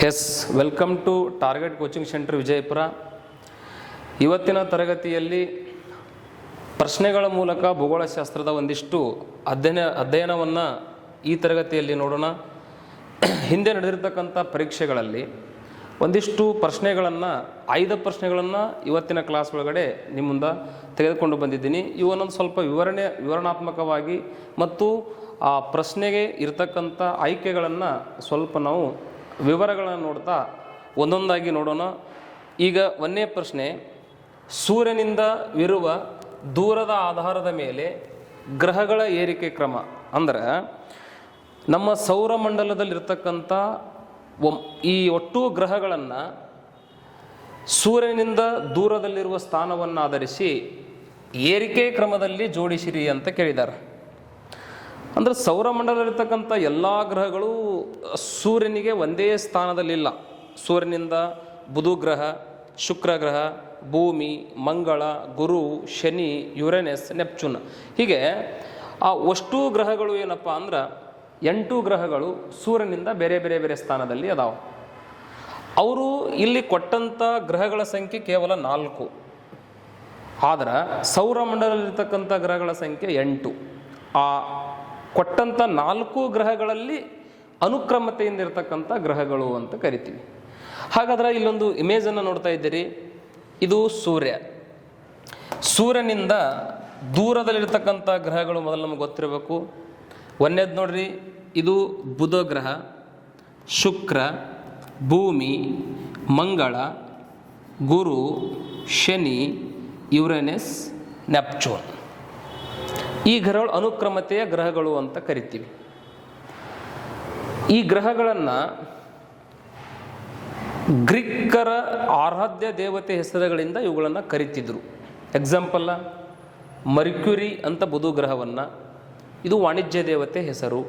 S welcome to target coaching centre Vijayapura. ಇವತ್ತಿನ ತರಗತಿಯಲ್ಲಿ ಪ್ರಶ್ನೆಗಳ ಮೂಲಕ ಭೂಗೋಳಶಾಸ್ತ್ರದ ಒಂದಿಷ್ಟು ಅಧ್ಯಯನವನ್ನು ಈ ತರಗತಿಯಲ್ಲಿ ನೋಡೋಣ. ಹಿಂದೆ ನಡೆದಿರ್ತಕ್ಕಂಥ ಪರೀಕ್ಷೆಗಳಲ್ಲಿ ಒಂದಿಷ್ಟು ಪ್ರಶ್ನೆಗಳನ್ನು 5 ಪ್ರಶ್ನೆಗಳನ್ನು ಇವತ್ತಿನ ಕ್ಲಾಸ್ ಒಳಗಡೆ ನಿಮ್ಮ ಮುಂದೆ ತೆಗೆದುಕೊಂಡು ಬಂದಿದ್ದೀನಿ. ಇವನ್ನೊಂದು ಸ್ವಲ್ಪ ವಿವರಣಾತ್ಮಕವಾಗಿ ಮತ್ತು ಆ ಪ್ರಶ್ನೆಗೆ ಇರತಕ್ಕಂಥ ಆಯ್ಕೆಗಳನ್ನು ಸ್ವಲ್ಪ ನಾವು ವಿವರಗಳನ್ನು ನೋಡ್ತಾ ಒಂದೊಂದಾಗಿ ನೋಡೋಣ. ಈಗ 1ನೇ ಪ್ರಶ್ನೆ, ಸೂರ್ಯನಿಂದ ಇರುವ ದೂರದ ಆಧಾರದ ಮೇಲೆ ಗ್ರಹಗಳ ಏರಿಕೆ ಕ್ರಮ. ಅಂದ್ರೆ ನಮ್ಮ ಸೌರಮಂಡಲದಲ್ಲಿರ್ತಕ್ಕಂಥ ಈ ಒಟ್ಟು ಗ್ರಹಗಳನ್ನು ಸೂರ್ಯನಿಂದ ದೂರದಲ್ಲಿರುವ ಸ್ಥಾನವನ್ನು ಆಧರಿಸಿ ಏರಿಕೆ ಕ್ರಮದಲ್ಲಿ ಜೋಡಿಸಿರಿ ಅಂತ ಕೇಳಿದ್ದಾರೆ. ಅಂದರೆ ಸೌರಮಂಡಲದಲ್ಲಿರ್ತಕ್ಕಂಥ ಎಲ್ಲ ಗ್ರಹಗಳು ಸೂರ್ಯನಿಗೆ ಒಂದೇ ಸ್ಥಾನದಲ್ಲಿಲ್ಲ. ಸೂರ್ಯನಿಂದ ಬುಧ ಗ್ರಹ, ಶುಕ್ರ ಗ್ರಹ, ಭೂಮಿ, ಮಂಗಳ, ಗುರು, ಶನಿ, ಯುರೇನಸ್, ನೆಪ್ಚೂನ್, ಹೀಗೆ ಆ ಅಷ್ಟು ಗ್ರಹಗಳು ಏನಪ್ಪ ಅಂದ್ರೆ 8 ಗ್ರಹಗಳು ಸೂರ್ಯನಿಂದ ಬೇರೆ ಬೇರೆ ಬೇರೆ ಸ್ಥಾನದಲ್ಲಿ ಅದಾವೆ. ಅವರು ಇಲ್ಲಿ ಕೊಟ್ಟಂಥ ಗ್ರಹಗಳ ಸಂಖ್ಯೆ ಕೇವಲ 4, ಆದ್ರೆ ಸೌರಮಂಡಲದಲ್ಲಿರ್ತಕ್ಕಂಥ ಗ್ರಹಗಳ ಸಂಖ್ಯೆ 8. ಆ ಕೊಟ್ಟಂಥ 4 ಗ್ರಹಗಳಲ್ಲಿ ಅನುಕ್ರಮತೆಯಿಂದ ಇರತಕ್ಕಂಥ ಗ್ರಹಗಳು ಅಂತ ಕರಿತೀವಿ. ಹಾಗಾದ್ರೆ ಇಲ್ಲೊಂದು ಇಮೇಜನ್ನು ನೋಡ್ತಾ ಇದ್ದೀರಿ. ಇದು ಸೂರ್ಯ. ಸೂರ್ಯನಿಂದ ದೂರದಲ್ಲಿರ್ತಕ್ಕಂಥ ಗ್ರಹಗಳು ಮೊದಲು ನಮಗೆ ಗೊತ್ತಿರಬೇಕು. 1ನೇದು ನೋಡ್ರಿ, ಇದು ಬುಧ ಗ್ರಹ, ಶುಕ್ರ, ಭೂಮಿ, ಮಂಗಳ, ಗುರು, ಶನಿ, ಯುರೇನಸ್, ನೆಪ್ಚೂನ್. ಈ ಗ್ರಹಗಳು ಅನುಕ್ರಮತೆಯ ಗ್ರಹಗಳು ಅಂತ ಕರಿತೀವಿ. ಈ ಗ್ರಹಗಳನ್ನು ಗ್ರೀಕರ ಆರಾಧ್ಯ ದೇವತೆ ಹೆಸರುಗಳಿಂದ ಇವುಗಳನ್ನು ಕರಿತಿದ್ರು. ಎಕ್ಸಾಂಪಲ್, ಮರ್ಕ್ಯುರಿ ಅಂತ ಬುಧ ಗ್ರಹವನ್ನು, ಇದು ವಾಣಿಜ್ಯ ದೇವತೆ ಹೆಸರು.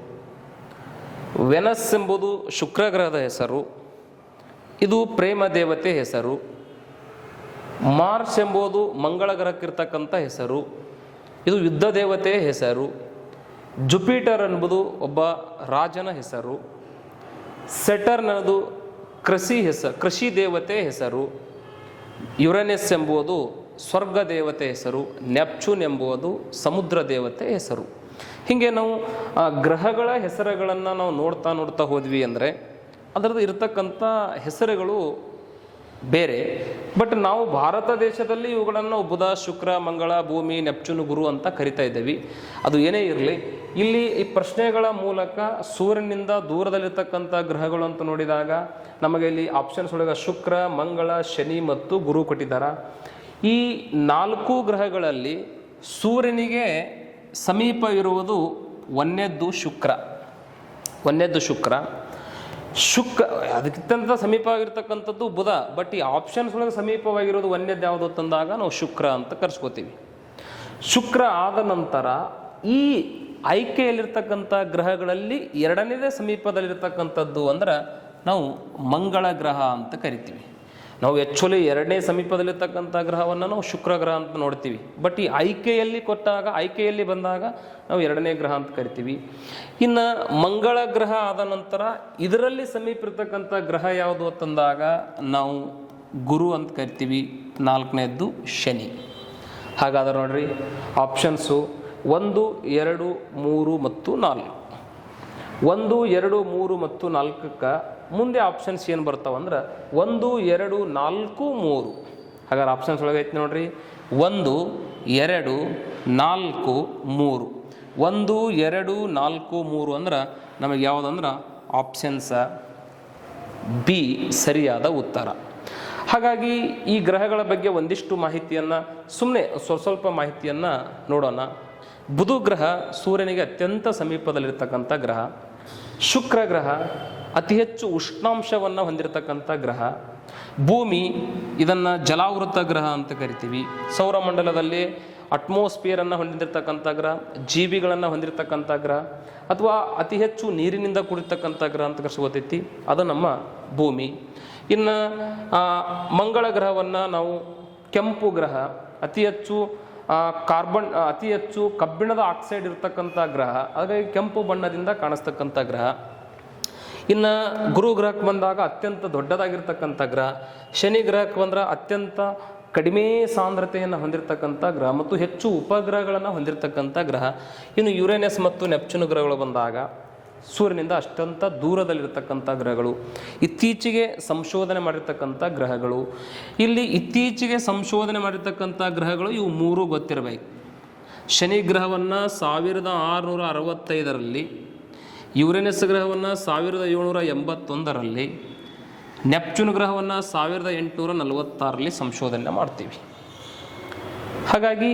ವೆನಸ್ ಎಂಬುದು ಶುಕ್ರ ಗ್ರಹದ ಹೆಸರು, ಇದು ಪ್ರೇಮ ದೇವತೆ ಹೆಸರು. ಮಾರ್ಚ್ ಎಂಬುದು ಮಂಗಳ ಗ್ರಹಕ್ಕಿರ್ತಕ್ಕಂಥ ಹೆಸರು, ಇದು ಯುದ್ಧ ದೇವತೆಯ ಹೆಸರು. ಜುಪಿಟರ್ ಎಂಬುದು ಒಬ್ಬ ರಾಜನ ಹೆಸರು. ಸೆಟರ್ನ್ ಅನ್ನೋದು ಕೃಷಿ ದೇವತೆ ಹೆಸರು. ಯುರೇನಸ್ ಎಂಬುದು ಸ್ವರ್ಗ ದೇವತೆ ಹೆಸರು. ನೆಪ್ಚೂನ್ ಎಂಬುದು ಸಮುದ್ರ ದೇವತೆ ಹೆಸರು. ಹೀಗೆ ನಾವು ಆ ಗ್ರಹಗಳ ಹೆಸರುಗಳನ್ನು ನಾವು ನೋಡ್ತಾ ಹೋದ್ವಿ ಅಂದರೆ ಅದರದ್ದು ಇರತಕ್ಕಂಥ ಹೆಸರುಗಳು ಬೇರೆ. ಬಟ್ ನಾವು ಭಾರತ ದೇಶದಲ್ಲಿ ಇವುಗಳನ್ನು ಬುಧ, ಶುಕ್ರ, ಮಂಗಳ, ಭೂಮಿ, ನೆಪ್ಚೂನ್, ಗುರು ಅಂತ ಕರಿತಾ ಇದ್ದೇವೆ. ಅದು ಏನೇ ಇರಲಿ, ಇಲ್ಲಿ ಈ ಪ್ರಶ್ನೆಗಳ ಮೂಲಕ ಸೂರ್ಯನಿಂದ ದೂರದಲ್ಲಿರ್ತಕ್ಕಂಥ ಗ್ರಹಗಳು ಅಂತ ನೋಡಿದಾಗ ನಮಗೆ ಇಲ್ಲಿ ಆಪ್ಷನ್ಸ್ ಒಳಗೆ ಶುಕ್ರ, ಮಂಗಳ, ಶನಿ ಮತ್ತು ಗುರು ಕೊಟ್ಟಿದ್ದಾರೆ. ಈ 4 ಗ್ರಹಗಳಲ್ಲಿ ಸೂರ್ಯನಿಗೆ ಸಮೀಪ ಇರುವುದು 1ನೇದ್ದು ಶುಕ್ರ. ಅದಕ್ಕಿಂತ ಸಮೀಪವಾಗಿರ್ತಕ್ಕಂಥದ್ದು ಬುಧ. ಬಟ್ ಈ ಆಪ್ಷನ್ಸ್ ಒಳಗೆ ಸಮೀಪವಾಗಿರೋದು 1ನೇದ್ದು ಯಾವುದು ತಂದಾಗ ನಾವು ಶುಕ್ರ ಅಂತ ಕರೆಸ್ಕೋತೀವಿ. ಶುಕ್ರ ಆದ ನಂತರ ಈ ಆಯ್ಕೆಯಲ್ಲಿರ್ತಕ್ಕಂಥ ಗ್ರಹಗಳಲ್ಲಿ 2ನೇದೇ ಸಮೀಪದಲ್ಲಿರ್ತಕ್ಕಂಥದ್ದು ಅಂದ್ರೆ ನಾವು ಮಂಗಳ ಗ್ರಹ ಅಂತ ಕರಿತೀವಿ. ನಾವು ಆ್ಯಕ್ಚುಲಿ 2ನೇ ಸಮೀಪದಲ್ಲಿರ್ತಕ್ಕಂಥ ಗ್ರಹವನ್ನು ನಾವು ಶುಕ್ರ ಗ್ರಹ ಅಂತ ನೋಡ್ತೀವಿ. ಬಟ್ ಈ ಆಯ್ಕೆಯಲ್ಲಿ ಬಂದಾಗ ನಾವು 2ನೇ ಗ್ರಹ ಅಂತ ಕರಿತೀವಿ. ಇನ್ನು ಮಂಗಳ ಗ್ರಹ ಆದ ನಂತರ ಇದರಲ್ಲಿ ಸಮೀಪ ಇರ್ತಕ್ಕಂಥ ಗ್ರಹ ಯಾವುದು ಅಂತಂದಾಗ ನಾವು ಗುರು ಅಂತ ಕರಿತೀವಿ. 4ನೇದ್ದು ಶನಿ. ಹಾಗಾದ್ರೆ ನೋಡ್ರಿ, ಆಪ್ಷನ್ಸು 1, 2, 3 ಮತ್ತು 4. 1, 2, 3 ಮತ್ತು 4ಕ್ಕೆ ಮುಂದೆ ಆಪ್ಷನ್ಸ್ ಏನು ಬರ್ತಾವಂದ್ರೆ 1, 2, 4, 3. ಹಾಗಾದ್ರೆ ಆಪ್ಷನ್ಸ್ ಒಳಗೆ ಐತಿ ನೋಡ್ರಿ, 1, 2, 4, 3. 1, 2, 4, 3 ಅಂದ್ರೆ ನಮಗೆ ಯಾವುದಂದ್ರೆ ಆಪ್ಷನ್ಸ ಬಿ ಸರಿಯಾದ ಉತ್ತರ. ಹಾಗಾಗಿ ಈ ಗ್ರಹಗಳ ಬಗ್ಗೆ ಒಂದಿಷ್ಟು ಮಾಹಿತಿಯನ್ನು ಸುಮ್ಮನೆ ಸ್ವಲ್ಪ ಮಾಹಿತಿಯನ್ನು ನೋಡೋಣ. ಬುಧ ಗ್ರಹ ಸೂರ್ಯನಿಗೆ ಅತ್ಯಂತ ಸಮೀಪದಲ್ಲಿರ್ತಕ್ಕಂಥ ಗ್ರಹ. ಶುಕ್ರ ಗ್ರಹ ಅತಿ ಹೆಚ್ಚು ಉಷ್ಣಾಂಶವನ್ನು ಹೊಂದಿರತಕ್ಕಂಥ ಗ್ರಹ. ಭೂಮಿ, ಇದನ್ನು ಜಲಾವೃತ ಗ್ರಹ ಅಂತ ಕರಿತೀವಿ. ಸೌರಮಂಡಲದಲ್ಲಿ ಅಟ್ಮಾಸ್ಫಿಯರನ್ನು ಹೊಂದಿರತಕ್ಕಂಥ ಗ್ರಹ, ಜೀವಿಗಳನ್ನು ಹೊಂದಿರತಕ್ಕಂಥ ಗ್ರಹ, ಅಥವಾ ಅತಿ ಹೆಚ್ಚು ನೀರಿನಿಂದ ಕೂಡಿರ್ತಕ್ಕಂಥ ಗ್ರಹ ಅಂತ ಕರೆಸ್ಕೋತೈತಿ, ಅದು ನಮ್ಮ ಭೂಮಿ. ಇನ್ನು ಮಂಗಳ ಗ್ರಹವನ್ನು ನಾವು ಕೆಂಪು ಗ್ರಹ, ಅತಿ ಹೆಚ್ಚು ಕಬ್ಬಿಣದ ಆಕ್ಸೈಡ್ ಇರ್ತಕ್ಕಂಥ ಗ್ರಹ, ಹಾಗಾಗಿ ಕೆಂಪು ಬಣ್ಣದಿಂದ ಕಾಣಿಸ್ತಕ್ಕಂಥ ಗ್ರಹ. ಇನ್ನು ಗುರು ಗ್ರಹಕ್ಕೆ ಬಂದಾಗ ಅತ್ಯಂತ ದೊಡ್ಡದಾಗಿರ್ತಕ್ಕಂಥ ಗ್ರಹ, ಶನಿ ಗ್ರಹಕ್ಕೆ ಬಂದ್ರೆ ಅತ್ಯಂತ ಕಡಿಮೆ ಸಾಂದ್ರತೆಯನ್ನು ಹೊಂದಿರತಕ್ಕಂಥ ಗ್ರಹ ಮತ್ತು ಹೆಚ್ಚು ಉಪಗ್ರಹಗಳನ್ನು ಹೊಂದಿರತಕ್ಕಂಥ ಗ್ರಹ. ಇನ್ನು ಯುರೇನಸ್ ಮತ್ತು ನೆಪ್ಚೂನ್ ಗ್ರಹಗಳು ಬಂದಾಗ ಸೂರ್ಯನಿಂದ ಅಷ್ಟಂತ ದೂರದಲ್ಲಿರ್ತಕ್ಕಂಥ ಗ್ರಹಗಳು, ಇತ್ತೀಚೆಗೆ ಸಂಶೋಧನೆ ಮಾಡಿರ್ತಕ್ಕಂಥ ಗ್ರಹಗಳು. ಇಲ್ಲಿ ಇತ್ತೀಚೆಗೆ ಸಂಶೋಧನೆ ಮಾಡಿರ್ತಕ್ಕಂಥ ಗ್ರಹಗಳು ಇವು ಮೂರು ಗೊತ್ತಿರಬೇಕು. ಶನಿ ಗ್ರಹವನ್ನು 1665ರಲ್ಲಿ, ಯುರೇನಸ್ ಗ್ರಹವನ್ನು 1781ರಲ್ಲಿ, ನೆಪ್ಚೂನ್ ಗ್ರಹವನ್ನು 1846ರಲ್ಲಿ ಸಂಶೋಧನೆ ಮಾಡ್ತೀವಿ. ಹಾಗಾಗಿ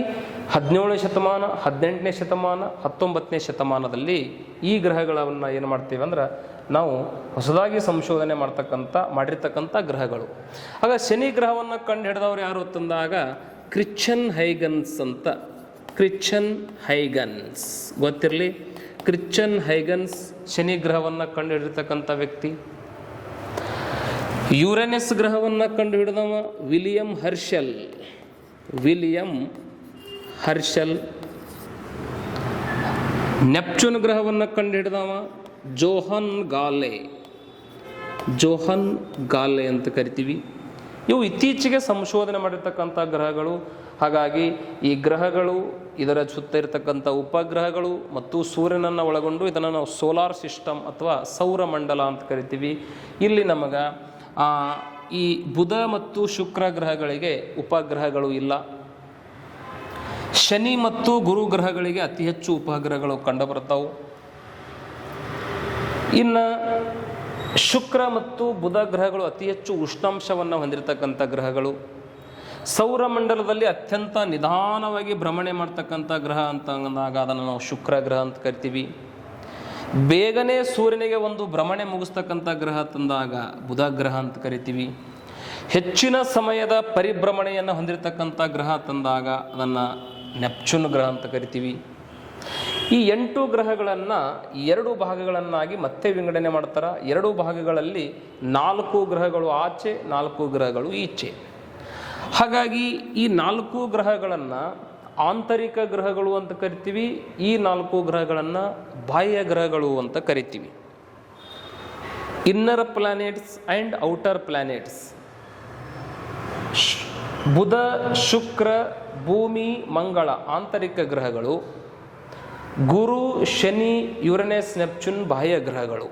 17ನೇ ಶತಮಾನ, 18ನೇ ಶತಮಾನ, 19ನೇ ಶತಮಾನದಲ್ಲಿ ಈ ಗ್ರಹಗಳನ್ನು ಏನು ಮಾಡ್ತೀವಿ ಅಂದ್ರೆ ನಾವು ಹೊಸದಾಗಿ ಸಂಶೋಧನೆ ಮಾಡಿರ್ತಕ್ಕಂಥ ಗ್ರಹಗಳು. ಆಗ ಶನಿ ಗ್ರಹವನ್ನು ಕಂಡು ಹಿಡಿದವರು ಯಾರು ಅಂತಂದಾಗ ಕ್ರಿಶ್ಚಿಯನ್ ಹೈಗನ್ಸ್ ಅಂತ. ಕ್ರಿಶ್ಚಿಯನ್ ಹೈಗನ್ಸ್ ಗೊತ್ತಿರಲಿ. ಕ್ರಿಶ್ಚಿಯನ್ ಹೈಗನ್ಸ್ ಶನಿ ಗ್ರಹವನ್ನು ಕಂಡು ಹಿಡಿರ್ತಕ್ಕಂಥ ವ್ಯಕ್ತಿ. ಯುರೇನಸ್ ಗ್ರಹವನ್ನು ಕಂಡು ಹಿಡಿದವ ವಿಲಿಯಂ ಹರ್ಷಲ್. ನೆಪ್ಚೂನ್ ಗ್ರಹವನ್ನು ಕಂಡು ಹಿಡಿದವ ಜೋಹನ್ ಗಾಲೆ ಅಂತ ಕರಿತೀವಿ. ಇವು ಇತ್ತೀಚೆಗೆ ಸಂಶೋಧನೆ ಮಾಡಿರ್ತಕ್ಕಂಥ ಗ್ರಹಗಳು. ಹಾಗಾಗಿ ಈ ಗ್ರಹಗಳು, ಇದರ ಸುತ್ತ ಇರತಕ್ಕಂಥ ಉಪಗ್ರಹಗಳು ಮತ್ತು ಸೂರ್ಯನನ್ನು ಒಳಗೊಂಡು ಇದನ್ನು ನಾವು ಸೋಲಾರ್ ಸಿಸ್ಟಮ್ ಅಥವಾ ಸೌರಮಂಡಲ ಅಂತ ಕರಿತೀವಿ. ಇಲ್ಲಿ ನಮಗೆ ಈ ಬುಧ ಮತ್ತು ಶುಕ್ರ ಗ್ರಹಗಳಿಗೆ ಉಪಗ್ರಹಗಳು ಇಲ್ಲ. ಶನಿ ಮತ್ತು ಗುರು ಗ್ರಹಗಳಿಗೆ ಅತಿ ಹೆಚ್ಚು ಉಪಗ್ರಹಗಳು ಕಂಡುಬರ್ತಾವೆ. ಇನ್ನು ಶುಕ್ರ ಮತ್ತು ಬುಧ ಗ್ರಹಗಳು ಅತಿ ಹೆಚ್ಚು ಉಷ್ಣಾಂಶವನ್ನು ಹೊಂದಿರತಕ್ಕಂಥ ಗ್ರಹಗಳು. ಸೌರಮಂಡಲದಲ್ಲಿ ಅತ್ಯಂತ ನಿಧಾನವಾಗಿ ಭ್ರಮಣೆ ಮಾಡ್ತಕ್ಕಂಥ ಗ್ರಹ ಅಂತ ಅಂದಾಗ ಅದನ್ನು ನಾವು ಶುಕ್ರ ಗ್ರಹ ಅಂತ ಕರಿತೀವಿ. ಬೇಗನೆ ಸೂರ್ಯನಿಗೆ ಒಂದು ಭ್ರಮಣೆ ಮುಗಿಸ್ತಕ್ಕಂಥ ಗ್ರಹ ತಂದಾಗ ಬುಧ ಗ್ರಹ ಅಂತ ಕರಿತೀವಿ. ಹೆಚ್ಚಿನ ಸಮಯದ ಪರಿಭ್ರಮಣೆಯನ್ನು ಹೊಂದಿರತಕ್ಕಂಥ ಗ್ರಹ ತಂದಾಗ ಅದನ್ನು ನೆಪ್ಚೂನ್ ಗ್ರಹ ಅಂತ ಕರಿತೀವಿ. ಈ 8 ಗ್ರಹಗಳನ್ನು 2 ಭಾಗಗಳನ್ನಾಗಿ ಮತ್ತೆ ವಿಂಗಡಣೆ ಮಾಡ್ತಾರೆ. 2 ಭಾಗಗಳಲ್ಲಿ 4 ಗ್ರಹಗಳು ಆಚೆ, 4 ಗ್ರಹಗಳು ಈಚೆ. ಹಾಗಾಗಿ ಈ 4 ಗ್ರಹಗಳನ್ನು ಆಂತರಿಕ ಗ್ರಹಗಳು ಅಂತ ಕರಿತೀವಿ. ಈ 4 ಗ್ರಹಗಳನ್ನು ಬಾಹ್ಯ ಗ್ರಹಗಳು ಅಂತ ಕರಿತೀವಿ. Inner planets and outer planets. ಬುಧ, ಶುಕ್ರ, ಭೂಮಿ, ಮಂಗಳ ಆಂತರಿಕ ಗ್ರಹಗಳು. ಗುರು, ಶನಿ, ಯುರೇನಸ್, ನೆಪ್ಚೂನ್ ಬಾಹ್ಯ ಗ್ರಹಗಳು.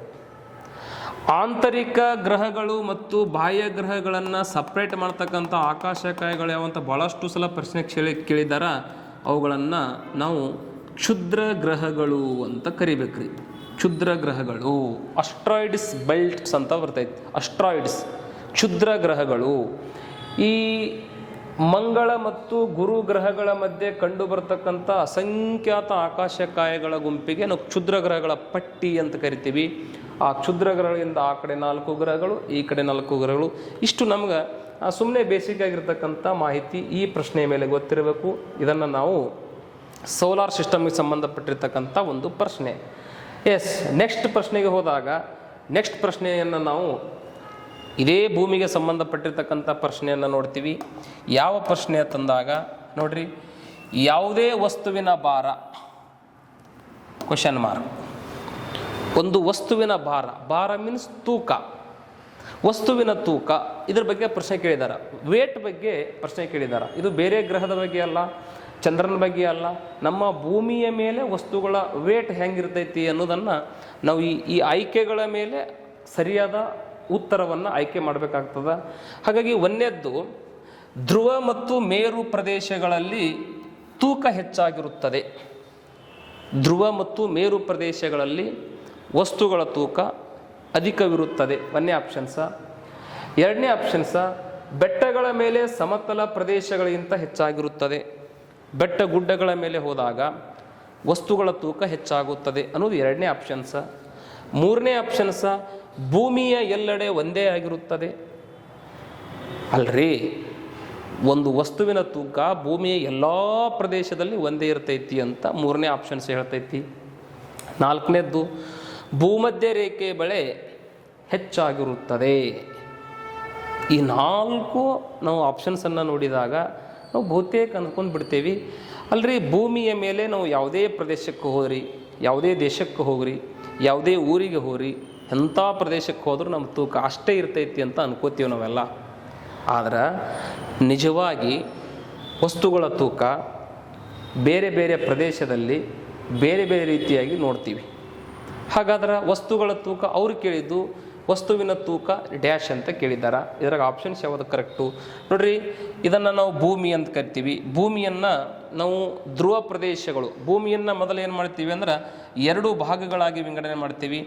ಆಂತರಿಕ ಗ್ರಹಗಳು ಮತ್ತು ಬಾಹ್ಯ ಗ್ರಹಗಳನ್ನು ಸಪ್ರೇಟ್ ಮಾಡ್ತಕ್ಕಂಥ ಆಕಾಶಕಾಯಗಳು ಯಾವಂತ ಭಾಳಷ್ಟು ಸಲ ಪ್ರಶ್ನೆ ಕೇಳಿದಾರ. ಅವುಗಳನ್ನು ನಾವು ಕ್ಷುದ್ರ ಗ್ರಹಗಳು ಅಂತ ಕರಿಬೇಕ್ರಿ. ಕ್ಷುದ್ರ ಗ್ರಹಗಳು, ಅಸ್ಟ್ರಾಯ್ಡ್ಸ್ ಬೆಲ್ಟ್ಸ್ ಅಂತ ಬರ್ತೈತಿ. ಅಸ್ಟ್ರಾಯ್ಡ್ಸ್ ಕ್ಷುದ್ರ ಗ್ರಹಗಳು. ಈ ಮಂಗಳ ಮತ್ತು ಗುರು ಗ್ರಹಗಳ ಮಧ್ಯೆ ಕಂಡು ಬರ್ತಕ್ಕಂಥ ಅಸಂಖ್ಯಾತ ಆಕಾಶಕಾಯಗಳ ಗುಂಪಿಗೆ ನಾವು ಕ್ಷುದ್ರ ಗ್ರಹಗಳ ಪಟ್ಟಿ ಅಂತ ಕರಿತೀವಿ. ಆ ಕ್ಷುದ್ರ ಗ್ರಹಗಳಿಂದ ಆ ಕಡೆ 4 ಗ್ರಹಗಳು, ಈ ಕಡೆ 4 ಗ್ರಹಗಳು. ಇಷ್ಟು ನಮ್ಗೆ ಸುಮ್ಮನೆ ಬೇಸಿಕ್ ಆಗಿರ್ತಕ್ಕಂಥ ಮಾಹಿತಿ ಈ ಪ್ರಶ್ನೆಯ ಮೇಲೆ ಗೊತ್ತಿರಬೇಕು. ಇದನ್ನು ನಾವು ಸೋಲಾರ್ ಸಿಸ್ಟಮ್ಗೆ ಸಂಬಂಧಪಟ್ಟಿರ್ತಕ್ಕಂಥ ಒಂದು ಪ್ರಶ್ನೆ. ಎಸ್, ನೆಕ್ಸ್ಟ್ ಪ್ರಶ್ನೆಗೆ ಹೋದಾಗ ನೆಕ್ಸ್ಟ್ ಪ್ರಶ್ನೆಯನ್ನು ನಾವು ಇದೇ ಭೂಮಿಗೆ ಸಂಬಂಧಪಟ್ಟಿರ್ತಕ್ಕಂಥ ಪ್ರಶ್ನೆಯನ್ನು ನೋಡ್ತೀವಿ. ಯಾವ ಪ್ರಶ್ನೆ ತಂದಾಗ ನೋಡ್ರಿ, ಯಾವುದೇ ವಸ್ತುವಿನ ಭಾರ, ಕ್ವಶನ್ ಮಾರ್ಕ್. ಒಂದು ವಸ್ತುವಿನ ಭಾರ ಮೀನ್ಸ್ ತೂಕ, ವಸ್ತುವಿನ ತೂಕ. ಇದ್ರ ಬಗ್ಗೆ ಪ್ರಶ್ನೆ ಕೇಳಿದಾರ. ವೇಟ್ ಬಗ್ಗೆ ಪ್ರಶ್ನೆ ಕೇಳಿದಾರ. ಇದು ಬೇರೆ ಗ್ರಹದ ಬಗ್ಗೆ ಅಲ್ಲ, ಚಂದ್ರನ ಬಗ್ಗೆ ಅಲ್ಲ, ನಮ್ಮ ಭೂಮಿಯ ಮೇಲೆ ವಸ್ತುಗಳ ವೇಟ್ ಹೆಂಗಿರ್ತೈತಿ ಅನ್ನೋದನ್ನು ನಾವು ಈ ಆಯ್ಕೆಗಳ ಮೇಲೆ ಸರಿಯಾದ ಉತ್ತರವನ್ನು ಆಯ್ಕೆ ಮಾಡಬೇಕಾಗ್ತದೆ. ಹಾಗಾಗಿ ಒಂದನೇದ್ದು, ಧ್ರುವ ಮತ್ತು ಮೇರು ಪ್ರದೇಶಗಳಲ್ಲಿ ತೂಕ ಹೆಚ್ಚಾಗಿರುತ್ತದೆ. ಧ್ರುವ ಮತ್ತು ಮೇರು ಪ್ರದೇಶಗಳಲ್ಲಿ ವಸ್ತುಗಳ ತೂಕ ಅಧಿಕವಿರುತ್ತದೆ. ಒಂದನೇ ಆಪ್ಷನ್ಸ. ಎರಡನೇ ಆಪ್ಷನ್ಸ, ಬೆಟ್ಟಗಳ ಮೇಲೆ ಸಮತಲ ಪ್ರದೇಶಗಳಿಗಿಂತ ಹೆಚ್ಚಾಗಿರುತ್ತದೆ. ಬೆಟ್ಟ ಗುಡ್ಡಗಳ ಮೇಲೆ ಹೋದಾಗ ವಸ್ತುಗಳ ತೂಕ ಹೆಚ್ಚಾಗುತ್ತದೆ ಅನ್ನೋದು ಎರಡನೇ ಆಪ್ಷನ್ಸ. ಮೂರನೇ ಆಪ್ಷನ್ಸ, ಭೂಮಿಯ ಎಲ್ಲೆಡೆ ಒಂದೇ ಆಗಿರುತ್ತದೆ. ಅಲ್ರಿ, ಒಂದು ವಸ್ತುವಿನ ತೂಕ ಭೂಮಿಯ ಎಲ್ಲ ಪ್ರದೇಶದಲ್ಲಿ ಒಂದೇ ಇರ್ತೈತಿ ಅಂತ ಮೂರನೇ ಆಪ್ಷನ್ಸ್ ಹೇಳ್ತೈತಿ. ನಾಲ್ಕನೇದ್ದು, ಭೂಮಧ್ಯ ರೇಖೆ ಬಳೆ ಹೆಚ್ಚಾಗಿರುತ್ತದೆ. ಈ 4 ನಾವು ಆಪ್ಷನ್ಸನ್ನು ನೋಡಿದಾಗ ನಾವು ಬಹುತೇಕ ಅಂದ್ಕೊಂಡು ಬಿಡ್ತೇವೆ, ಅಲ್ರಿ ಭೂಮಿಯ ಮೇಲೆ ನಾವು ಯಾವುದೇ ಪ್ರದೇಶಕ್ಕೆ ಹೋಗ್ರಿ, ಯಾವುದೇ ದೇಶಕ್ಕೆ ಹೋಗ್ರಿ, ಯಾವುದೇ ಊರಿಗೆ ಹೋಗ್ರಿ, ಎಂಥ ಪ್ರದೇಶಕ್ಕೆ ಹೋದರೂ ನಮ್ಮ ತೂಕ ಅಷ್ಟೇ ಇರ್ತೈತಿ ಅಂತ ಅನ್ಕೋತೀವಿ ನಾವೆಲ್ಲ. ಆದ್ರೆ ನಿಜವಾಗಿ ವಸ್ತುಗಳ ತೂಕ ಬೇರೆ ಬೇರೆ ಪ್ರದೇಶದಲ್ಲಿ ಬೇರೆ ಬೇರೆ ರೀತಿಯಾಗಿ ನೋಡ್ತೀವಿ. ಹಾಗಾದ್ರೆ ವಸ್ತುಗಳ ತೂಕ ಅವ್ರು ಕೇಳಿದ್ದು ವಸ್ತುವಿನ ತೂಕ ಡ್ಯಾಶ್ ಅಂತ ಕೇಳಿದ್ದಾರೆ. ಇದ್ರಾಗ ಆಪ್ಷನ್ಸ್ ಯಾವುದು ಕರೆಕ್ಟು ನೋಡ್ರಿ. ಇದನ್ನು ನಾವು ಭೂಮಿ ಅಂತ ಕರಿತೀವಿ. ಭೂಮಿಯನ್ನು ನಾವು ಧ್ರುವ ಪ್ರದೇಶಗಳು, ಭೂಮಿಯನ್ನು ಮೊದಲು ಏನು ಮಾಡ್ತೀವಿ ಅಂದ್ರೆ 2 ಭಾಗಗಳಾಗಿ ವಿಂಗಡಣೆ ಮಾಡ್ತೀವಿ.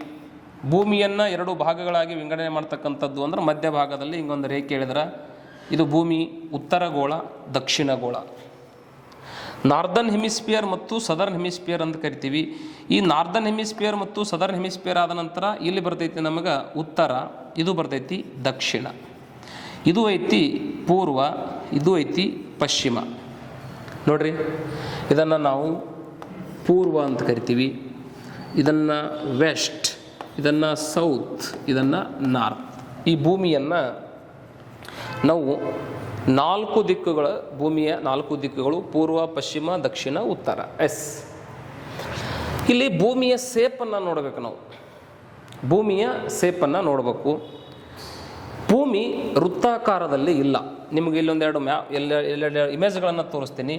ಭೂಮಿಯನ್ನು 2 ಭಾಗಗಳಾಗಿ ವಿಂಗಡಣೆ ಮಾಡ್ತಕ್ಕಂಥದ್ದು ಅಂದ್ರೆ ಮಧ್ಯಭಾಗದಲ್ಲಿ ಹಿಂಗೊಂದು ರೇಖೆ ಹೇಳಿದ್ರೆ ಇದು ಭೂಮಿ ಉತ್ತರ ಗೋಳ, ದಕ್ಷಿಣ ಗೋಳ. ನಾರ್ದರ್ನ್ ಹೆಮಿಸ್ಫಿಯರ್ ಮತ್ತು ಸದರ್ನ್ ಹೆಮಿಸ್ಫಿಯರ್ ಅಂತ ಕರಿತೀವಿ. ಈ ನಾರ್ದರ್ನ್ ಹೆಮಿಸ್ಫಿಯರ್ ಮತ್ತು ಸದರ್ನ್ ಹೆಮಿಸ್ಫಿಯರ್ ಆದ ನಂತರ ಇಲ್ಲಿ ಬರ್ತೈತಿ ನಮಗೆ ಉತ್ತರ, ಇದು ಬರ್ತೈತಿ ದಕ್ಷಿಣ, ಇದು ಐತಿ ಪೂರ್ವ, ಇದು ಐತಿ ಪಶ್ಚಿಮ. ನೋಡ್ರಿ, ಇದನ್ನು ನಾವು ಪೂರ್ವ ಅಂತ ಕರಿತೀವಿ, ಇದನ್ನು ವೆಸ್ಟ್, ಇದನ್ನು ಸೌತ್, ಇದನ್ನು ನಾರ್ತ್. ಈ ಭೂಮಿಯನ್ನು ನಾವು 4 ದಿಕ್ಕುಗಳ, ಭೂಮಿಯ 4 ದಿಕ್ಕುಗಳು ಪೂರ್ವ, ಪಶ್ಚಿಮ, ದಕ್ಷಿಣ, ಉತ್ತರ. ಇಲ್ಲಿ ಭೂಮಿಯ ಸೇಪನ್ನು ನೋಡಬೇಕು. ನಾವು ಭೂಮಿಯ ಸೇಪನ್ನು ನೋಡಬೇಕು. ಭೂಮಿ ವೃತ್ತಾಕಾರದಲ್ಲಿ ಇಲ್ಲ. ನಿಮಗೆ ಇಲ್ಲೊಂದೆರಡು ಎರಡು ಇಮೇಜ್ಗಳನ್ನು ತೋರಿಸ್ತೀನಿ.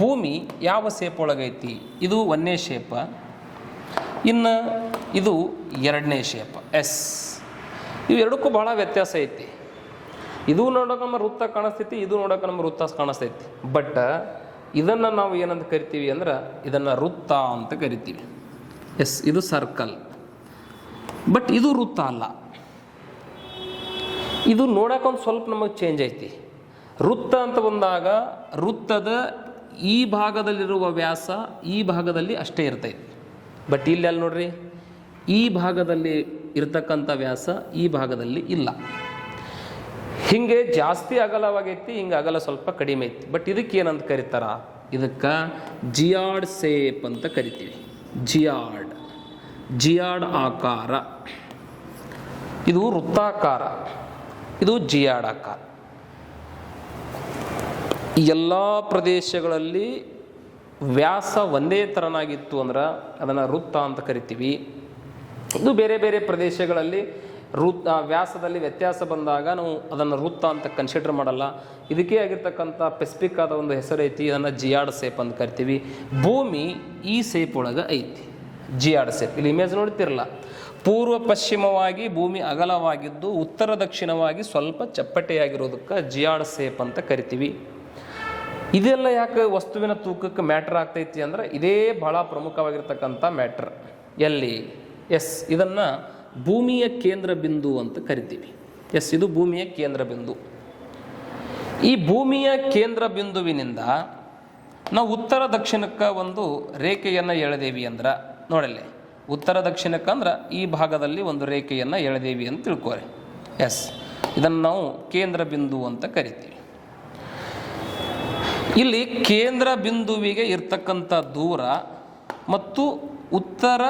ಭೂಮಿ ಯಾವ ಸೇಪ್ ಒಳಗೈತಿ? ಇದು 1ನೇ ಶೇಪ, ಇನ್ನು ಇದು 2ನೇ ಶೇಪ. ಇವೆರಡಕ್ಕೂ ಭಾಳ ವ್ಯತ್ಯಾಸ ಐತಿ. ಇದು ನೋಡೋಕೆ ನಮ್ಮ ವೃತ್ತ ಕಾಣಿಸ್ತೈತಿ, ಇದು ನೋಡೋಕೆ ನಮ್ಮ ವೃತ್ತ ಕಾಣಿಸ್ತೈತಿ. ಬಟ್ ಇದನ್ನು ನಾವು ಏನಂತ ಕರಿತೀವಿ ಅಂದ್ರೆ ಇದನ್ನು ವೃತ್ತ ಅಂತ ಕರಿತೀವಿ. ಇದು ಸರ್ಕಲ್, ಬಟ್ ಇದು ವೃತ್ತ ಅಲ್ಲ. ಇದು ನೋಡೋಕೆ ಸ್ವಲ್ಪ ನಮಗೆ ಚೇಂಜ್ ಐತಿ. ವೃತ್ತ ಅಂತ ಬಂದಾಗ ವೃತ್ತದ ಈ ಭಾಗದಲ್ಲಿರುವ ವ್ಯಾಸ ಈ ಭಾಗದಲ್ಲಿ ಅಷ್ಟೇ ಇರ್ತೈತಿ. ಬಟ್ ಇಲ್ಲಿ ಅಲ್ಲಿ ನೋಡ್ರಿ, ಈ ಭಾಗದಲ್ಲಿ ಇರ್ತಕ್ಕಂಥ ವ್ಯಾಸ ಈ ಭಾಗದಲ್ಲಿ ಇಲ್ಲ. ಹಿಂಗೆ ಜಾಸ್ತಿ ಅಗಲವಾಗೈತಿ, ಹಿಂಗೆ ಅಗಲ ಸ್ವಲ್ಪ ಕಡಿಮೆ ಐತಿ. ಬಟ್ ಇದಕ್ಕೆ ಏನಂತ ಕರೀತಾರ? ಇದಕ್ಕೆ ಜಿಯಾರ್ಡ್ ಸೇಪ್ ಅಂತ ಕರಿತೀವಿ. ಜಿಯಾರ್ಡ್ ಆಕಾರ. ಇದು ವೃತ್ತಾಕಾರ, ಇದು ಜಿಯಾರ್ಡ್ ಆಕಾರ. ಎಲ್ಲ ಪ್ರದೇಶಗಳಲ್ಲಿ ವ್ಯಾಸ ಒಂದೇ ಥರನಾಗಿತ್ತು ಅಂದ್ರೆ ಅದನ್ನು ವೃತ್ತ ಅಂತ ಕರಿತೀವಿ. ಇದು ಬೇರೆ ಬೇರೆ ಪ್ರದೇಶಗಳಲ್ಲಿ ವ್ಯಾಸದಲ್ಲಿ ವ್ಯತ್ಯಾಸ ಬಂದಾಗ ನಾವು ಅದನ್ನು ವೃತ್ತ ಅಂತ ಕನ್ಸಿಡರ್ ಮಾಡಲ್ಲ. ಇದಕ್ಕೆ ಆಗಿರ್ತಕ್ಕಂಥ ಸ್ಪೆಸಿಫಿಕ್ ಆದ ಒಂದು ಹೆಸರು ಐತಿ, ಅದನ್ನು ಜಿಯಾರ್ಡ್ ಸೇಪ್ ಅಂತ ಕರಿತೀವಿ. ಭೂಮಿ ಈ ಸೇಪ್ ಒಳಗೆ ಐತಿ, ಜಿಯಾರ್ಡ್ ಸೇಪ್. ಇಲ್ಲಿ ಇಮೇಜ್ ನೋಡ್ತಿರಲ್ಲ, ಪೂರ್ವ ಪಶ್ಚಿಮವಾಗಿ ಭೂಮಿ ಅಗಲವಾಗಿದ್ದು ಉತ್ತರ ದಕ್ಷಿಣವಾಗಿ ಸ್ವಲ್ಪ ಚಪ್ಪಟೆಯಾಗಿರೋದಕ್ಕೆ ಜಿಯಾರ್ಡ್ ಸೇಪ್ ಅಂತ ಕರಿತೀವಿ. ಇದೆಲ್ಲ ಯಾಕೆ ವಸ್ತುವಿನ ತೂಕಕ್ಕೆ ಮ್ಯಾಟ್ರ್ ಆಗ್ತೈತಿ ಅಂದ್ರೆ ಇದೇ ಬಹಳ ಪ್ರಮುಖವಾಗಿರ್ತಕ್ಕಂಥ ಮ್ಯಾಟ್ರ್. ಎಲ್ಲಿ? ಇದನ್ನು ಭೂಮಿಯ ಕೇಂದ್ರ ಬಿಂದು ಅಂತ ಕರಿತೀವಿ. ಇದು ಭೂಮಿಯ ಕೇಂದ್ರ ಬಿಂದು. ಈ ಭೂಮಿಯ ಕೇಂದ್ರ ಬಿಂದುವಿನಿಂದ ನಾವು ಉತ್ತರ ದಕ್ಷಿಣಕ್ಕೆ ಒಂದು ರೇಖೆಯನ್ನು ಎಳೆದೇವಿ ಅಂದ್ರೆ ನೋಡಲ್ಲಿ, ಉತ್ತರ ದಕ್ಷಿಣಕ್ಕೆ ಅಂದ್ರೆ ಈ ಭಾಗದಲ್ಲಿ ಒಂದು ರೇಖೆಯನ್ನು ಎಳೆದೇವಿ ಅಂತ ತಿಳ್ಕೋರಿ. ಇದನ್ನು ನಾವು ಕೇಂದ್ರ ಬಿಂದು ಅಂತ ಕರಿತೀವಿ. ಇಲ್ಲಿ ಕೇಂದ್ರ ಬಿಂದುವಿಗೆ ಇರ್ತಕ್ಕಂಥ ದೂರ ಮತ್ತು ಉತ್ತರ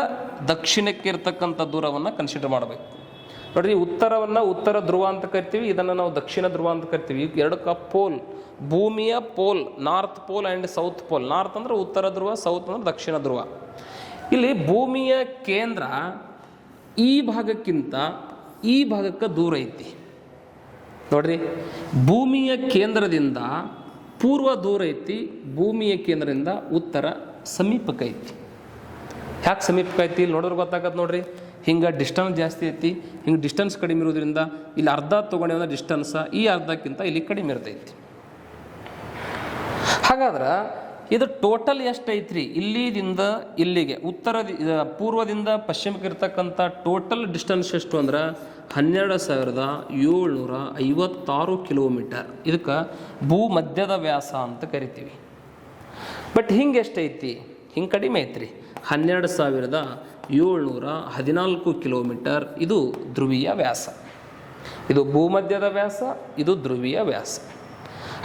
ದಕ್ಷಿಣಕ್ಕೆ ಇರ್ತಕ್ಕಂಥ ದೂರವನ್ನು ಕನ್ಸಿಡರ್ ಮಾಡಬೇಕು. ನೋಡ್ರಿ, ಉತ್ತರವನ್ನು ಉತ್ತರ ಧ್ರುವ ಅಂತ ಕರಿತೀವಿ, ಇದನ್ನು ನಾವು ದಕ್ಷಿಣ ಧ್ರುವ ಅಂತ ಕರಿತೀವಿ. ಎರಡಕ್ಕೆ ಪೋಲ್, ಭೂಮಿಯ pole, north pole and south pole. North ಅಂದ್ರೆ ಉತ್ತರ ಧ್ರುವ, ಸೌತ್ ಅಂದ್ರೆ ದಕ್ಷಿಣ ಧ್ರುವ. ಇಲ್ಲಿ ಭೂಮಿಯ ಕೇಂದ್ರ ಈ ಭಾಗಕ್ಕಿಂತ ಈ ಭಾಗಕ್ಕೆ ದೂರ ಐತಿ. ನೋಡ್ರಿ, ಭೂಮಿಯ ಕೇಂದ್ರದಿಂದ ಪೂರ್ವ ದೂರ ಐತಿ, ಭೂಮಿಯ ಕೇಂದ್ರದಿಂದ ಉತ್ತರ ಸಮೀಪಕ್ಕೆ ಐತಿ. ಯಾಕೆ ಸಮೀಪಕ್ಕೆ ಐತಿ ಇಲ್ಲಿ ನೋಡಿದ್ರೆ ಗೊತ್ತಾಗತ್ತೆ. ನೋಡ್ರಿ, ಹಿಂಗೆ ಡಿಸ್ಟನ್ಸ್ ಜಾಸ್ತಿ ಐತಿ, ಹಿಂಗೆ ಡಿಸ್ಟನ್ಸ್ ಕಡಿಮೆ ಇರೋದ್ರಿಂದ ಇಲ್ಲಿ ಅರ್ಧ ತೊಗೊಂಡಿವಂದ್ರೆ ಡಿಸ್ಟನ್ಸ ಈ ಅರ್ಧಕ್ಕಿಂತ ಇಲ್ಲಿ ಕಡಿಮೆ ಇರ್ತೈತಿ. ಹಾಗಾದ್ರೆ ಇದು ಟೋಟಲ್ ಎಷ್ಟು ಐತ್ರಿ? ಇಲ್ಲಿದಿಂದ ಇಲ್ಲಿಗೆ ಪೂರ್ವದಿಂದ ಪಶ್ಚಿಮಕ್ಕೆ ಇರ್ತಕ್ಕಂಥ ಟೋಟಲ್ ಡಿಸ್ಟನ್ಸ್ ಎಷ್ಟು ಅಂದ್ರೆ 12,756 ಕಿಲೋಮೀಟರ್. ಇದಕ್ಕೆ ಭೂ ಮಧ್ಯದ ವ್ಯಾಸ ಅಂತ ಕರಿತೀವಿ. ಬಟ್ ಹಿಂಗೆ ಎಷ್ಟೈತಿ? ಹಿಂಗೆ ಕಡಿಮೆ ಐತ್ರಿ, 12,714 ಕಿಲೋಮೀಟರ್. ಇದು ಧ್ರುವೀಯ ವ್ಯಾಸ. ಇದು ಭೂಮಧ್ಯದ ವ್ಯಾಸ, ಇದು ಧ್ರುವೀಯ ವ್ಯಾಸ.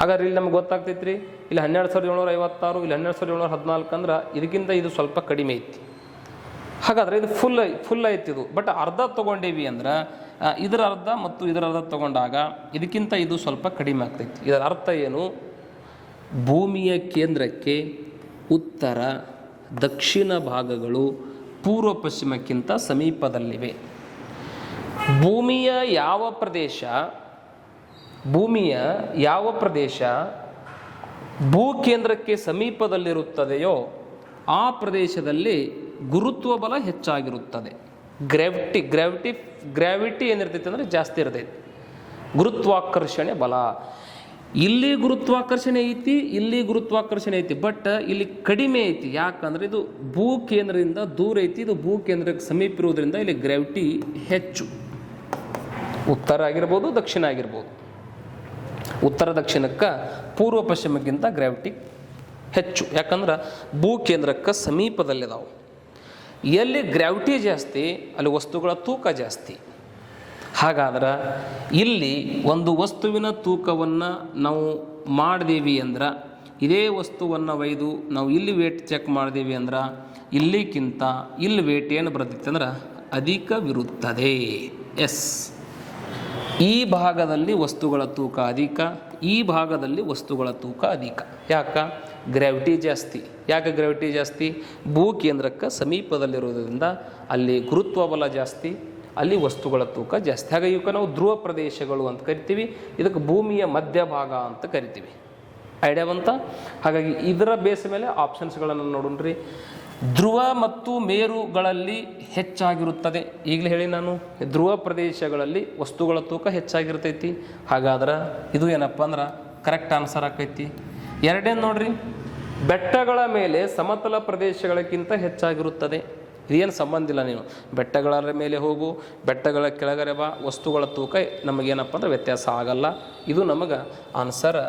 ಹಾಗಾದ್ರೆ ಇಲ್ಲಿ ನಮ್ಗೆ ಗೊತ್ತಾಗ್ತೈತ್ರಿ, ಇಲ್ಲಿ 12,756, ಇಲ್ಲಿ 12,714 ಅಂದ್ರೆ ಇದಕ್ಕಿಂತ ಇದು ಸ್ವಲ್ಪ ಕಡಿಮೆ ಐತಿ. ಹಾಗಾದ್ರೆ ಇದು ಫುಲ್ ಐತಿ ಇದು. ಬಟ್ ಅರ್ಧ ತೊಗೊಂಡೇವಿ ಅಂದ್ರೆ ಇದರ ಅರ್ಧ ಮತ್ತು ಇದರ ಅರ್ಧ ತೊಗೊಂಡಾಗ ಇದಕ್ಕಿಂತ ಇದು ಸ್ವಲ್ಪ ಕಡಿಮೆ ಆಗ್ತೈತಿ. ಇದರ ಅರ್ಥ ಏನು? ಭೂಮಿಯ ಕೇಂದ್ರಕ್ಕೆ ಉತ್ತರ ದಕ್ಷಿಣ ಭಾಗಗಳು ಪೂರ್ವ ಪಶ್ಚಿಮಕ್ಕಿಂತ ಸಮೀಪದಲ್ಲಿವೆ. ಭೂಮಿಯ ಯಾವ ಪ್ರದೇಶ ಭೂಕೇಂದ್ರಕ್ಕೆ ಸಮೀಪದಲ್ಲಿರುತ್ತದೆಯೋ ಆ ಪ್ರದೇಶದಲ್ಲಿ ಗುರುತ್ವ ಬಲ ಹೆಚ್ಚಾಗಿರುತ್ತದೆ. ಗ್ರಾವಿಟಿ ಏನಿರ್ತೈತೆ ಅಂದರೆ ಜಾಸ್ತಿ ಇರ್ತೈತಿ. ಗುರುತ್ವಾಕರ್ಷಣೆ ಬಲ, ಇಲ್ಲಿ ಗುರುತ್ವಾಕರ್ಷಣೆ ಐತಿ, ಇಲ್ಲಿ ಗುರುತ್ವಾಕರ್ಷಣೆ ಐತಿ, ಬಟ್ ಇಲ್ಲಿ ಕಡಿಮೆ ಐತಿ. ಯಾಕಂದ್ರೆ ಇದು ಭೂಕೇಂದ್ರದಿಂದ ದೂರ ಐತಿ, ಇದು ಭೂಕೇಂದ್ರಕ್ಕೆ ಸಮೀಪ ಇರುವುದರಿಂದ ಇಲ್ಲಿ ಗ್ರಾವಿಟಿ ಹೆಚ್ಚು. ಉತ್ತರ ಆಗಿರ್ಬೋದು, ದಕ್ಷಿಣ ಆಗಿರ್ಬೋದು. ಉತ್ತರ ದಕ್ಷಿಣಕ್ಕೆ ಪೂರ್ವ ಪಶ್ಚಿಮಕ್ಕಿಂತ ಗ್ರಾವಿಟಿ ಹೆಚ್ಚು, ಯಾಕಂದ್ರೆ ಭೂಕೇಂದ್ರಕ್ಕೆ ಸಮೀಪದಲ್ಲಿದಾವೆ. ಎಲ್ಲಿ ಗ್ರಾವಿಟಿ ಜಾಸ್ತಿ ಅಲ್ಲಿ ವಸ್ತುಗಳ ತೂಕ ಜಾಸ್ತಿ. ಹಾಗಾದ್ರೆ ಇಲ್ಲಿ ಒಂದು ವಸ್ತುವಿನ ತೂಕವನ್ನು ನಾವು ಮಾಡಿದೀವಿ ಅಂದ್ರೆ, ಇದೇ ವಸ್ತುವನ್ನು ಒಯ್ದು ನಾವು ಇಲ್ಲಿ ವೇಟ್ ಚೆಕ್ ಮಾಡಿದೀವಿ ಅಂದ್ರೆ ಇಲ್ಲಿಕ್ಕಿಂತ ಇಲ್ಲಿ ವೇಟ್ ಏನು ಬರ್ತೈತೆ ಅಂದ್ರೆ ಅಧಿಕವಿರುತ್ತದೆ. ಎಸ್, ಈ ಭಾಗದಲ್ಲಿ ವಸ್ತುಗಳ ತೂಕ ಅಧಿಕ, ಈ ಭಾಗದಲ್ಲಿ ವಸ್ತುಗಳ ತೂಕ ಅಧಿಕ. ಯಾಕೆ? ಗ್ರಾವಿಟಿ ಜಾಸ್ತಿ. ಯಾಕೆ ಗ್ರಾವಿಟಿ ಜಾಸ್ತಿ? ಭೂಕೇಂದ್ರಕ್ಕೆ ಸಮೀಪದಲ್ಲಿರೋದ್ರಿಂದ ಅಲ್ಲಿ ಗುರುತ್ವ ಬಲ ಜಾಸ್ತಿ, ಅಲ್ಲಿ ವಸ್ತುಗಳ ತೂಕ ಜಾಸ್ತಿ. ಹಾಗಾಗಿ ಇವಕ್ಕೆ ನಾವು ಧ್ರುವ ಪ್ರದೇಶಗಳು ಅಂತ ಕರಿತೀವಿ. ಇದಕ್ಕೆ ಭೂಮಿಯ ಮಧ್ಯಭಾಗ ಅಂತ ಕರಿತೀವಿ. ಐಡಿಯಾ ಬಂತ? ಹಾಗಾಗಿ ಇದರ ಬೇಸ್ ಮೇಲೆ ಆಪ್ಷನ್ಸ್ಗಳನ್ನು ನೋಡೋಣ್ರಿ. ಧ್ರುವ ಮತ್ತು ಮೇರುಗಳಲ್ಲಿ ಹೆಚ್ಚಾಗಿರುತ್ತದೆ. ಈಗಲೇ ಹೇಳಿ ನಾನು, ಧ್ರುವ ಪ್ರದೇಶಗಳಲ್ಲಿ ವಸ್ತುಗಳ ತೂಕ ಹೆಚ್ಚಾಗಿರ್ತೈತಿ. ಹಾಗಾದ್ರೆ ಇದು ಏನಪ್ಪ ಅಂದ್ರೆ ಕರೆಕ್ಟ್ ಆನ್ಸರ್ ಆಕೈತಿ. ಎರಡೇನು ನೋಡ್ರಿ, ಬೆಟ್ಟಗಳ ಮೇಲೆ ಸಮತಲ ಪ್ರದೇಶಗಳಕ್ಕಿಂತ ಹೆಚ್ಚಾಗಿರುತ್ತದೆ. ಇದೇನು ಸಂಬಂಧ ಇಲ್ಲ. ನೀವು ಬೆಟ್ಟಗಳ ಮೇಲೆ ಹೋಗು, ಬೆಟ್ಟಗಳ ಕೆಳಗರೆ ಬಾ, ವಸ್ತುಗಳ ತೂಕ ನಮಗೇನಪ್ಪ ಅಂದ್ರೆ ವ್ಯತ್ಯಾಸ ಆಗಲ್ಲ. ಇದು ನಮಗೆ ಆನ್ಸರ್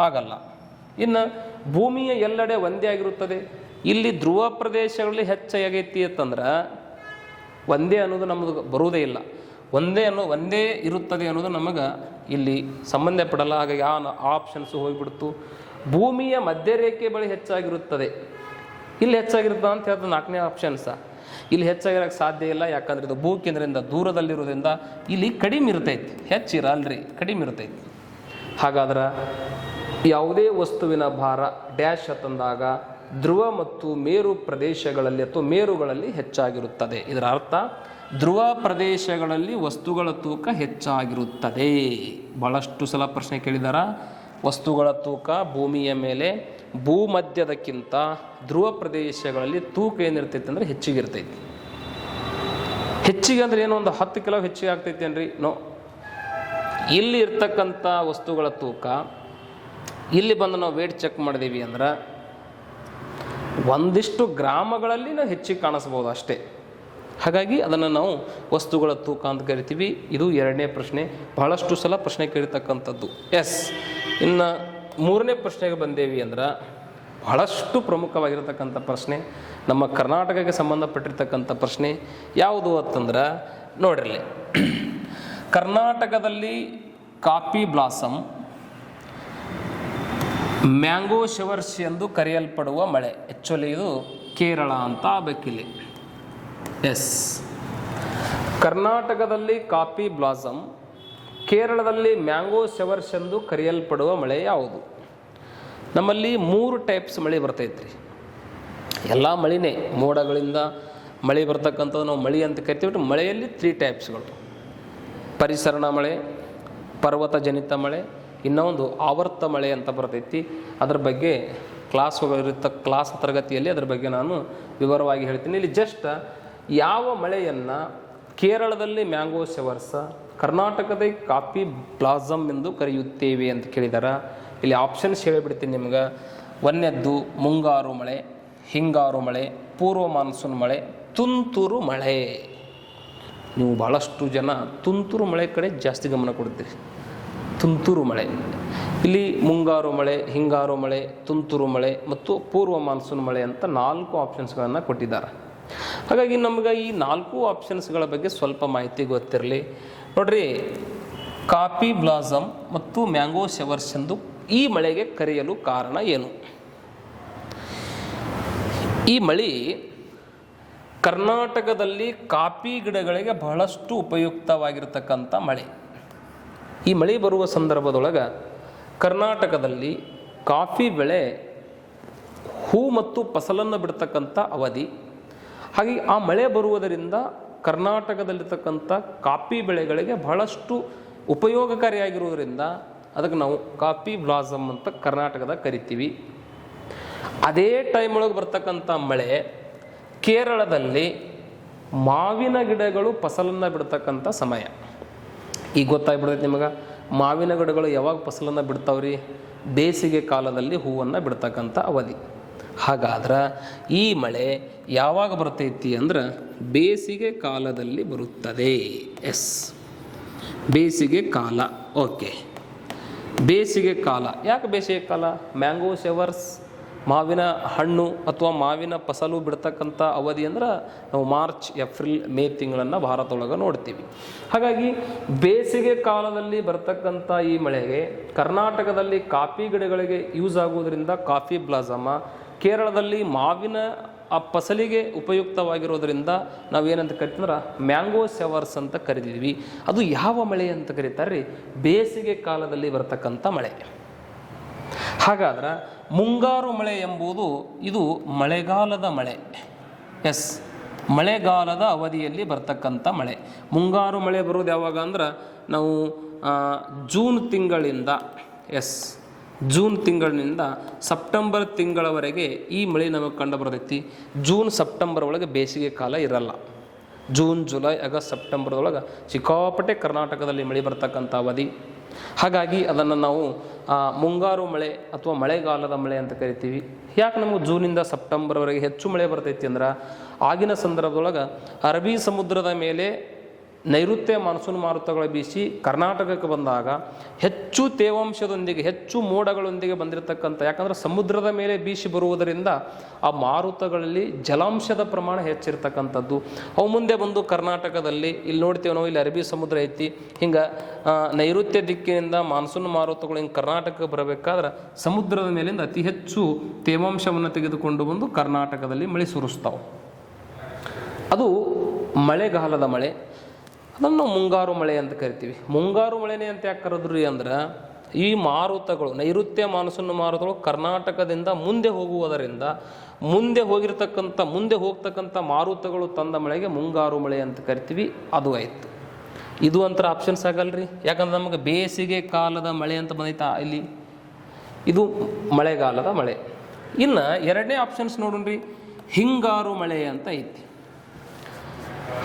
ಆಗಲ್ಲ. ಇನ್ನು ಭೂಮಿಯ ಎಲ್ಲೆಡೆ ಒಂದೇ ಆಗಿರುತ್ತದೆ. ಇಲ್ಲಿ ಧ್ರುವ ಪ್ರದೇಶಗಳಲ್ಲಿ ಹೆಚ್ಚಾಗೈತಿ ಅಂತಂದ್ರೆ ಒಂದೇ ಅನ್ನೋದು ನಮ್ಮದು ಬರುವುದೇ ಇಲ್ಲ. ಒಂದೇ ಇರುತ್ತದೆ ಅನ್ನೋದು ನಮಗೆ ಇಲ್ಲಿ ಸಂಬಂಧಪಡಲ್ಲ. ಹಾಗಾಗಿ ಆ ಆಪ್ಷನ್ಸು ಹೋಗಿಬಿಡ್ತು. ಭೂಮಿಯ ಮಧ್ಯರೇಖೆ ಬಳಿ ಹೆಚ್ಚಾಗಿರುತ್ತದೆ. ಇಲ್ಲಿ ಹೆಚ್ಚಾಗಿರುತ್ತದೆ ಅಂತ ಹೇಳಿದ್ರೆ 4ನೇ ಆಪ್ಷನ್ಸ. ಇಲ್ಲಿ ಹೆಚ್ಚಾಗಿರೋಕ್ಕೆ ಸಾಧ್ಯ ಇಲ್ಲ, ಯಾಕಂದ್ರೆ ಇದು ಭೂಕೇಂದ್ರದಿಂದ ದೂರದಲ್ಲಿರೋದ್ರಿಂದ ಇಲ್ಲಿ ಕಡಿಮೆ ಇರ್ತೈತಿ. ಹೆಚ್ಚಿರಲ್ರಿ, ಕಡಿಮೆ ಇರ್ತೈತಿ. ಹಾಗಾದ್ರೆ ಯಾವುದೇ ವಸ್ತುವಿನ ಭಾರ ಡ್ಯಾಶ್ ಅಂತಂದಾಗ ಧ್ರುವ ಮತ್ತು ಮೇರು ಪ್ರದೇಶಗಳಲ್ಲಿ ಅಥವಾ ಮೇರುಗಳಲ್ಲಿ ಹೆಚ್ಚಾಗಿರುತ್ತದೆ. ಇದರ ಅರ್ಥ ಧ್ರುವ ಪ್ರದೇಶಗಳಲ್ಲಿ ವಸ್ತುಗಳ ತೂಕ ಹೆಚ್ಚಾಗಿರುತ್ತದೆ. ಬಹಳಷ್ಟು ಸಲ ಪ್ರಶ್ನೆ ಕೇಳಿದಾರ. ವಸ್ತುಗಳ ತೂಕ ಭೂಮಿಯ ಮೇಲೆ ಭೂಮಧ್ಯದಕ್ಕಿಂತ ಧ್ರುವ ಪ್ರದೇಶಗಳಲ್ಲಿ ತೂಕ ಏನಿರ್ತೈತೆ ಅಂದರೆ ಹೆಚ್ಚಿಗಿರ್ತೈತಿ. ಹೆಚ್ಚಿಗೆ ಅಂದರೆ ಏನೋ ಒಂದು 10 ಕಿಲೋ ಹೆಚ್ಚಿಗೆ ಆಗ್ತೈತಿ ಅನ್ರಿ? ನೋ. ಇಲ್ಲಿ ಇರ್ತಕ್ಕಂಥ ವಸ್ತುಗಳ ತೂಕ ಇಲ್ಲಿ ಬಂದು ನಾವು ವೇಟ್ ಚೆಕ್ ಮಾಡಿದೀವಿ ಅಂದ್ರೆ ಒಂದಿಷ್ಟು ಗ್ರಾಮಗಳಲ್ಲಿ ನಾವು ಹೆಚ್ಚಿಗೆ ಕಾಣಿಸ್ಬೋದು ಅಷ್ಟೇ. ಹಾಗಾಗಿ ಅದನ್ನು ನಾವು ವಸ್ತುಗಳ ತೂಕ ಅಂತ ಕರಿತೀವಿ. ಇದು 2ನೇ ಪ್ರಶ್ನೆ. ಬಹಳಷ್ಟು ಸಲ ಪ್ರಶ್ನೆ ಕೇಳಿರ್ತಕ್ಕಂಥದ್ದು. ಎಸ್, ಇನ್ನು 3ನೇ ಪ್ರಶ್ನೆಗೆ ಬಂದೇವಿ ಅಂದ್ರೆ ಬಹಳಷ್ಟು ಪ್ರಮುಖವಾಗಿರತಕ್ಕಂಥ ಪ್ರಶ್ನೆ, ನಮ್ಮ ಕರ್ನಾಟಕಕ್ಕೆ ಸಂಬಂಧಪಟ್ಟಿರ್ತಕ್ಕಂಥ ಪ್ರಶ್ನೆ. ಯಾವುದು ಅಂತಂದ್ರೆ ನೋಡಿರಲಿ, ಕರ್ನಾಟಕದಲ್ಲಿ ಕಾಫಿ ಬ್ಲಾಸಮ್, ಮ್ಯಾಂಗೋ ಶವರ್ಸ್ ಎಂದು ಕರೆಯಲ್ಪಡುವ ಮಳೆ. ಆ್ಯಕ್ಚುಲಿ ಇದು ಕೇರಳ ಅಂತ ಆಗಬೇಕಿಲ್ಲಿ. ಎಸ್, ಕರ್ನಾಟಕದಲ್ಲಿ ಕಾಫಿ ಬ್ಲಾಸಮ್, ಕೇರಳದಲ್ಲಿ ಮ್ಯಾಂಗೋ ಶವರ್ಸ್ ಎಂದು ಕರೆಯಲ್ಪಡುವ ಮಳೆ ಯಾವುದು? ನಮ್ಮಲ್ಲಿ 3 ಟೈಪ್ಸ್ ಮಳೆ ಬರ್ತೈತ್ರಿ. ಎಲ್ಲ ಮಳೆನೇ, ಮೋಡಗಳಿಂದ ಮಳೆ ಬರ್ತಕ್ಕಂಥದ್ದು ನಾವು ಮಳೆ ಅಂತ ಕರಿತೀವಿ. ಮಳೆಯಲ್ಲಿ 3 ಟೈಪ್ಸ್ಗಳು: ಪರಿಸರಣ ಮಳೆ, ಪರ್ವತ ಜನಿತ ಮಳೆ, ಇನ್ನೊಂದು ಆವರ್ತ ಮಳೆ ಅಂತ ಬರ್ತೈತಿ. ಅದ್ರ ಬಗ್ಗೆ ಕ್ಲಾಸ್ ತರಗತಿಯಲ್ಲಿ ಅದ್ರ ಬಗ್ಗೆ ನಾನು ವಿವರವಾಗಿ ಹೇಳ್ತೀನಿ. ಇಲ್ಲಿ ಜಸ್ಟ್ ಯಾವ ಮಳೆಯನ್ನು ಕೇರಳದಲ್ಲಿ ಮ್ಯಾಂಗೋ ಶವರ್ಸ, ಕರ್ನಾಟಕದ ಕಾಫಿ ಬ್ಲಾಸಮ್ ಎಂದು ಕರೆಯುತ್ತೇವೆ ಅಂತ ಕೇಳಿದಾರ. ಇಲ್ಲಿ ಆಪ್ಷನ್ಸ್ ಹೇಳಿಬಿಡ್ತೀನಿ ನಿಮ್ಗೆ. 1ನೇದ್ದು ಮುಂಗಾರು ಮಳೆ, ಹಿಂಗಾರು ಮಳೆ, ಪೂರ್ವ ಮಾನ್ಸೂನ್ ಮಳೆ, ತುಂತುರು ಮಳೆ. ನೀವು ಭಾಳಷ್ಟು ಜನ ತುಂತುರು ಮಳೆ ಕಡೆ ಜಾಸ್ತಿ ಗಮನ ಕೊಡ್ತೀರಿ. ತುಂತುರು ಮಳೆ, ಇಲ್ಲಿ ಮುಂಗಾರು ಮಳೆ, ಹಿಂಗಾರು ಮಳೆ, ತುಂತುರು ಮಳೆ ಮತ್ತು ಪೂರ್ವ ಮಾನ್ಸೂನ್ ಮಳೆ ಅಂತ 4 ಆಪ್ಷನ್ಸ್ಗಳನ್ನು ಕೊಟ್ಟಿದ್ದಾರೆ. ಹಾಗಾಗಿ ನಮ್ಗೆ ಈ 4 ಆಪ್ಷನ್ಸ್ಗಳ ಬಗ್ಗೆ ಸ್ವಲ್ಪ ಮಾಹಿತಿ ಗೊತ್ತಿರಲಿ. ನೋಡ್ರಿ, ಕಾಫಿ ಬ್ಲಾಸಮ್ ಮತ್ತು ಮ್ಯಾಂಗೋ ಶವರ್ಸ್ ಎಂದು ಈ ಮಳೆಗೆ ಕರೆಯಲು ಕಾರಣ ಏನು? ಈ ಮಳೆ ಕರ್ನಾಟಕದಲ್ಲಿ ಕಾಫಿ ಗಿಡಗಳಿಗೆ ಬಹಳಷ್ಟು ಉಪಯುಕ್ತವಾಗಿರ್ತಕ್ಕಂಥ ಮಳೆ. ಈ ಮಳೆ ಬರುವ ಸಂದರ್ಭದೊಳಗೆ ಕರ್ನಾಟಕದಲ್ಲಿ ಕಾಫಿ ಬೆಳೆ ಹೂ ಮತ್ತು ಫಸಲನ್ನು ಬಿಡ್ತಕ್ಕಂಥ ಅವಧಿ. ಹಾಗೆ ಆ ಮಳೆ ಬರುವುದರಿಂದ ಕರ್ನಾಟಕದಲ್ಲಿರ್ತಕ್ಕಂಥ ಕಾಫಿ ಬೆಳೆಗಳಿಗೆ ಬಹಳಷ್ಟು ಉಪಯೋಗಕಾರಿಯಾಗಿರುವುದರಿಂದ ಅದಕ್ಕೆ ನಾವು ಕಾಫಿ ಬ್ಲಾಸಮ್ ಅಂತ ಕರ್ನಾಟಕದಾಗ ಕರಿತೀವಿ. ಅದೇ ಟೈಮ್ ಒಳಗೆ ಬರ್ತಕ್ಕಂಥ ಮಳೆ ಕೇರಳದಲ್ಲಿ ಮಾವಿನ ಗಿಡಗಳು ಫಸಲನ್ನು ಬಿಡ್ತಕ್ಕಂಥ ಸಮಯ. ಈಗ ಗೊತ್ತಾಗ್ಬಿಡ್ತೈತೆ ನಿಮಗೆ, ಮಾವಿನ ಗಿಡಗಳು ಯಾವಾಗ ಫಸಲನ್ನು ಬಿಡ್ತಾವ್ರಿ? ಬೇಸಿಗೆ ಕಾಲದಲ್ಲಿ ಹೂವನ್ನು ಬಿಡ್ತಕ್ಕಂಥ ಅವಧಿ. ಹಾಗಾದ್ರೆ ಈ ಮಳೆ ಯಾವಾಗ ಬರ್ತೈತಿ ಅಂದ್ರೆ ಬೇಸಿಗೆ ಕಾಲದಲ್ಲಿ ಬರುತ್ತದೆ. ಎಸ್, ಬೇಸಿಗೆ ಕಾಲ. ಓಕೆ, ಬೇಸಿಗೆ ಕಾಲ. ಯಾಕೆ ಬೇಸಿಗೆ ಕಾಲ? ಮ್ಯಾಂಗೋ ಶವರ್ಸ್, ಮಾವಿನ ಹಣ್ಣು ಅಥವಾ ಮಾವಿನ ಫಸಲು ಬಿಡ್ತಕ್ಕಂಥ ಅವಧಿ ಅಂದ್ರೆ ನಾವು ಮಾರ್ಚ್, ಏಪ್ರಿಲ್, ಮೇ ತಿಂಗಳನ್ನು ಭಾರತದೊಳಗೆ ನೋಡ್ತೀವಿ. ಹಾಗಾಗಿ ಬೇಸಿಗೆ ಕಾಲದಲ್ಲಿ ಬರ್ತಕ್ಕಂಥ ಈ ಮಳೆಗೆ ಕರ್ನಾಟಕದಲ್ಲಿ ಕಾಫಿ ಗಿಡಗಳಿಗೆ ಯೂಸ್ ಆಗುವುದರಿಂದ ಕಾಫಿ ಬ್ಲಾಸಮ, ಕೇರಳದಲ್ಲಿ ಮಾವಿನ ಆ ಫಸಲಿಗೆ ಉಪಯುಕ್ತವಾಗಿರೋದ್ರಿಂದ ನಾವೇನಂತ ಕರಿತೀವಿ ಮ್ಯಾಂಗೋ ಶವರ್ಸ್ ಅಂತ ಕರಿತೀವಿ. ಅದು ಯಾವ ಮಳೆ ಅಂತ ಕರೀತಾರೆ ರೀ? ಬೇಸಿಗೆ ಕಾಲದಲ್ಲಿ ಬರ್ತಕ್ಕಂಥ ಮಳೆ. ಹಾಗಾದ್ರೆ ಮುಂಗಾರು ಮಳೆ ಎಂಬುದು ಇದು ಮಳೆಗಾಲದ ಮಳೆ. ಎಸ್, ಮಳೆಗಾಲದ ಅವಧಿಯಲ್ಲಿ ಬರ್ತಕ್ಕಂಥ ಮಳೆ. ಮುಂಗಾರು ಮಳೆ ಬರೋದು ಯಾವಾಗ ಅಂದ್ರೆ ನಾವು ಜೂನ್ ತಿಂಗಳಿಂದ, ಎಸ್, ಜೂನ್ ತಿಂಗಳಿನಿಂದ ಸೆಪ್ಟೆಂಬರ್ ತಿಂಗಳವರೆಗೆ ಈ ಮಳೆ ನಮಗೆ ಕಂಡು ಬರ್ತೈತಿ. ಜೂನ್ ಸೆಪ್ಟೆಂಬರ್ ಒಳಗೆ ಬೇಸಿಗೆ ಕಾಲ ಇರಲ್ಲ. ಜೂನ್, ಜುಲೈ, ಆಗಸ್ಟ್, ಸೆಪ್ಟೆಂಬರ್ದೊಳಗೆ ಸಿಕ್ಕಾಪಟ್ಟೆ ಕರ್ನಾಟಕದಲ್ಲಿ ಮಳೆ ಬರ್ತಕ್ಕಂಥ ಅವಧಿ. ಹಾಗಾಗಿ ಅದನ್ನು ನಾವು ಮುಂಗಾರು ಮಳೆ ಅಥವಾ ಮಳೆಗಾಲದ ಮಳೆ ಅಂತ ಕರಿತೀವಿ. ಯಾಕೆ ನಮಗೆ ಜೂನಿಂದ ಸೆಪ್ಟೆಂಬರ್ವರೆಗೆ ಹೆಚ್ಚು ಮಳೆ ಬರ್ತೈತಿ ಅಂದ್ರೆ ಆಗಿನ ಸಂದರ್ಭದೊಳಗೆ ಅರಬ್ಬಿ ಸಮುದ್ರದ ಮೇಲೆ ನೈಋತ್ಯ ಮಾನ್ಸೂನ್ ಮಾರುತಗಳು ಬೀಸಿ ಕರ್ನಾಟಕಕ್ಕೆ ಬಂದಾಗ ಹೆಚ್ಚು ತೇವಾಂಶದೊಂದಿಗೆ, ಹೆಚ್ಚು ಮೋಡಗಳೊಂದಿಗೆ ಬಂದಿರತಕ್ಕಂಥ, ಯಾಕಂದರೆ ಸಮುದ್ರದ ಮೇಲೆ ಬೀಸಿ ಬರುವುದರಿಂದ ಆ ಮಾರುತಗಳಲ್ಲಿ ಜಲಾಂಶದ ಪ್ರಮಾಣ ಹೆಚ್ಚಿರ್ತಕ್ಕಂಥದ್ದು. ಅವು ಮುಂದೆ ಬಂದು ಕರ್ನಾಟಕದಲ್ಲಿ ಇಲ್ಲಿ ನೋಡ್ತೇವೆ ನಾವು, ಇಲ್ಲಿ ಅರಬ್ಬಿ ಸಮುದ್ರ ಐತಿ, ಹಿಂಗೆ ನೈಋತ್ಯ ದಿಕ್ಕಿನಿಂದ ಮಾನ್ಸೂನ್ ಮಾರುತಗಳು ಹಿಂಗೆ ಕರ್ನಾಟಕಕ್ಕೆ ಬರಬೇಕಾದ್ರೆ ಸಮುದ್ರದ ಮೇಲಿಂದ ಅತಿ ಹೆಚ್ಚು ತೇವಾಂಶವನ್ನು ತೆಗೆದುಕೊಂಡು ಬಂದು ಕರ್ನಾಟಕದಲ್ಲಿ ಮಳೆ ಸುರಿಸ್ತಾವೆ. ಅದು ಮಳೆಗಾಲದ ಮಳೆ. ಅದನ್ನು ನಾವು ಮುಂಗಾರು ಮಳೆ ಅಂತ ಕರಿತೀವಿ. ಮುಂಗಾರು ಮಳೆನೇ ಅಂತ ಯಾಕೆ ಕರೆದ್ರಿ ಅಂದ್ರೆ ಈ ಮಾರುತಗಳು, ನೈಋತ್ಯ ಮಾನ್ಸೂನ್ ಮಾರುತಗಳು ಕರ್ನಾಟಕದಿಂದ ಮುಂದೆ ಹೋಗುವುದರಿಂದ ಮುಂದೆ ಹೋಗ್ತಕ್ಕಂಥ ಮಾರುತಗಳು ತಂದ ಮಳೆಗೆ ಮುಂಗಾರು ಮಳೆ ಅಂತ ಕರಿತೀವಿ. ಅದು ಆಯಿತು. ಇದು ಅಂತರ ಆಪ್ಷನ್ಸ್ ಆಗಲ್ರಿ, ಯಾಕಂದ್ರೆ ನಮಗೆ ಬೇಸಿಗೆ ಕಾಲದ ಮಳೆ ಅಂತ ಬಂದೈತಾ ಇಲ್ಲಿ. ಇದು ಮಳೆಗಾಲದ ಮಳೆ. ಇನ್ನು ಎರಡನೇ ಆಪ್ಷನ್ಸ್ ನೋಡ್ರಿ, ಹಿಂಗಾರು ಮಳೆ ಅಂತ ಐತಿ.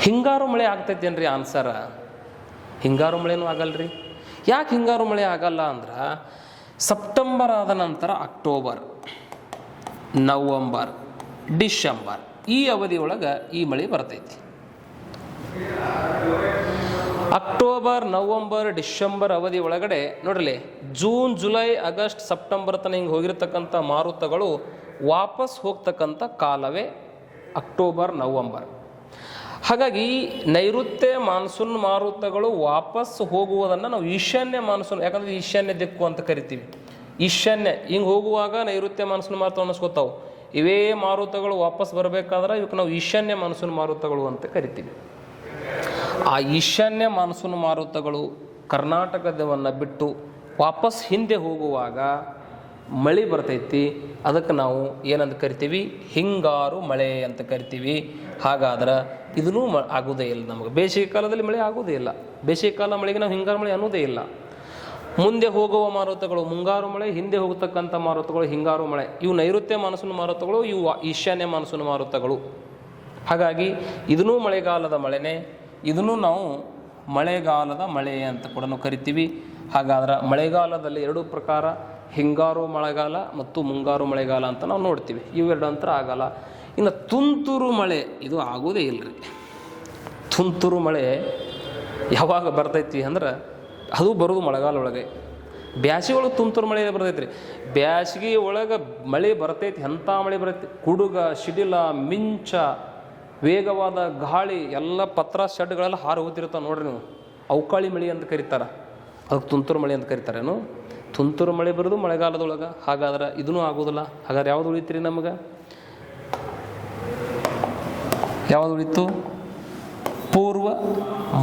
ಹಿಂಗಾರು ಮಳೆ ಆಗ್ತೈತಿ ಏನ್ರಿ? ಆನ್ಸರ ಹಿಂಗಾರು ಮಳೆನೂ ಆಗಲ್ರಿ. ಯಾಕೆ ಹಿಂಗಾರು ಮಳೆ ಆಗಲ್ಲ ಅಂದ್ರೆ ಸೆಪ್ಟೆಂಬರ್ ಆದ ನಂತರ ಅಕ್ಟೋಬರ್, ನವಂಬರ್, ಡಿಸೆಂಬರ್ ಈ ಅವಧಿಯೊಳಗೆ ಈ ಮಳೆ ಬರ್ತೈತಿ. ಅಕ್ಟೋಬರ್, ನವಂಬರ್, ಡಿಸೆಂಬರ್ ಅವಧಿ ಒಳಗಡೆ ನೋಡ್ರಿ, ಜೂನ್, ಜುಲೈ, ಆಗಸ್ಟ್, ಸೆಪ್ಟೆಂಬರ್ ತನಕ ಹಿಂಗೆ ಹೋಗಿರ್ತಕ್ಕಂಥ ಮಾರುತಗಳು ವಾಪಸ್ ಹೋಗ್ತಕ್ಕಂಥ ಕಾಲವೇ ಅಕ್ಟೋಬರ್, ನವಂಬರ್. ಹಾಗಾಗಿ ನೈಋತ್ಯ ಮಾನ್ಸೂನ್ ಮಾರುತಗಳು ವಾಪಸ್ ಹೋಗುವುದನ್ನು ನಾವು ಈಶಾನ್ಯ ಮಾನ್ಸೂನ್, ಯಾಕಂದರೆ ಈಶಾನ್ಯ ದಿಕ್ಕು ಅಂತ ಕರಿತೀವಿ. ಈಶಾನ್ಯ ಹಿಂಗೆ ಹೋಗುವಾಗ ನೈಋತ್ಯ ಮಾನ್ಸೂನ್ ಮಾರುತ ಅನ್ನಿಸ್ಕೊತಾವೆ. ಇವೇ ಮಾರುತಗಳು ವಾಪಸ್ ಬರಬೇಕಾದ್ರೆ ಇವಕ್ಕೆ ನಾವು ಈಶಾನ್ಯ ಮಾನ್ಸೂನ್ ಮಾರುತಗಳು ಅಂತ ಕರಿತೀವಿ. ಆ ಈಶಾನ್ಯ ಮಾನ್ಸೂನ್ ಮಾರುತಗಳು ಕರ್ನಾಟಕದವನ್ನು ಬಿಟ್ಟು ವಾಪಸ್ ಹಿಂದೆ ಹೋಗುವಾಗ ಮಳೆ ಬರ್ತೈತಿ. ಅದಕ್ಕೆ ನಾವು ಏನಂತ ಕರಿತೀವಿ? ಹಿಂಗಾರು ಮಳೆ ಅಂತ ಕರಿತೀವಿ. ಹಾಗಾದ್ರೆ ಇದೂ ಆಗೋದೇ ಇಲ್ಲ. ನಮಗೆ ಬೇಸಿಗೆ ಕಾಲದಲ್ಲಿ ಮಳೆ ಆಗೋದೇ ಇಲ್ಲ. ಬೇಸಿಗೆ ಕಾಲ ಮಳೆಗೆ ನಾವು ಹಿಂಗಾರು ಮಳೆ ಅನ್ನೋದೇ ಇಲ್ಲ. ಮುಂದೆ ಹೋಗುವ ಮಾರುತಗಳು ಮುಂಗಾರು ಮಳೆ, ಹಿಂದೆ ಹೋಗತಕ್ಕಂಥ ಮಾರುತಗಳು ಹಿಂಗಾರು ಮಳೆ. ಇವು ನೈಋತ್ಯ ಮಾನ್ಸೂನ್ ಮಾರುತಗಳು, ಇವು ಈಶಾನ್ಯ ಮಾನ್ಸೂನ್ ಮಾರುತಗಳು. ಹಾಗಾಗಿ ಇದೂ ಮಳೆಗಾಲದ ಮಳೆನೇ. ಇದನ್ನು ನಾವು ಮಳೆಗಾಲದ ಮಳೆ ಅಂತ ಕೂಡ ನಾವು ಕರಿತೀವಿ. ಹಾಗಾದ್ರೆ ಮಳೆಗಾಲದಲ್ಲಿ ಎರಡು ಪ್ರಕಾರ, ಹಿಂಗಾರು ಮಳೆಗಾಲ ಮತ್ತು ಮುಂಗಾರು ಮಳೆಗಾಲ ಅಂತ ನಾವು ನೋಡ್ತೀವಿ. ಇವೆರಡು ಅಂತರ ಆಗಲ್ಲ. ಇನ್ನು ತುಂತುರು ಮಳೆ ಇದು ಆಗೋದೇ ಇಲ್ಲರಿ. ತುಂತುರು ಮಳೆ ಯಾವಾಗ ಬರ್ತೈತಿ ಅಂದ್ರೆ ಅದು ಬರೋದು ಮಳೆಗಾಲ ಒಳಗೆ. ಬ್ಯಾಸಿಗೆ ಒಳಗೆ ತುಂತುರು ಮಳೆ ಬರ್ತೈತಿ ರೀ. ಬ್ಯಾಸಿಗೆ ಒಳಗೆ ಮಳೆ ಬರ್ತೈತಿ, ಎಂಥ ಮಳೆ ಬರ್ತೈತಿ, ಗುಡುಗ, ಸಿಡಿಲ, ಮಿಂಚ, ವೇಗವಾದ ಗಾಳಿ, ಎಲ್ಲ ಪತ್ರ ಶೆಡ್ಗಳೆಲ್ಲ ಹಾರಿ ಹೋಗ್ತಿರ್ತಾವೆ ನೋಡ್ರಿ. ನೀವು ಅವಕಾಳಿ ಮಳೆ ಅಂತ ಕರೀತಾರೆ, ಅದಕ್ಕೆ ತುಂತುರು ಮಳೆ ಅಂತ ಕರೀತಾರೇನು? ತುಂತುರು ಮಳೆ ಬರೋದು ಮಳೆಗಾಲದೊಳಗೆ. ಹಾಗಾದ್ರೆ ಇದೂ ಆಗೋದಿಲ್ಲ. ಹಾಗಾದ್ರೆ ಯಾವುದು ಉಳಿತೀರಿ ನಮಗೆ? ಯಾವುದು ಉಳಿತು? ಪೂರ್ವ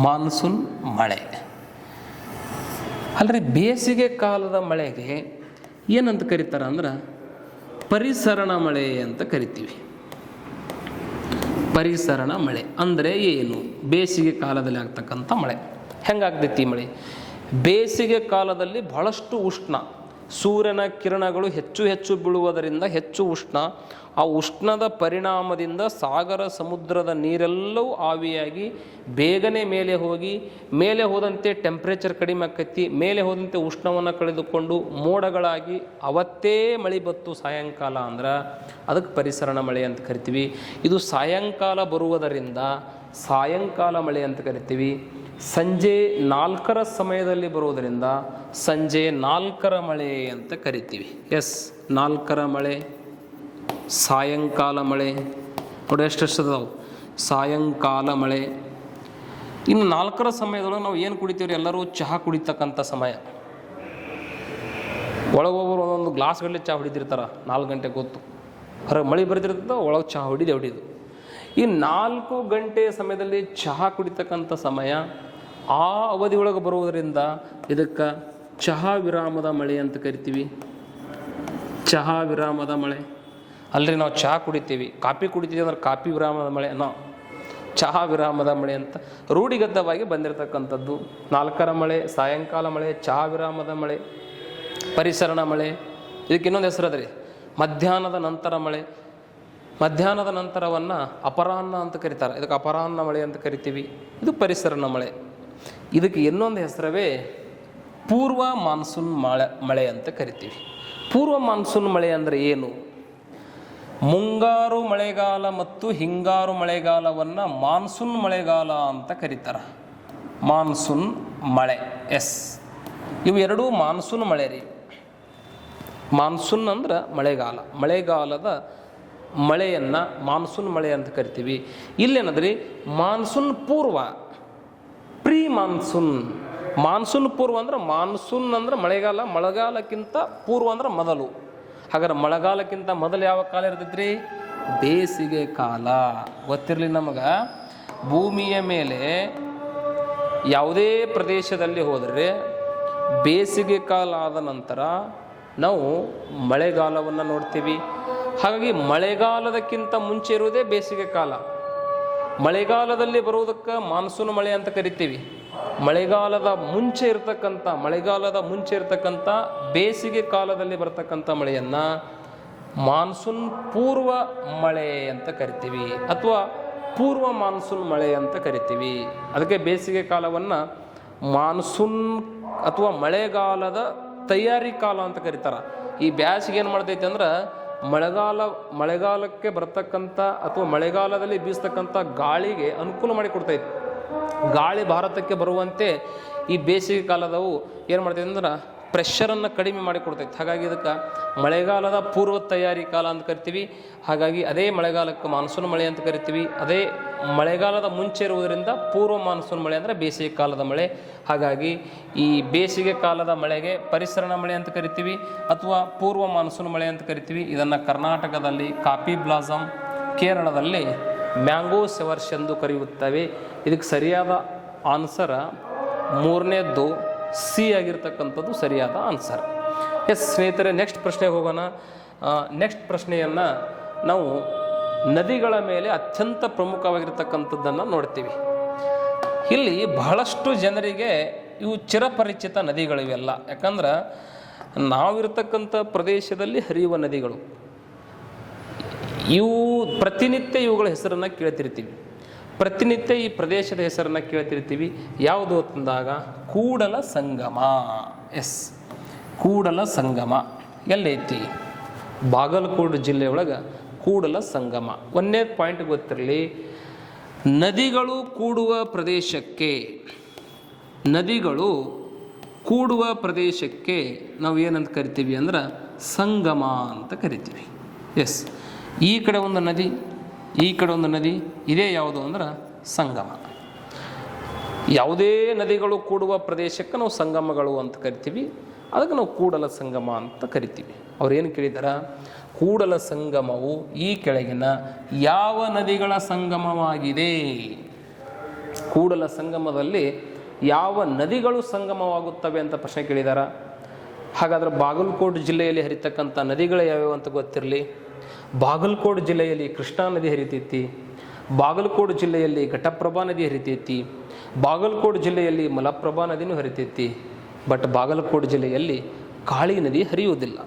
ಮಾನ್ಸೂನ್ ಮಳೆ ಅಲ್ರಿ. ಬೇಸಿಗೆ ಕಾಲದ ಮಳೆಗೆ ಏನಂತ ಕರೀತಾರೆ ಅಂದ್ರೆ ಪರಿಸರಣ ಮಳೆ ಅಂತ ಕರಿತೀವಿ. ಪರಿಸರಣ ಮಳೆ ಅಂದರೆ ಏನು? ಬೇಸಿಗೆ ಕಾಲದಲ್ಲಿ ಆಗ್ತಕ್ಕಂಥ ಮಳೆ. ಹೆಂಗಾಗ್ತೈತಿ ಮಳೆ? ಬೇಸಿಗೆ ಕಾಲದಲ್ಲಿ ಬಹಳಷ್ಟು ಉಷ್ಣ, ಸೂರ್ಯನ ಕಿರಣಗಳು ಹೆಚ್ಚು ಹೆಚ್ಚು ಬೀಳುವುದರಿಂದ ಹೆಚ್ಚು ಉಷ್ಣ. ಆ ಉಷ್ಣದ ಪರಿಣಾಮದಿಂದ ಸಾಗರ ಸಮುದ್ರದ ನೀರೆಲ್ಲವೂ ಆವಿಯಾಗಿ ಬೇಗನೆ ಮೇಲೆ ಹೋದಂತೆ ಟೆಂಪ್ರೇಚರ್ ಕಡಿಮೆ ಆಕೈತಿ. ಮೇಲೆ ಹೋದಂತೆ ಉಷ್ಣವನ್ನು ಕಳೆದುಕೊಂಡು ಮೋಡಗಳಾಗಿ ಅವತ್ತೇ ಮಳೆ ಬತ್ತು ಸಾಯಂಕಾಲ ಅಂದ್ರೆ ಅದಕ್ಕೆ ಪರಿಸರಣ ಮಳೆ ಅಂತ ಕರಿತೀವಿ. ಇದು ಸಾಯಂಕಾಲ ಬರುವುದರಿಂದ ಸಾಯಂಕಾಲ ಮಳೆ ಅಂತ ಕರಿತೀವಿ. ಸಂಜೆ 4ರ ಸಮಯದಲ್ಲಿ ಬರುವುದರಿಂದ ಸಂಜೆ 4ರ ಮಳೆ ಅಂತ ಕರಿತೀವಿ. 4ರ ಮಳೆ, ಸಾಯಂಕಾಲ ಮಳೆ. ನೋಡಿ ಎಷ್ಟೆಷ್ಟದಾವು ಸಾಯಂಕಾಲ ಮಳೆ. ಇನ್ನು 4ರ ಸಮಯದೊಳಗೆ ನಾವು ಏನು ಕುಡಿತೀವ್ರಿ? ಎಲ್ಲರೂ ಚಹಾ ಕುಡಿತಕ್ಕಂಥ ಸಮಯ. ಒಳಗೋಗ್ರು ಒಂದೊಂದು ಗ್ಲಾಸ್ಗಳಲ್ಲಿ ಚಹಾ ಹೊಡಿತಿರ್ತಾರೆ 4 ಗಂಟೆಗೆ ಗೊತ್ತು. ಹೊರಗೆ ಮಳೆ ಬರ್ತಿರ್ತದೆ, ಒಳಗೆ ಚಹಾ ಹೊಡಿದು. ಈ 4 ಗಂಟೆ ಸಮಯದಲ್ಲಿ ಚಹಾ ಕುಡಿತಕ್ಕಂಥ ಸಮಯ. ಆ ಅವಧಿ ಒಳಗೆ ಬರುವುದರಿಂದ ಇದಕ್ಕೆ ಚಹಾ ವಿರಾಮದ ಮಳೆ ಅಂತ ಕರಿತೀವಿ. ಚಹಾ ವಿರಾಮದ ಮಳೆ ಅಲ್ಲರಿ, ನಾವು ಚಹಾ ಕುಡಿತೀವಿ, ಕಾಫಿ ಕುಡಿತೀವಿ ಅಂದ್ರೆ ಕಾಫಿ ವಿರಾಮದ ಮಳೆ. ಚಹಾ ವಿರಾಮದ ಮಳೆ ಅಂತ ರೂಢಿಗತವಾಗಿ ಬಂದಿರತಕ್ಕಂಥದ್ದು. 4ರ ಮಳೆ, ಸಾಯಂಕಾಲ ಮಳೆ, ಚಹಾ ವಿರಾಮದ ಮಳೆ, ಪರಿಸರಣ ಮಳೆ. ಇದಕ್ಕೆ ಇನ್ನೊಂದು ಹೆಸರು ಅದ ರೀ, ಮಧ್ಯಾಹ್ನದ ನಂತರ ಮಳೆ. ಮಧ್ಯಾಹ್ನದ ನಂತರವನ್ನು ಅಪರಾಹ್ನ ಅಂತ ಕರೀತಾರೆ. ಇದಕ್ಕೆ ಅಪರಾಹ್ನ ಮಳೆ ಅಂತ ಕರಿತೀವಿ. ಇದು ಪರಿಸರಣ ಮಳೆ. ಇದಕ್ಕೆ ಇನ್ನೊಂದು ಹೆಸರವೇ ಪೂರ್ವ ಮಾನ್ಸೂನ್ ಮಳೆ ಅಂತ ಕರಿತೀವಿ. ಪೂರ್ವ ಮಾನ್ಸೂನ್ ಮಳೆ ಅಂದರೆ ಏನು? ಮುಂಗಾರು ಮಳೆಗಾಲ ಮತ್ತು ಹಿಂಗಾರು ಮಳೆಗಾಲವನ್ನು ಮಾನ್ಸೂನ್ ಮಳೆಗಾಲ ಅಂತ ಕರೀತಾರೆ. ಮಾನ್ಸೂನ್ ಮಳೆ, ಇವು ಎರಡೂ ಮಾನ್ಸೂನ್ ಮಳೆ ರೀ. ಮಾನ್ಸೂನ್ ಅಂದ್ರೆ ಮಳೆಗಾಲ, ಮಳೆಗಾಲದ ಮಳೆಯನ್ನು ಮಾನ್ಸೂನ್ ಮಳೆ ಅಂತ ಕರಿತೀವಿ. ಇಲ್ಲೇನದ್ರಿ ಮಾನ್ಸೂನ್ ಪೂರ್ವ, ಪ್ರೀ ಮಾನ್ಸೂನ್. ಮಾನ್ಸೂನ್ ಪೂರ್ವ ಅಂದ್ರೆ ಮಾನ್ಸೂನ್ ಅಂದ್ರೆ ಮಳೆಗಾಲ, ಮಳೆಗಾಲಕ್ಕಿಂತ ಪೂರ್ವ ಅಂದ್ರೆ ಮೊದಲು. ಹಾಗಾದ್ರೆ ಮಳೆಗಾಲಕ್ಕಿಂತ ಮೊದಲು ಯಾವ ಕಾಲ ಇರ್ತೈತ್ರಿ? ಬೇಸಿಗೆ ಕಾಲ. ಗೊತ್ತಿರಲಿ ನಮಗೆ, ಭೂಮಿಯ ಮೇಲೆ ಯಾವುದೇ ಪ್ರದೇಶದಲ್ಲಿ ಹೋದರೆ ಬೇಸಿಗೆ ಕಾಲ ಆದ ನಂತರ ನಾವು ಮಳೆಗಾಲವನ್ನು ನೋಡ್ತೀವಿ. ಹಾಗಾಗಿ ಮಳೆಗಾಲದಕ್ಕಿಂತ ಮುಂಚೆ ಇರುವುದೇ ಬೇಸಿಗೆ ಕಾಲ. ಮಳೆಗಾಲದಲ್ಲಿ ಬರುವುದಕ್ಕೆ ಮಾನ್ಸೂನ್ ಮಳೆ ಅಂತ ಕರಿತೀವಿ. ಮಳೆಗಾಲದ ಮುಂಚೆ ಇರತಕ್ಕಂಥ ಬೇಸಿಗೆ ಕಾಲದಲ್ಲಿ ಬರ್ತಕ್ಕಂಥ ಮಳೆಯನ್ನು ಮಾನ್ಸೂನ್ ಪೂರ್ವ ಮಳೆ ಅಂತ ಕರಿತೀವಿ, ಅಥವಾ ಪೂರ್ವ ಮಾನ್ಸೂನ್ ಮಳೆ ಅಂತ ಕರಿತೀವಿ. ಅದಕ್ಕೆ ಬೇಸಿಗೆ ಕಾಲವನ್ನು ಮಾನ್ಸೂನ್ ಅಥವಾ ಮಳೆಗಾಲದ ತಯಾರಿ ಕಾಲ ಅಂತ ಕರೀತಾರೆ. ಈ ಬ್ಯಾಸಿಗೆ ಏನು ಮಾಡ್ತೈತಿ ಅಂದ್ರೆ ಮಳೆಗಾಲಕ್ಕೆ ಬರ್ತಕ್ಕಂಥ ಅಥವಾ ಮಳೆಗಾಲದಲ್ಲಿ ಬೀಸ್ತಕ್ಕಂಥ ಗಾಳಿಗೆ ಅನುಕೂಲ ಮಾಡಿಕೊಡ್ತೈತಿ. ಗಾಳಿ ಭಾರತಕ್ಕೆ ಬರುವಂತೆ ಈ ಬೇಸಿಗೆ ಕಾಲದವು ಏನು ಮಾಡ್ತೈತೆ ಅಂದ್ರೆ ಪ್ರೆಷರನ್ನು ಕಡಿಮೆ ಮಾಡಿಕೊಡ್ತೈತೆ. ಹಾಗಾಗಿ ಇದಕ್ಕೆ ಮಳೆಗಾಲದ ಪೂರ್ವ ತಯಾರಿ ಕಾಲ ಅಂತ ಕರಿತೀವಿ. ಹಾಗಾಗಿ ಅದೇ ಮಳೆಗಾಲಕ್ಕೆ ಮಾನ್ಸೂನ್ ಮಳೆ ಅಂತ ಕರಿತೀವಿ. ಅದೇ ಮಳೆಗಾಲದ ಮುಂಚೆ ಇರುವುದರಿಂದ ಪೂರ್ವ ಮಾನ್ಸೂನ್ ಮಳೆ ಅಂದರೆ ಬೇಸಿಗೆ ಕಾಲದ ಮಳೆ. ಹಾಗಾಗಿ ಈ ಬೇಸಿಗೆ ಕಾಲದ ಮಳೆಗೆ ಪರಿಸರಣ ಮಳೆ ಅಂತ ಕರಿತೀವಿ ಅಥವಾ ಪೂರ್ವ ಮಾನ್ಸೂನ್ ಮಳೆ ಅಂತ ಕರಿತೀವಿ. ಇದನ್ನು ಕರ್ನಾಟಕದಲ್ಲಿ ಕಾಫಿ ಬ್ಲಾಸಮ್, ಕೇರಳದಲ್ಲಿ ಮ್ಯಾಂಗೋ ಶವರ್ಸ್ ಎಂದು ಕರೆಯುತ್ತವೆ. ಇದಕ್ಕೆ ಸರಿಯಾದ ಆನ್ಸರ್ 3ನೇದ್ದು ಸಿ ಆಗಿರ್ತಕ್ಕಂಥದ್ದು ಸರಿಯಾದ ಆನ್ಸರ್. ಸ್ನೇಹಿತರೆ, ನೆಕ್ಸ್ಟ್ ಪ್ರಶ್ನೆಗೆ ಹೋಗೋಣ. ನೆಕ್ಸ್ಟ್ ಪ್ರಶ್ನೆಯನ್ನು ನಾವು ನದಿಗಳ ಮೇಲೆ ಅತ್ಯಂತ ಪ್ರಮುಖವಾಗಿರ್ತಕ್ಕಂಥದ್ದನ್ನು ನೋಡ್ತೀವಿ. ಇಲ್ಲಿ ಬಹಳಷ್ಟು ಜನರಿಗೆ ಇವು ಚಿರಪರಿಚಿತ ನದಿಗಳಿವೆಲ್ಲ. ಯಾಕಂದ್ರೆ ನಾವಿರ್ತಕ್ಕಂಥ ಪ್ರದೇಶದಲ್ಲಿ ಹರಿಯುವ ನದಿಗಳು ಇವು. ಪ್ರತಿನಿತ್ಯ ಇವುಗಳ ಹೆಸರನ್ನು ಕೇಳ್ತಿರ್ತೀವಿ. ಪ್ರತಿನಿತ್ಯ ಈ ಪ್ರದೇಶದ ಹೆಸರನ್ನು ಕೇಳ್ತಿರ್ತೀವಿ. ಯಾವುದು ಅಂತಂದಾಗ ಕೂಡಲ ಸಂಗಮ. ಕೂಡಲ ಸಂಗಮ ಎಲ್ಲೈತಿ? ಬಾಗಲಕೋಟೆ ಜಿಲ್ಲೆಯೊಳಗೆ ಕೂಡಲ ಸಂಗಮ. 1ನೇ ಪಾಯಿಂಟ್ ಗೊತ್ತಿರಲಿ, ನದಿಗಳು ಕೂಡುವ ಪ್ರದೇಶಕ್ಕೆ ನಾವು ಏನಂತ ಕರಿತೀವಿ ಅಂದ್ರೆ ಸಂಗಮ ಅಂತ ಕರಿತೀವಿ. ಈ ಕಡೆ ಒಂದು ನದಿ, ಈ ಕಡೆ ಒಂದು ನದಿ, ಇದೇ ಯಾವುದು ಅಂದ್ರೆ ಸಂಗಮ. ಯಾವುದೇ ನದಿಗಳು ಕೂಡುವ ಪ್ರದೇಶಕ್ಕೆ ನಾವು ಸಂಗಮಗಳು ಅಂತ ಕರಿತೀವಿ. ಅದಕ್ಕೆ ನಾವು ಕೂಡಲ ಸಂಗಮ ಅಂತ ಕರಿತೀವಿ. ಅವ್ರೇನು ಕೇಳಿದಾರ? ಕೂಡಲ ಸಂಗಮವು ಈ ಕೆಳಗಿನ ಯಾವ ನದಿಗಳ ಸಂಗಮವಾಗಿದೆ? ಕೂಡಲ ಸಂಗಮದಲ್ಲಿ ಯಾವ ನದಿಗಳು ಸಂಗಮವಾಗುತ್ತವೆ ಅಂತ ಪ್ರಶ್ನೆ ಕೇಳಿದಾರ. ಹಾಗಾದ್ರೆ ಬಾಗಲಕೋಟೆ ಜಿಲ್ಲೆಯಲ್ಲಿ ಹರಿತಕ್ಕಂಥ ನದಿಗಳು ಯಾವ್ಯಾವು ಅಂತ ಗೊತ್ತಿರಲಿ. ಬಾಗಲಕೋಟೆ ಜಿಲ್ಲೆಯಲ್ಲಿ ಕೃಷ್ಣಾ ನದಿ ಹರಿತೈತಿ. ಬಾಗಲಕೋಟೆ ಜಿಲ್ಲೆಯಲ್ಲಿ ಘಟಪ್ರಭಾ ನದಿ ಹರಿತೈತಿ, ಬಾಗಲಕೋಟೆ ಜಿಲ್ಲೆಯಲ್ಲಿ ಮಲಪ್ರಭಾ ನದಿನೂ ಹರಿತೈತಿ. ಬಟ್ ಬಾಗಲಕೋಟೆ ಜಿಲ್ಲೆಯಲ್ಲಿ ಕಾಳಿ ನದಿ ಹರಿಯುವುದಿಲ್ಲ.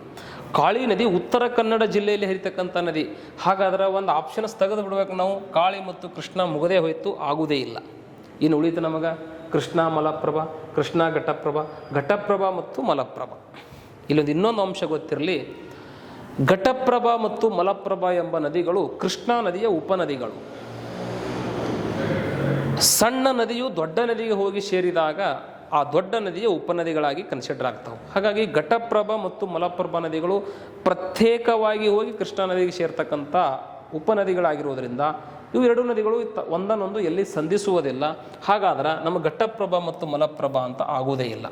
ಕಾಳಿ ನದಿ ಉತ್ತರ ಕನ್ನಡ ಜಿಲ್ಲೆಯಲ್ಲಿ ಹರಿತಕ್ಕಂಥ ನದಿ. ಹಾಗಾದ್ರೆ ಒಂದು ಆಪ್ಷನ್ಸ್ ತೆಗೆದು ಬಿಡ್ಬೇಕು ನಾವು. ಕಾಳಿ ಮತ್ತು ಕೃಷ್ಣ ಮುಗದೇ ಹೋಯಿತು, ಆಗುವುದೇ ಇಲ್ಲ. ಇನ್ನು ಉಳಿತು ನಮಗೆ ಕೃಷ್ಣ ಮಲಪ್ರಭಾ, ಕೃಷ್ಣ ಘಟಪ್ರಭಾ, ಘಟಪ್ರಭಾ ಮತ್ತು ಮಲಪ್ರಭಾ. ಇಲ್ಲೊಂದು ಇನ್ನೊಂದು ಅಂಶ ಗೊತ್ತಿರಲಿ, ಘಟಪ್ರಭಾ ಮತ್ತು ಮಲಪ್ರಭಾ ಎಂಬ ನದಿಗಳು ಕೃಷ್ಣಾ ನದಿಯ ಉಪನದಿಗಳು. ಸಣ್ಣ ನದಿಯು ದೊಡ್ಡ ನದಿಗೆ ಹೋಗಿ ಸೇರಿದಾಗ ಆ ದೊಡ್ಡ ನದಿಯ ಉಪನದಿಗಳಾಗಿ ಕನ್ಸಿಡರ್ ಆಗ್ತವೆ. ಹಾಗಾಗಿ ಘಟಪ್ರಭಾ ಮತ್ತು ಮಲಪ್ರಭಾ ನದಿಗಳು ಪ್ರತ್ಯೇಕವಾಗಿ ಹೋಗಿ ಕೃಷ್ಣಾ ನದಿಗೆ ಸೇರ್ತಕ್ಕಂಥ ಉಪನದಿಗಳಾಗಿರೋದ್ರಿಂದ ಇವು ಎರಡು ನದಿಗಳು ಒಂದನ್ನೊಂದು ಎಲ್ಲಿ ಸಂಧಿಸುವುದಿಲ್ಲ. ಹಾಗಾದ್ರೆ ನಮ್ಮ ಘಟಪ್ರಭಾ ಮತ್ತು ಮಲಪ್ರಭಾ ಅಂತ ಆಗೋದೇ ಇಲ್ಲ.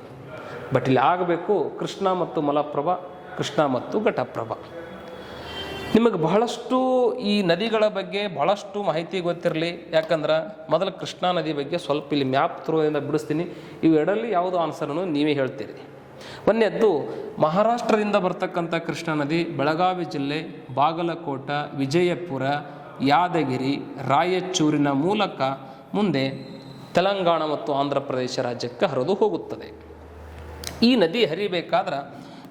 ಬಟ್ ಇಲ್ಲಿ ಆಗಬೇಕು ಕೃಷ್ಣ ಮತ್ತು ಮಲಪ್ರಭಾ, ಕೃಷ್ಣ ಮತ್ತು ಘಟಪ್ರಭಾ. ನಿಮಗೆ ಬಹಳಷ್ಟು ಈ ನದಿಗಳ ಬಗ್ಗೆ ಬಹಳಷ್ಟು ಮಾಹಿತಿ ಗೊತ್ತಿರಲಿ. ಯಾಕಂದ್ರೆ ಮೊದಲು ಕೃಷ್ಣಾ ನದಿ ಬಗ್ಗೆ ಸ್ವಲ್ಪ ಇಲ್ಲಿ ಮ್ಯಾಪ್ ಥ್ರೂಯಿಂದ ಬಿಡಿಸ್ತೀನಿ. ಇವೆರಡರಲ್ಲಿ ಯಾವುದು ಆನ್ಸರನ್ನು ನೀವೇ ಹೇಳ್ತೀರಿ. ಒಂದನೇದ್ದು ಮಹಾರಾಷ್ಟ್ರದಿಂದ ಬರ್ತಕ್ಕಂಥ ಕೃಷ್ಣಾ ನದಿ ಬೆಳಗಾವಿ ಜಿಲ್ಲೆ, ಬಾಗಲಕೋಟ, ವಿಜಯಪುರ, ಯಾದಗಿರಿ, ರಾಯಚೂರಿನ ಮೂಲಕ ಮುಂದೆ ತೆಲಂಗಾಣ ಮತ್ತು ಆಂಧ್ರ ಪ್ರದೇಶ ರಾಜ್ಯಕ್ಕೆ ಹರಿದು ಹೋಗುತ್ತದೆ. ಈ ನದಿ ಹರಿಬೇಕಾದ್ರೆ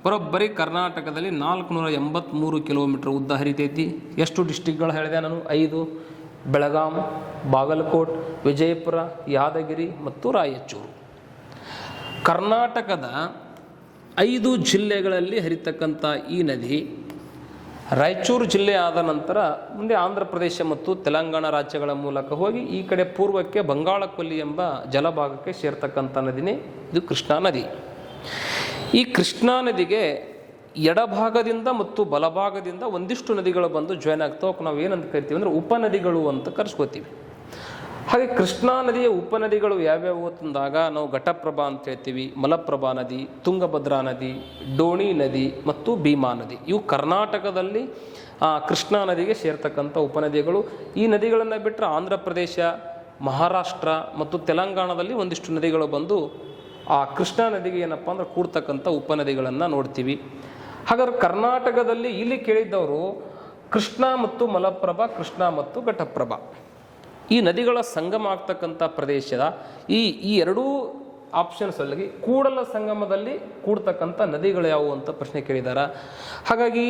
ಬರೋಬ್ಬರಿ ಕರ್ನಾಟಕದಲ್ಲಿ 483 ಕಿಲೋಮೀಟರ್ ಉದ್ದ ಹರಿತೈತಿ. ಎಷ್ಟು ಡಿಸ್ಟಿಕ್ಗಳು ಹೇಳಿದೆ ನಾನು? 5: ಬೆಳಗಾಂ, ಬಾಗಲಕೋಟ್, ವಿಜಯಪುರ, ಯಾದಗಿರಿ ಮತ್ತು ರಾಯಚೂರು. ಕರ್ನಾಟಕದ 5 ಜಿಲ್ಲೆಗಳಲ್ಲಿ ಹರಿತಕ್ಕಂಥ ಈ ನದಿ ರಾಯಚೂರು ಜಿಲ್ಲೆ ಆದ ನಂತರ ಮುಂದೆ ಆಂಧ್ರ ಪ್ರದೇಶ ಮತ್ತು ತೆಲಂಗಾಣ ರಾಜ್ಯಗಳ ಮೂಲಕ ಹೋಗಿ ಈ ಕಡೆ ಪೂರ್ವಕ್ಕೆ ಬಂಗಾಳಕೊಲ್ಲಿ ಎಂಬ ಜಲಭಾಗಕ್ಕೆ ಸೇರ್ತಕ್ಕಂಥ ನದಿನೇ ಇದು ಕೃಷ್ಣಾ ನದಿ. ಈ ಕೃಷ್ಣಾ ನದಿಗೆ ಎಡಭಾಗದಿಂದ ಮತ್ತು ಬಲಭಾಗದಿಂದ ಒಂದಿಷ್ಟು ನದಿಗಳು ಬಂದು ಜಾಯ್ನ್ ಆಗ್ತಾವೆ. ನಾವು ಏನಂತ ಕರಿತೀವಿ ಅಂದರೆ ಉಪನದಿಗಳು ಅಂತ ಕರೆಸ್ಕೋತೀವಿ. ಹಾಗೆ ಕೃಷ್ಣಾ ನದಿಯ ಉಪನದಿಗಳು ಯಾವ್ಯಾವು ಅಂತಂದಾಗ ನಾವು ಘಟಪ್ರಭಾ ಅಂತ ಹೇಳ್ತೀವಿ, ಮಲಪ್ರಭಾ ನದಿ, ತುಂಗಭದ್ರಾ ನದಿ, ಡೋಣಿ ನದಿ ಮತ್ತು ಭೀಮಾ ನದಿ. ಇವು ಕರ್ನಾಟಕದಲ್ಲಿ ಕೃಷ್ಣಾ ನದಿಗೆ ಸೇರ್ತಕ್ಕಂಥ ಉಪನದಿಗಳು. ಈ ನದಿಗಳನ್ನು ಬಿಟ್ಟರೆ ಆಂಧ್ರ ಪ್ರದೇಶ, ಮಹಾರಾಷ್ಟ್ರ ಮತ್ತು ತೆಲಂಗಾಣದಲ್ಲಿ ಒಂದಿಷ್ಟು ನದಿಗಳು ಬಂದು ಆ ಕೃಷ್ಣಾ ನದಿಗೆ ಏನಪ್ಪ ಅಂದ್ರೆ ಕೂಡ್ತಕ್ಕಂಥ ಉಪನದಿಗಳನ್ನು ನೋಡ್ತೀವಿ. ಹಾಗಾದ್ರೆ ಕರ್ನಾಟಕದಲ್ಲಿ ಇಲ್ಲಿ ಕೇಳಿದ್ದವರು ಕೃಷ್ಣ ಮತ್ತು ಮಲಪ್ರಭಾ, ಕೃಷ್ಣ ಮತ್ತು ಘಟಪ್ರಭಾ ಈ ನದಿಗಳ ಸಂಗಮ ಆಗ್ತಕ್ಕಂಥ ಪ್ರದೇಶದ ಈ ಎರಡೂ ಆಪ್ಷನ್ಸಲ್ಲಿ ಕೂಡಲ ಸಂಗಮದಲ್ಲಿ ಕೂಡ್ತಕ್ಕಂಥ ನದಿಗಳು ಯಾವುವು ಅಂತ ಪ್ರಶ್ನೆ ಕೇಳಿದ್ದಾರೆ. ಹಾಗಾಗಿ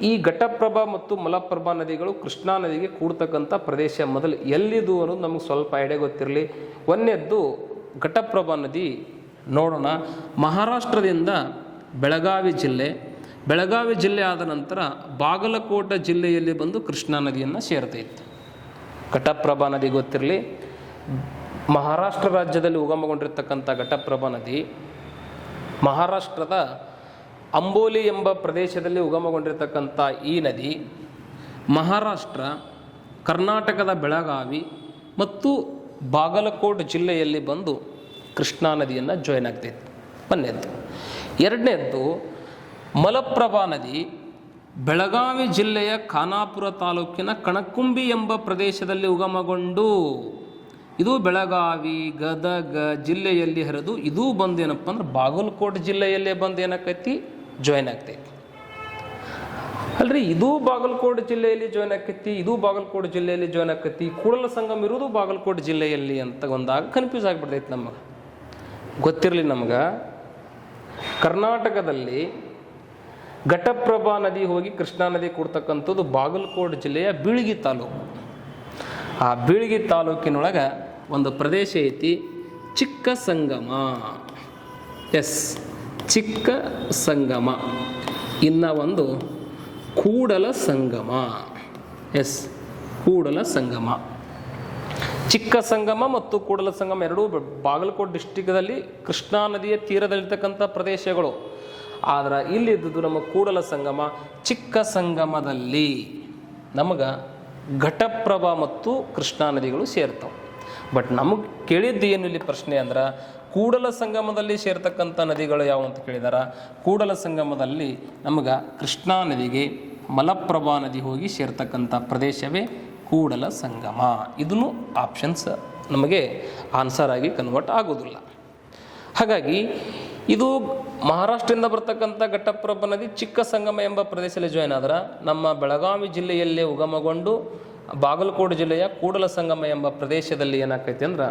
ಈ ಘಟಪ್ರಭಾ ಮತ್ತು ಮಲಪ್ರಭಾ ನದಿಗಳು ಕೃಷ್ಣಾ ನದಿಗೆ ಕೂಡ್ತಕ್ಕಂಥ ಪ್ರದೇಶ ಮೊದಲು ಎಲ್ಲಿದು ಅನ್ನೋದು ನಮಗೆ ಸ್ವಲ್ಪ ಐಡಿಯಾ ಗೊತ್ತಿರಲಿ. ಒಂದನೇದ್ದು ಘಟಪ್ರಭಾ ನದಿ ನೋಡೋಣ. ಮಹಾರಾಷ್ಟ್ರದಿಂದ ಬೆಳಗಾವಿ ಜಿಲ್ಲೆ ಆದ ನಂತರ ಬಾಗಲಕೋಟೆ ಜಿಲ್ಲೆಯಲ್ಲಿ ಬಂದು ಕೃಷ್ಣಾ ನದಿಯನ್ನು ಸೇರ್ತೈತೆ. ಘಟಪ್ರಭಾ ನದಿ ಗೊತ್ತಿರಲಿ. ಮಹಾರಾಷ್ಟ್ರ ರಾಜ್ಯದಲ್ಲಿ ಉಗಮಗೊಂಡಿರ್ತಕ್ಕಂಥ ಘಟಪ್ರಭಾ ನದಿ ಮಹಾರಾಷ್ಟ್ರದ ಅಂಬೋಲಿ ಎಂಬ ಪ್ರದೇಶದಲ್ಲಿ ಉಗಮಗೊಂಡಿರ್ತಕ್ಕಂಥ ಈ ನದಿ ಮಹಾರಾಷ್ಟ್ರ, ಕರ್ನಾಟಕದ ಬೆಳಗಾವಿ ಮತ್ತು ಬಾಗಲಕೋಟೆ ಜಿಲ್ಲೆಯಲ್ಲಿ ಬಂದು ಕೃಷ್ಣಾ ನದಿಯನ್ನು ಜಾಯ್ನ್ ಆಗ್ತೈತೆ. ಒಂದನೇದ್ದು. ಎರಡನೇದ್ದು ಮಲಪ್ರಭಾ ನದಿ ಬೆಳಗಾವಿ ಜಿಲ್ಲೆಯ ಖಾನಾಪುರ ತಾಲೂಕಿನ ಕಣಕುಂಬಿ ಎಂಬ ಪ್ರದೇಶದಲ್ಲಿ ಉಗಮಗೊಂಡು ಇದು ಬೆಳಗಾವಿ, ಗದಗ ಜಿಲ್ಲೆಯಲ್ಲಿ ಹರಿದು ಇದು ಬಂದು ಏನಪ್ಪ ಅಂದ್ರೆ ಬಾಗಲಕೋಟೆ ಜಿಲ್ಲೆಯಲ್ಲೇ ಬಂದು ಏನಾಕೈತಿ ಜಾಯ್ನ್ ಆಗ್ತೈತಿ. ಅಲ್ರಿ, ಇದು ಬಾಗಲಕೋಟೆ ಜಿಲ್ಲೆಯಲ್ಲಿ ಜಾಯ್ನ್ ಆಕೈತಿ, ಇದು ಬಾಗಲಕೋಟೆ ಜಿಲ್ಲೆಯಲ್ಲಿ ಜಾಯ್ನ್ ಆಕೈತಿ, ಕೂಡಲ ಸಂಗಮ ಇರೋದು ಬಾಗಲಕೋಟೆ ಜಿಲ್ಲೆಯಲ್ಲಿ ಅಂತ ಒಂದಾಗ ಕನ್ಫ್ಯೂಸ್ ಆಗಿಬಿಡ್ತೈತಿ. ನಮಗೆ ಗೊತ್ತಿರಲಿ, ನಮ್ಗೆ ಕರ್ನಾಟಕದಲ್ಲಿ ಘಟಪ್ರಭಾ ನದಿ ಹೋಗಿ ಕೃಷ್ಣಾ ನದಿ ಕೂಡ್ತಕ್ಕಂಥದ್ದು ಬಾಗಲಕೋಟೆ ಜಿಲ್ಲೆಯ ಬೀಳಗಿ ತಾಲೂಕು. ಆ ಬೀಳಗಿ ತಾಲೂಕಿನೊಳಗೆ ಒಂದು ಪ್ರದೇಶ ಐತಿ, ಚಿಕ್ಕ ಸಂಗಮ. ಚಿಕ್ಕ ಸಂಗಮ. ಇನ್ನು ಒಂದು ಕೂಡಲ ಸಂಗಮ. ಕೂಡಲ ಸಂಗಮ. ಚಿಕ್ಕ ಸಂಗಮ ಮತ್ತು ಕೂಡಲ ಸಂಗಮ ಎರಡೂ ಬಾಗಲಕೋಟೆ ಡಿಸ್ಟಿಕ್ದಲ್ಲಿ ಕೃಷ್ಣಾ ನದಿಯ ತೀರದಲ್ಲಿರ್ತಕ್ಕಂಥ ಪ್ರದೇಶಗಳು. ಆದ್ರೆ ಇಲ್ಲಿದ್ದು ನಮ್ಮ ಕೂಡಲ ಸಂಗಮ. ಚಿಕ್ಕ ಸಂಗಮದಲ್ಲಿ ನಮಗೆ ಘಟಪ್ರಭಾ ಮತ್ತು ಕೃಷ್ಣಾ ನದಿಗಳು ಸೇರ್ತವೆ. ಬಟ್ ನಮಗೆ ಕೇಳಿದ್ದು ಏನು ಇಲ್ಲಿ ಪ್ರಶ್ನೆ ಅಂದ್ರೆ ಕೂಡಲ ಸಂಗಮದಲ್ಲಿ ಸೇರ್ತಕ್ಕಂಥ ನದಿಗಳು ಯಾವ ಅಂತ ಕೇಳಿದಾರ. ಕೂಡಲ ಸಂಗಮದಲ್ಲಿ ನಮಗೆ ಕೃಷ್ಣಾ ನದಿಗೆ ಮಲಪ್ರಭಾ ನದಿ ಹೋಗಿ ಸೇರ್ತಕ್ಕಂಥ ಪ್ರದೇಶವೇ ಕೂಡಲ ಸಂಗಮ. ಇದನ್ನು ಆಪ್ಷನ್ಸ್ ನಮಗೆ ಆನ್ಸರ್ ಆಗಿ ಕನ್ವರ್ಟ್ ಆಗೋದಿಲ್ಲ. ಹಾಗಾಗಿ ಇದು ಮಹಾರಾಷ್ಟ್ರದಿಂದ ಬರ್ತಕ್ಕಂಥ ಘಟಪ್ರಭಾ ನದಿ ಚಿಕ್ಕ ಸಂಗಮ ಎಂಬ ಪ್ರದೇಶದಲ್ಲಿ ಜಾಯ್ನ್ ಆದ್ರೆ ನಮ್ಮ ಬೆಳಗಾವಿ ಜಿಲ್ಲೆಯಲ್ಲೇ ಉಗಮಗೊಂಡು ಬಾಗಲಕೋಟೆ ಜಿಲ್ಲೆಯ ಕೂಡಲ ಸಂಗಮ ಎಂಬ ಪ್ರದೇಶದಲ್ಲಿ ಏನಾಗ್ತೈತಿ ಅಂದ್ರೆ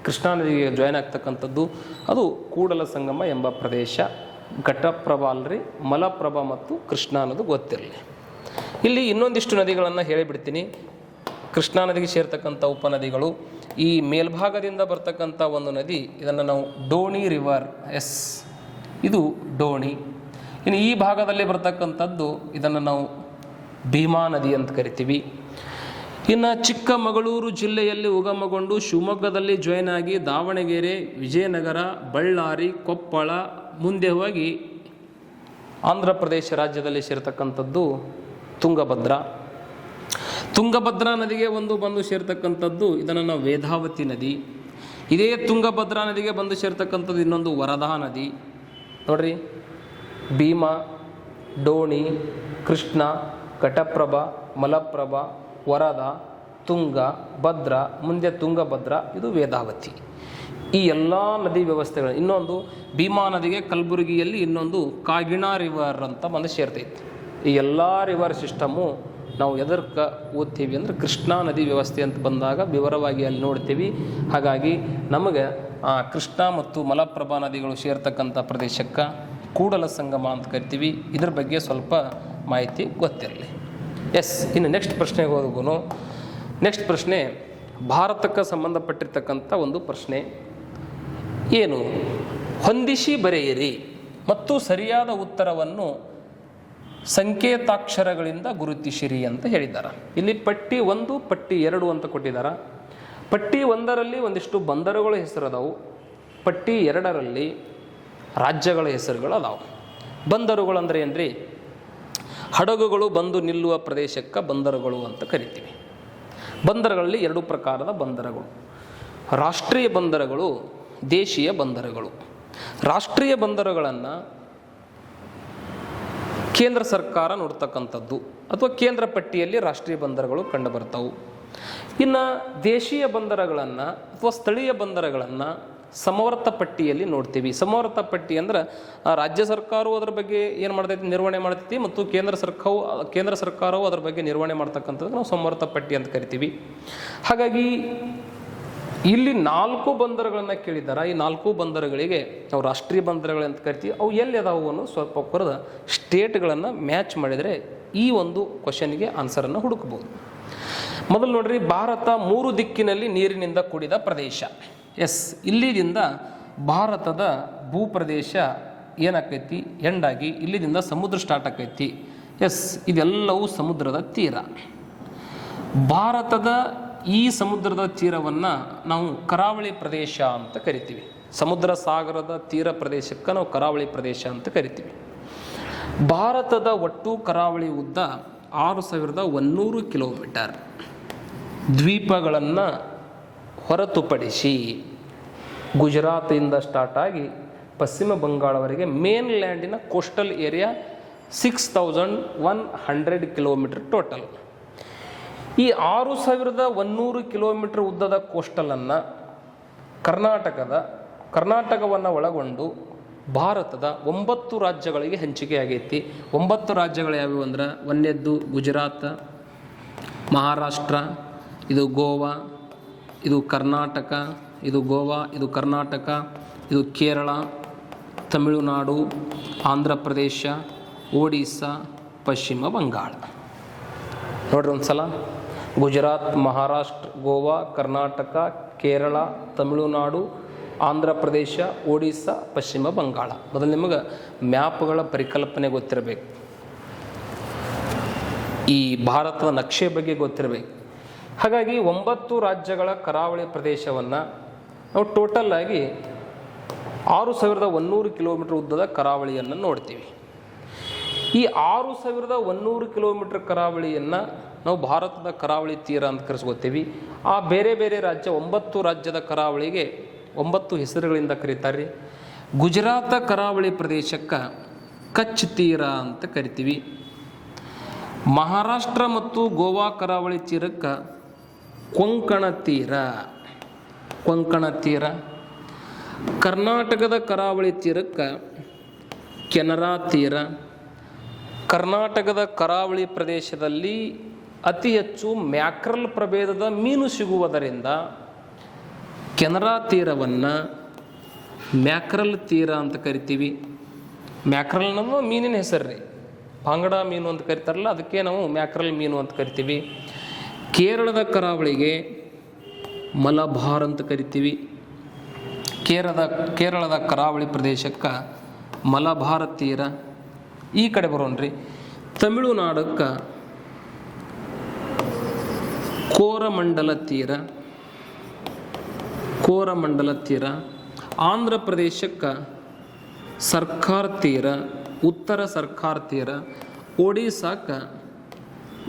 ಕೃಷ್ಣಾ ನದಿಗೆ ಜಾಯ್ನ್ ಆಗ್ತಕ್ಕಂಥದ್ದು ಅದು ಕೂಡಲ ಸಂಗಮ ಎಂಬ ಪ್ರದೇಶ. ಘಟಪ್ರಭಾ ಅಲ್ರಿ, ಮಲಪ್ರಭಾ ಮತ್ತು ಕೃಷ್ಣಾ ಅನ್ನೋದು ಗೊತ್ತಿರಲಿ. ಇಲ್ಲಿ ಇನ್ನೊಂದಿಷ್ಟು ನದಿಗಳನ್ನು ಹೇಳಿಬಿಡ್ತೀನಿ. ಕೃಷ್ಣಾ ನದಿಗೆ ಸೇರ್ತಕ್ಕಂಥ ಉಪನದಿಗಳು, ಈ ಮೇಲ್ಭಾಗದಿಂದ ಬರ್ತಕ್ಕಂಥ ಒಂದು ನದಿ, ಇದನ್ನು ನಾವು ಡೋಣಿ ರಿವರ್, ಇದು ಡೋಣಿ. ಇನ್ನು ಈ ಭಾಗದಲ್ಲಿ ಬರ್ತಕ್ಕಂಥದ್ದು ಇದನ್ನು ನಾವು ಭೀಮಾ ನದಿ ಅಂತ ಕರಿತೀವಿ. ಇನ್ನು ಚಿಕ್ಕಮಗಳೂರು ಜಿಲ್ಲೆಯಲ್ಲಿ ಉಗಮಗೊಂಡು ಶಿವಮೊಗ್ಗದಲ್ಲಿ ಜಾಯ್ನ್ ಆಗಿ ದಾವಣಗೆರೆ, ವಿಜಯನಗರ, ಬಳ್ಳಾರಿ, ಕೊಪ್ಪಳ ಮುಂದೆ ಹೋಗಿ ಆಂಧ್ರ ಪ್ರದೇಶ ರಾಜ್ಯದಲ್ಲಿ ಸೇರ್ತಕ್ಕಂಥದ್ದು ತುಂಗಭದ್ರಾ. ತುಂಗಭದ್ರಾ ನದಿಗೆ ಬಂದು ಸೇರ್ತಕ್ಕಂಥದ್ದು ಇದನ್ನು ನಾವು ವೇದಾವತಿ ನದಿ. ಇದೇ ತುಂಗಭದ್ರಾ ನದಿಗೆ ಬಂದು ಸೇರ್ತಕ್ಕಂಥದ್ದು ಇನ್ನೊಂದು ವರದಾ ನದಿ. ನೋಡ್ರಿ, ಭೀಮಾ, ಡೋಣಿ, ಕೃಷ್ಣ, ಘಟಪ್ರಭಾ, ಮಲಪ್ರಭಾ, ವರದಾ, ತುಂಗ, ಭದ್ರಾ, ಮುಂದೆ ತುಂಗಭದ್ರಾ, ಇದು ವೇದಾವತಿ. ಈ ಎಲ್ಲ ನದಿ ವ್ಯವಸ್ಥೆಗಳು. ಇನ್ನೊಂದು ಭೀಮಾ ನದಿಗೆ ಕಲಬುರಗಿಯಲ್ಲಿ ಇನ್ನೊಂದು ಕಾಗಿಣಾ ರಿವರ್ ಅಂತ ಬಂದು ಸೇರ್ತೈತಿ. ಈ ಎಲ್ಲ ರಿವರ್ ಸಿಸ್ಟಮು ನಾವು ಎದರ್ಕ ಓದ್ತೀವಿ ಅಂದರೆ ಕೃಷ್ಣಾ ನದಿ ವ್ಯವಸ್ಥೆ ಅಂತ ಬಂದಾಗ ವಿವರವಾಗಿ ಅಲ್ಲಿ ನೋಡ್ತೀವಿ. ಹಾಗಾಗಿ ನಮಗೆ ಕೃಷ್ಣಾ ಮತ್ತು ಮಲಪ್ರಭಾ ನದಿಗಳು ಸೇರ್ತಕ್ಕಂಥ ಪ್ರದೇಶಕ್ಕೆ ಕೂಡಲ ಸಂಗಮ ಅಂತ ಕರಿತೀವಿ. ಇದ್ರ ಬಗ್ಗೆ ಸ್ವಲ್ಪ ಮಾಹಿತಿ ಗೊತ್ತಿರಲಿ. ಇನ್ನು ನೆಕ್ಸ್ಟ್ ಪ್ರಶ್ನೆಗೆ ಹೋದಗೂ, ನೆಕ್ಸ್ಟ್ ಪ್ರಶ್ನೆ ಭಾರತಕ್ಕೆ ಸಂಬಂಧಪಟ್ಟಿರ್ತಕ್ಕಂಥ ಒಂದು ಪ್ರಶ್ನೆ. ಏನು? ಹೊಂದಿಸಿ ಬರೆಯಿರಿ ಮತ್ತು ಸರಿಯಾದ ಉತ್ತರವನ್ನು ಸಂಕೇತಾಕ್ಷರಗಳಿಂದ ಗುರುತಿಸಿರಿ ಅಂತ ಹೇಳಿದ್ದಾರೆ. ಇಲ್ಲಿ ಪಟ್ಟಿ 1, ಪಟ್ಟಿ 2 ಅಂತ ಕೊಟ್ಟಿದ್ದಾರೆ. ಪಟ್ಟಿ 1ರಲ್ಲಿ ಒಂದಿಷ್ಟು ಬಂದರುಗಳ ಹೆಸರು ಅದಾವು. ಪಟ್ಟಿ 2ರಲ್ಲಿ ರಾಜ್ಯಗಳ ಹೆಸರುಗಳು ಅದಾವು. ಬಂದರುಗಳು ಅಂದರೆ ಏನ್ರಿ? ಹಡಗುಗಳು ಬಂದು ನಿಲ್ಲುವ ಪ್ರದೇಶಕ್ಕೆ ಬಂದರುಗಳು ಅಂತ ಕರಿತೀವಿ. ಬಂದರುಗಳಲ್ಲಿ 2 ಪ್ರಕಾರದ ಬಂದರುಗಳು: ರಾಷ್ಟ್ರೀಯ ಬಂದರುಗಳು, ದೇಶೀಯ ಬಂದರುಗಳು. ರಾಷ್ಟ್ರೀಯ ಬಂದರುಗಳನ್ನು ಕೇಂದ್ರ ಸರ್ಕಾರ ನೋಡ್ತಕ್ಕಂಥದ್ದು, ಅಥವಾ ಕೇಂದ್ರ ಪಟ್ಟಿಯಲ್ಲಿ ರಾಷ್ಟ್ರೀಯ ಬಂದರುಗಳು ಕಂಡು ಬರ್ತಾವೆ. ಇನ್ನು ದೇಶೀಯ ಬಂದರುಗಳನ್ನು ಅಥವಾ ಸ್ಥಳೀಯ ಬಂದರುಗಳನ್ನು ಸಮವರ್ತ ಪಟ್ಟಿಯಲ್ಲಿ ನೋಡ್ತೀವಿ. ಸಮವರ್ತ ಪಟ್ಟಿ ಅಂದ್ರೆ ರಾಜ್ಯ ಸರ್ಕಾರವು ಅದರ ಬಗ್ಗೆ ಏನು ಮಾಡ್ತೈತಿ? ನಿರ್ವಹಣೆ ಮಾಡ್ತೈತಿ. ಮತ್ತು ಕೇಂದ್ರ ಸರ್ಕಾರವು ಅದರ ಬಗ್ಗೆ ನಿರ್ವಹಣೆ ಮಾಡ್ತಕ್ಕಂಥದ್ದು ನಾವು ಸಮವರ್ತ ಪಟ್ಟಿ ಅಂತ ಕರಿತೀವಿ. ಹಾಗಾಗಿ ಇಲ್ಲಿ 4 ಬಂದರುಗಳನ್ನು ಕೇಳಿದ್ದಾರೆ. ಈ 4 ಬಂದರುಗಳಿಗೆ ನಾವು ರಾಷ್ಟ್ರೀಯ ಬಂದರುಗಳು ಅಂತ ಕರಿತೀವಿ. ಅವು ಎಲ್ಲಿ ಅದಾವು ಅನ್ನೋ ಸ್ವಲ್ಪ ಕೊರದ ಸ್ಟೇಟ್ಗಳನ್ನು ಮ್ಯಾಚ್ ಮಾಡಿದರೆ ಈ ಒಂದು ಕ್ವಶನ್ಗೆ ಆನ್ಸರನ್ನು ಹುಡುಕಬಹುದು. ಮೊದಲು ನೋಡ್ರಿ, ಭಾರತ 3 ದಿಕ್ಕಿನಲ್ಲಿ ನೀರಿನಿಂದ ಕೂಡಿದ ಪ್ರದೇಶ. ಇಲ್ಲಿದಿಂದ ಭಾರತದ ಭೂಪ್ರದೇಶ ಏನಾಕೈತಿ? ಎಂಡಾಗಿ ಇಲ್ಲಿದಿಂದ ಸಮುದ್ರ ಸ್ಟಾರ್ಟ್ ಆಕೈತಿ. ಇದೆಲ್ಲವೂ ಸಮುದ್ರದ ತೀರ. ಭಾರತದ ಈ ಸಮುದ್ರದ ತೀರವನ್ನು ನಾವು ಕರಾವಳಿ ಪ್ರದೇಶ ಅಂತ ಕರಿತೀವಿ. ಸಮುದ್ರ ಸಾಗರದ ತೀರ ಪ್ರದೇಶಕ್ಕೆ ನಾವು ಕರಾವಳಿ ಪ್ರದೇಶ ಅಂತ ಕರಿತೀವಿ. ಭಾರತದ ಒಟ್ಟು ಕರಾವಳಿ ಉದ್ದ 6100 ಕಿಲೋಮೀಟರ್. ದ್ವೀಪಗಳನ್ನು ಹೊರತುಪಡಿಸಿ ಗುಜರಾತಿಂದ ಸ್ಟಾರ್ಟ್ ಆಗಿ ಪಶ್ಚಿಮ ಬಂಗಾಳವರೆಗೆ ಮೇನ್ ಲ್ಯಾಂಡಿನ ಕೋಸ್ಟಲ್ ಏರಿಯಾ 6100 ಕಿಲೋಮೀಟರ್ ಟೋಟಲ್. ಈ 6100 ಕಿಲೋಮೀಟರ್ ಉದ್ದದ ಕೋಸ್ಟಲನ್ನು ಕರ್ನಾಟಕವನ್ನು ಒಳಗೊಂಡು ಭಾರತದ 9 ರಾಜ್ಯಗಳಿಗೆ ಹಂಚಿಕೆ ಆಗೈತಿ. 9 ರಾಜ್ಯಗಳು ಯಾವ್ಯಾವು ಅಂದ್ರೆ, ಒಂದನೇದ್ದು ಗುಜರಾತ್, ಮಹಾರಾಷ್ಟ್ರ, ಇದು ಗೋವಾ, ಇದು ಕರ್ನಾಟಕ, ಇದು ಗೋವಾ, ಇದು ಕರ್ನಾಟಕ, ಇದು ಕೇರಳ, ತಮಿಳುನಾಡು, ಆಂಧ್ರ ಪ್ರದೇಶ, ಒಡಿಸ್ಸಾ, ಪಶ್ಚಿಮ ಬಂಗಾಳ. ನೋಡ್ರಿ ಒಂದ್ಸಲ, ಗುಜರಾತ್, ಮಹಾರಾಷ್ಟ್ರ, ಗೋವಾ, ಕರ್ನಾಟಕ, ಕೇರಳ, ತಮಿಳುನಾಡು, ಆಂಧ್ರ ಪ್ರದೇಶ, ಒಡಿಸ್ಸಾ, ಪಶ್ಚಿಮ ಬಂಗಾಳ. ಮೊದಲು ನಿಮಗೆ ಮ್ಯಾಪ್ಗಳ ಪರಿಕಲ್ಪನೆ ಗೊತ್ತಿರಬೇಕು. ಈ ಭಾರತದ ನಕ್ಷೆ ಬಗ್ಗೆ ಗೊತ್ತಿರಬೇಕು. ಹಾಗಾಗಿ 9 ರಾಜ್ಯಗಳ ಕರಾವಳಿ ಪ್ರದೇಶವನ್ನು ನಾವು ಟೋಟಲ್ ಆಗಿ 6100 ಕಿಲೋಮೀಟರ್ ಉದ್ದದ ಕರಾವಳಿಯನ್ನು ನೋಡ್ತೀವಿ. ಈ 6100 ಕಿಲೋಮೀಟರ್ ಕರಾವಳಿಯನ್ನು ನಾವು ಭಾರತದ ಕರಾವಳಿ ತೀರ ಅಂತ ಕರೆಸ್ಕೋತೀವಿ. ಆ ಬೇರೆ ಬೇರೆ ರಾಜ್ಯ 9 ರಾಜ್ಯದ ಕರಾವಳಿಗೆ 9 ಹೆಸರುಗಳಿಂದ ಕರೀತಾರೆ. ಗುಜರಾತ ಕರಾವಳಿ ಪ್ರದೇಶಕ್ಕೆ ಕಚ್ ತೀರ ಅಂತ ಕರಿತೀವಿ. ಮಹಾರಾಷ್ಟ್ರ ಮತ್ತು ಗೋವಾ ಕರಾವಳಿ ತೀರಕ್ಕೆ ಕೊಂಕಣ ತೀರ. ಕರ್ನಾಟಕದ ಕರಾವಳಿ ತೀರಕ್ಕೆ ಕೆನರಾ ತೀರ. ಕರ್ನಾಟಕದ ಕರಾವಳಿ ಪ್ರದೇಶದಲ್ಲಿ ಅತಿ ಹೆಚ್ಚು ಮ್ಯಾಕ್ರಲ್ ಪ್ರಭೇದದ ಮೀನು ಸಿಗುವುದರಿಂದ ಕೆನರಾ ತೀರವನ್ನು ಮ್ಯಾಕ್ರಲ್ ತೀರ ಅಂತ ಕರಿತೀವಿ. ಮ್ಯಾಕ್ರಲ್ ಅನ್ನೋದು ಮೀನಿನ ಹೆಸರು ರೀ, ಬಾಂಗಡ ಮೀನು ಅಂತ ಕರಿತಾರಲ್ಲ, ಅದಕ್ಕೆ ನಾವು ಮ್ಯಾಕ್ರಲ್ ಮೀನು ಅಂತ ಕರಿತೀವಿ. ಕೇರಳದ ಕರಾವಳಿಗೆ ಮಲಬಾರ್ ಅಂತ ಕರಿತೀವಿ. ಕೇರಳದ ಕರಾವಳಿ ಪ್ರದೇಶಕ್ಕೆ ಮಲಬಾರ ತೀರ. ಈ ಕಡೆ ಬರೋಣ್ರಿ, ತಮಿಳುನಾಡಕ್ಕೆ ಕೋರಮಂಡಲ ತೀರ. ಆಂಧ್ರ ಪ್ರದೇಶಕ್ಕೆ ಸರ್ಕಾರ್ ತೀರ, ಉತ್ತರ ಸರ್ಕಾರ್ ತೀರ. ಒಡಿಸ್ಸಾಕ್ಕೆ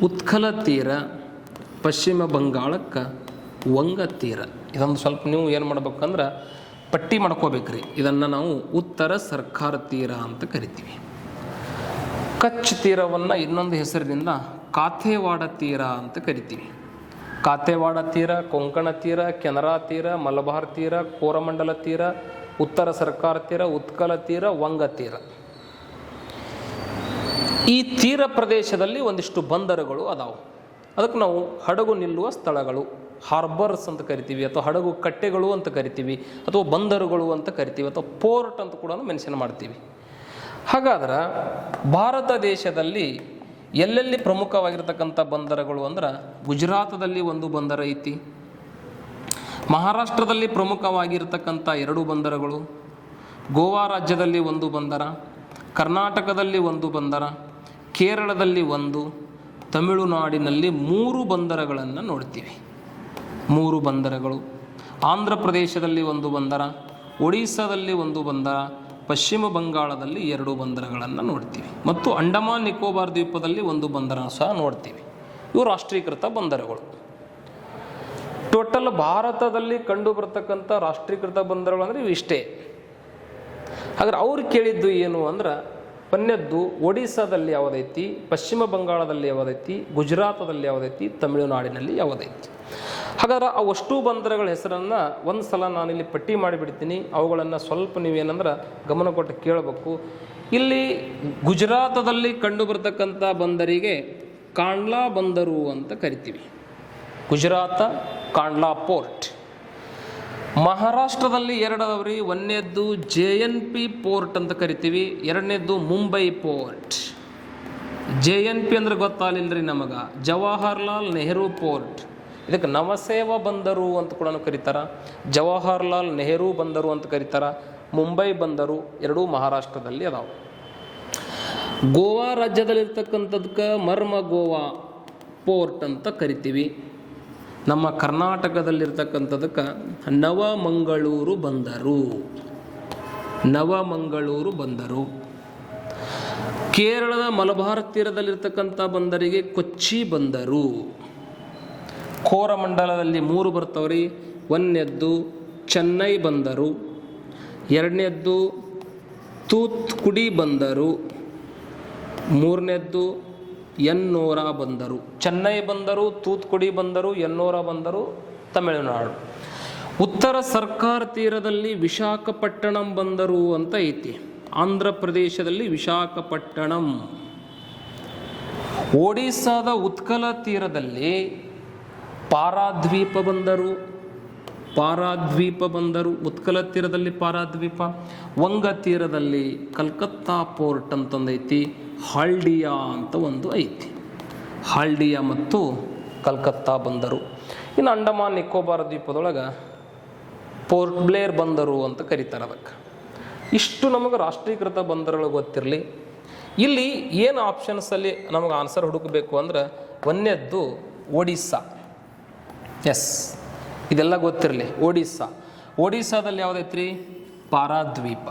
ಉತ್ಕಲ ತೀರ. ಪಶ್ಚಿಮ ಬಂಗಾಳಕ್ಕೆ ವಂಗ ತೀರ. ಇದೊಂದು ಸ್ವಲ್ಪ ನೀವು ಏನು ಮಾಡ್ಬೇಕಂದ್ರೆ ಪಟ್ಟಿ ಮಾಡ್ಕೋಬೇಕ್ರಿ. ಇದನ್ನು ನಾವು ಉತ್ತರ ಸರ್ಕಾರ ತೀರ ಅಂತ ಕರಿತೀವಿ. ಕಚ್ ತೀರವನ್ನು ಇನ್ನೊಂದು ಹೆಸರಿನಿಂದ ಕಾಥೇವಾಡ ತೀರ ಅಂತ ಕರಿತೀವಿ. ಕಾಥೇವಾಡ ತೀರ, ಕೊಂಕಣ ತೀರ, ಕೆನರಾ ತೀರ, ಮಲಬಾರ್ ತೀರ, ಕೋರಮಂಡಲ ತೀರ, ಉತ್ತರ ಸರ್ಕಾರ ತೀರ, ಉತ್ಕಲ ತೀರ, ವಂಗ ತೀರ. ಈ ತೀರ ಪ್ರದೇಶದಲ್ಲಿ ಒಂದಿಷ್ಟು ಬಂದರುಗಳು ಅದಾವು. ಅದಕ್ಕೆ ನಾವು ಹಡಗು ನಿಲ್ಲುವ ಸ್ಥಳಗಳು, ಹಾರ್ಬರ್ಸ್ ಅಂತ ಕರಿತೀವಿ, ಅಥವಾ ಹಡಗು ಕಟ್ಟೆಗಳು ಅಂತ ಕರಿತೀವಿ, ಅಥವಾ ಬಂದರುಗಳು ಅಂತ ಕರಿತೀವಿ, ಅಥವಾ ಪೋರ್ಟ್ ಅಂತ ಕೂಡ ಮೆನ್ಷನ್ ಮಾಡ್ತೀವಿ. ಹಾಗಾದ್ರೆ ಭಾರತ ದೇಶದಲ್ಲಿ ಎಲ್ಲೆಲ್ಲಿ ಪ್ರಮುಖವಾಗಿರ್ತಕ್ಕಂಥ ಬಂದರುಗಳು ಅಂದ್ರೆ, ಗುಜರಾತದಲ್ಲಿ ಒಂದು ಬಂದರ ಐತಿ, ಮಹಾರಾಷ್ಟ್ರದಲ್ಲಿ ಪ್ರಮುಖವಾಗಿರ್ತಕ್ಕಂಥ 2 ಬಂದರುಗಳು, ಗೋವಾ ರಾಜ್ಯದಲ್ಲಿ ಒಂದು ಬಂದರ, ಕರ್ನಾಟಕದಲ್ಲಿ ಒಂದು ಬಂದರ, ಕೇರಳದಲ್ಲಿ ಒಂದು, ತಮಿಳುನಾಡಿನಲ್ಲಿ 3 ಬಂದರುಗಳನ್ನು ನೋಡ್ತೀವಿ. 3 ಬಂದರುಗಳು. ಆಂಧ್ರ ಪ್ರದೇಶದಲ್ಲಿ ಒಂದು ಬಂದರ, ಒಡಿಸ್ಸಾದಲ್ಲಿ ಒಂದು ಬಂದರ, ಪಶ್ಚಿಮ ಬಂಗಾಳದಲ್ಲಿ 2 ಬಂದರುಗಳನ್ನು ನೋಡ್ತೀವಿ, ಮತ್ತು ಅಂಡಮಾನ್ ನಿಕೋಬಾರ್ ದ್ವೀಪದಲ್ಲಿ ಒಂದು ಬಂದರ ಸಹ ನೋಡ್ತೀವಿ. ಇವು ರಾಷ್ಟ್ರೀಕೃತ ಬಂದರುಗಳು. ಟೋಟಲ್ ಭಾರತದಲ್ಲಿ ಕಂಡು ಬರ್ತಕ್ಕಂಥ ರಾಷ್ಟ್ರೀಕೃತ ಬಂದರುಗಳು ಅಂದರೆ ಇವು ಇಷ್ಟೇ. ಹಾಗಾದ್ರೆ ಅವ್ರು ಕೇಳಿದ್ದು ಏನು ಅಂದ್ರೆ, ಪನ್ಯದ್ದು ಒಡಿಸ್ಸಾದಲ್ಲಿ ಯಾವುದೈತಿ, ಪಶ್ಚಿಮ ಬಂಗಾಳದಲ್ಲಿ ಯಾವುದೈತಿ, ಗುಜರಾತದಲ್ಲಿ ಯಾವುದೈತಿ, ತಮಿಳುನಾಡಿನಲ್ಲಿ ಯಾವುದೈತಿ. ಹಾಗಾದ್ರೆ ಅವಷ್ಟು ಬಂದರುಗಳ ಹೆಸರನ್ನು ಒಂದು ಸಲ ನಾನಿಲ್ಲಿ ಪಟ್ಟಿ ಮಾಡಿಬಿಡ್ತೀನಿ. ಅವುಗಳನ್ನು ಸ್ವಲ್ಪ ನೀವೇನಂದ್ರೆ ಗಮನ ಕೊಟ್ಟು ಕೇಳಬೇಕು. ಇಲ್ಲಿ ಗುಜರಾತದಲ್ಲಿ ಕಂಡು ಬರ್ತಕ್ಕಂಥ ಬಂದರಿಗೆ ಕಾಂಡ್ಲಾ ಬಂದರು ಅಂತ ಕರಿತೀವಿ. ಗುಜರಾತ ಕಾಂಡ್ಲಾ ಪೋರ್ಟ್. ಮಹಾರಾಷ್ಟ್ರದಲ್ಲಿ 2 ಅದಾವ್ರಿ. ಒಂದನೇದ್ದು JNP ಪೋರ್ಟ್ ಅಂತ ಕರಿತೀವಿ, ಎರಡನೇದ್ದು ಮುಂಬೈ ಪೋರ್ಟ್. JNP ಅಂದ್ರೆ ಗೊತ್ತಾಗಲಿಲ್ಲರಿ ನಮಗೆ, ಜವಾಹರ್ಲಾಲ್ ನೆಹರು ಪೋರ್ಟ್. ಇದಕ್ಕೆ ನವಸೇವಾ ಬಂದರು ಅಂತ ಕೂಡ ಕರೀತಾರ, ಜವಾಹರ್ಲಾಲ್ ನೆಹರು ಬಂದರು ಅಂತ ಕರೀತಾರ. ಮುಂಬೈ ಬಂದರು 2 ಮಹಾರಾಷ್ಟ್ರದಲ್ಲಿ ಅದಾವೆ. ಗೋವಾ ರಾಜ್ಯದಲ್ಲಿರ್ತಕ್ಕಂಥದಕ್ಕೆ ಮರ್ಮ ಗೋವಾ ಪೋರ್ಟ್ ಅಂತ ಕರಿತೀವಿ. ನಮ್ಮ ಕರ್ನಾಟಕದಲ್ಲಿರ್ತಕ್ಕಂಥದಕ್ಕೆ ನವಮಂಗಳೂರು ಬಂದರು. ಕೇರಳದ ಮಲಬಾರ್ ತೀರದಲ್ಲಿರ್ತಕ್ಕಂಥ ಬಂದರಿಗೆ ಕೊಚ್ಚಿ ಬಂದರು. ಕೋರಮಂಡಲದಲ್ಲಿ 3 ಬರ್ತವ್ರಿ. ಒಂದನೇದ್ದು ಚೆನ್ನೈ ಬಂದರು, ಎರಡನೇದ್ದು ತೂತ್ಕುಡಿ ಬಂದರು, ಮೂರನೇದ್ದು ಎನ್ನೋರ ಬಂದರು. ಚೆನ್ನೈ ಬಂದರು, ತೂತ್ಕುಡಿ ಬಂದರು, ಎನ್ನೋರ ಬಂದರು ತಮಿಳುನಾಡು. ಉತ್ತರ ಸರ್ಕಾರ ತೀರದಲ್ಲಿ ವಿಶಾಖಪಟ್ಟಣಂ ಬಂದರು ಅಂತ ಐತಿ, ಆಂಧ್ರ ಪ್ರದೇಶದಲ್ಲಿ ವಿಶಾಖಪಟ್ಟಣಂ. ಒಡಿಸ್ಸಾದ ಉತ್ಕಲ ತೀರದಲ್ಲಿ ಪಾರಾದ್ವೀಪ ಬಂದರು, ಉತ್ಕಲ ತೀರದಲ್ಲಿ ಪಾರಾದ್ವೀಪ. ವಂಗ ತೀರದಲ್ಲಿ ಕಲ್ಕತ್ತಾ ಪೋರ್ಟ್ ಅಂತಂದೈತಿ, ಹಾಲ್ಡಿಯಾ ಅಂತ ಒಂದು ಐತಿ. ಹಾಲ್ಡಿಯಾ ಮತ್ತು ಕಲ್ಕತ್ತಾ ಬಂದರು. ಇನ್ನು ಅಂಡಮಾನ್ ನಿಕೋಬಾರ್ ದ್ವೀಪದೊಳಗೆ ಪೋರ್ಟ್ ಬ್ಲೇರ್ ಬಂದರು ಅಂತ ಕರೀತಾರೆ ಅದಕ್ಕೆ. ಇಷ್ಟು ನಮಗೆ ರಾಷ್ಟ್ರೀಕೃತ ಬಂದರುಗಳು ಗೊತ್ತಿರಲಿ. ಇಲ್ಲಿ ಏನು ಆಪ್ಷನ್ಸಲ್ಲಿ ನಮಗೆ ಆನ್ಸರ್ ಹುಡುಕಬೇಕು ಅಂದ್ರೆ, ಒಂದನೇದ್ದು ಒಡಿಸ್ಸಾ. ಎಸ್, ಇದೆಲ್ಲ ಗೊತ್ತಿರಲಿ. ಒಡಿಸ್ಸಾದಲ್ಲಿ ಯಾವುದೈತ್ರಿ? ಪಾರಾದ್ವೀಪ.